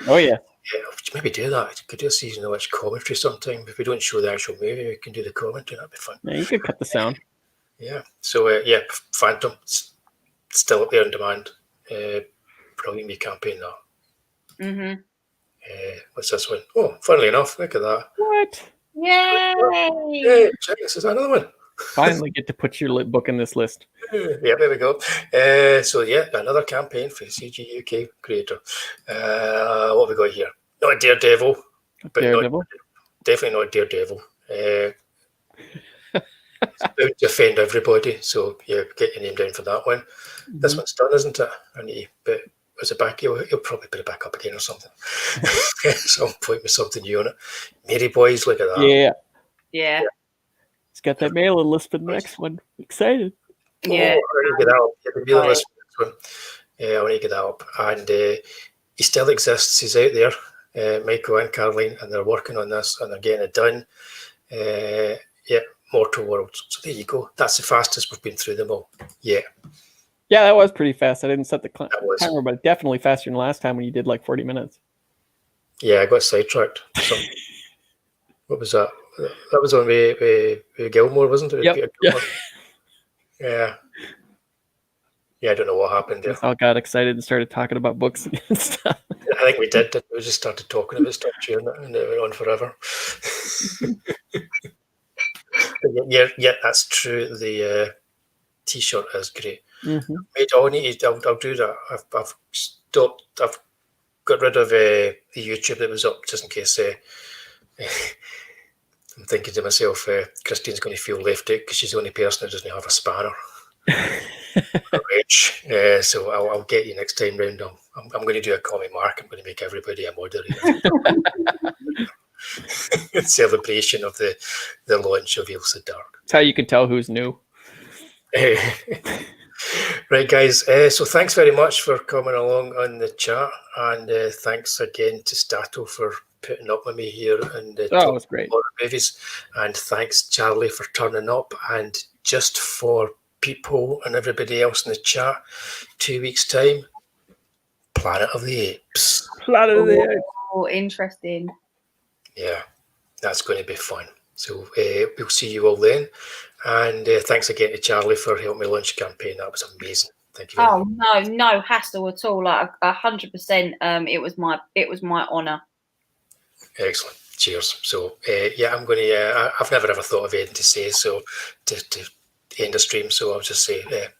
Oh yeah, Yeah, we should maybe do that. We could do a season of which commentary sometime. If we don't show the actual movie, we can do the commentary. That'd be fun. Yeah, you could cut the sound. Yeah. So Phantom still up there in demand. Brilliant new campaign that. Mm-hmm. What's this one? Oh, funnily enough, look at that. What? Yay! Check this is another one. Finally get to put your book in this list. Yeah, there we go. Another campaign for CG UK creator. What have we got here? Not Daredevil. Daredevil? Definitely not Daredevil. It's bound to offend everybody, so yeah, get your name down for that one. Mm-hmm. This one's done, isn't it? But was it back? He'll probably put it back up again or something. At some point with something new on it. Mary Boys, look at that. Yeah. He's got that mailing list for the next one. Excited. Yeah. I want to get that up. The mailing list for the next one. Yeah, I want to get that up. And he still exists. He's out there, Michael and Caroline, and they're working on this and they're getting it done. Mortal Worlds. So there you go. That's the fastest we've been through them all. Yeah. Yeah, that was pretty fast. I didn't set the timer, but definitely faster than last time when you did like 40 minutes. Yeah, I got sidetracked. What was that? That was on with Gilmore, wasn't it? Yep. Yeah. Yeah, I don't know what happened there. We all got excited and started talking about books and stuff. I think we did. We just started talking about stuff, cheering it, and it went on forever. Yeah, that's true. The T-shirt is great. Mm-hmm. I'll do that. I've stopped. I've got rid of the YouTube that was up just in case. I'm thinking to myself, Christine's going to feel left out because she's the only person who doesn't have a spanner. So I'll get you next time round. I'm going to do a comic mark. I'm going to make everybody a moderator. In celebration of the launch of Ilse Dark. That's how you can tell who's new. Right, guys. So thanks very much for coming along on the chat, and thanks again to Statto for putting up with me here and it was great. Horror movies. And thanks, Charlie, for turning up. And just for people and everybody else in the chat, 2 weeks' time, Planet of the Apes. Planet of the Apes. Oh, interesting. Yeah, that's going to be fun. So we'll see you all then. And thanks again to Charlie for helping me launch the campaign. That was amazing. Thank you very much. No hassle at all. Like 100%. It was my honour. Excellent. Cheers. So I'm going to. I've never ever thought of anything to say. So to end the stream, so I'll just say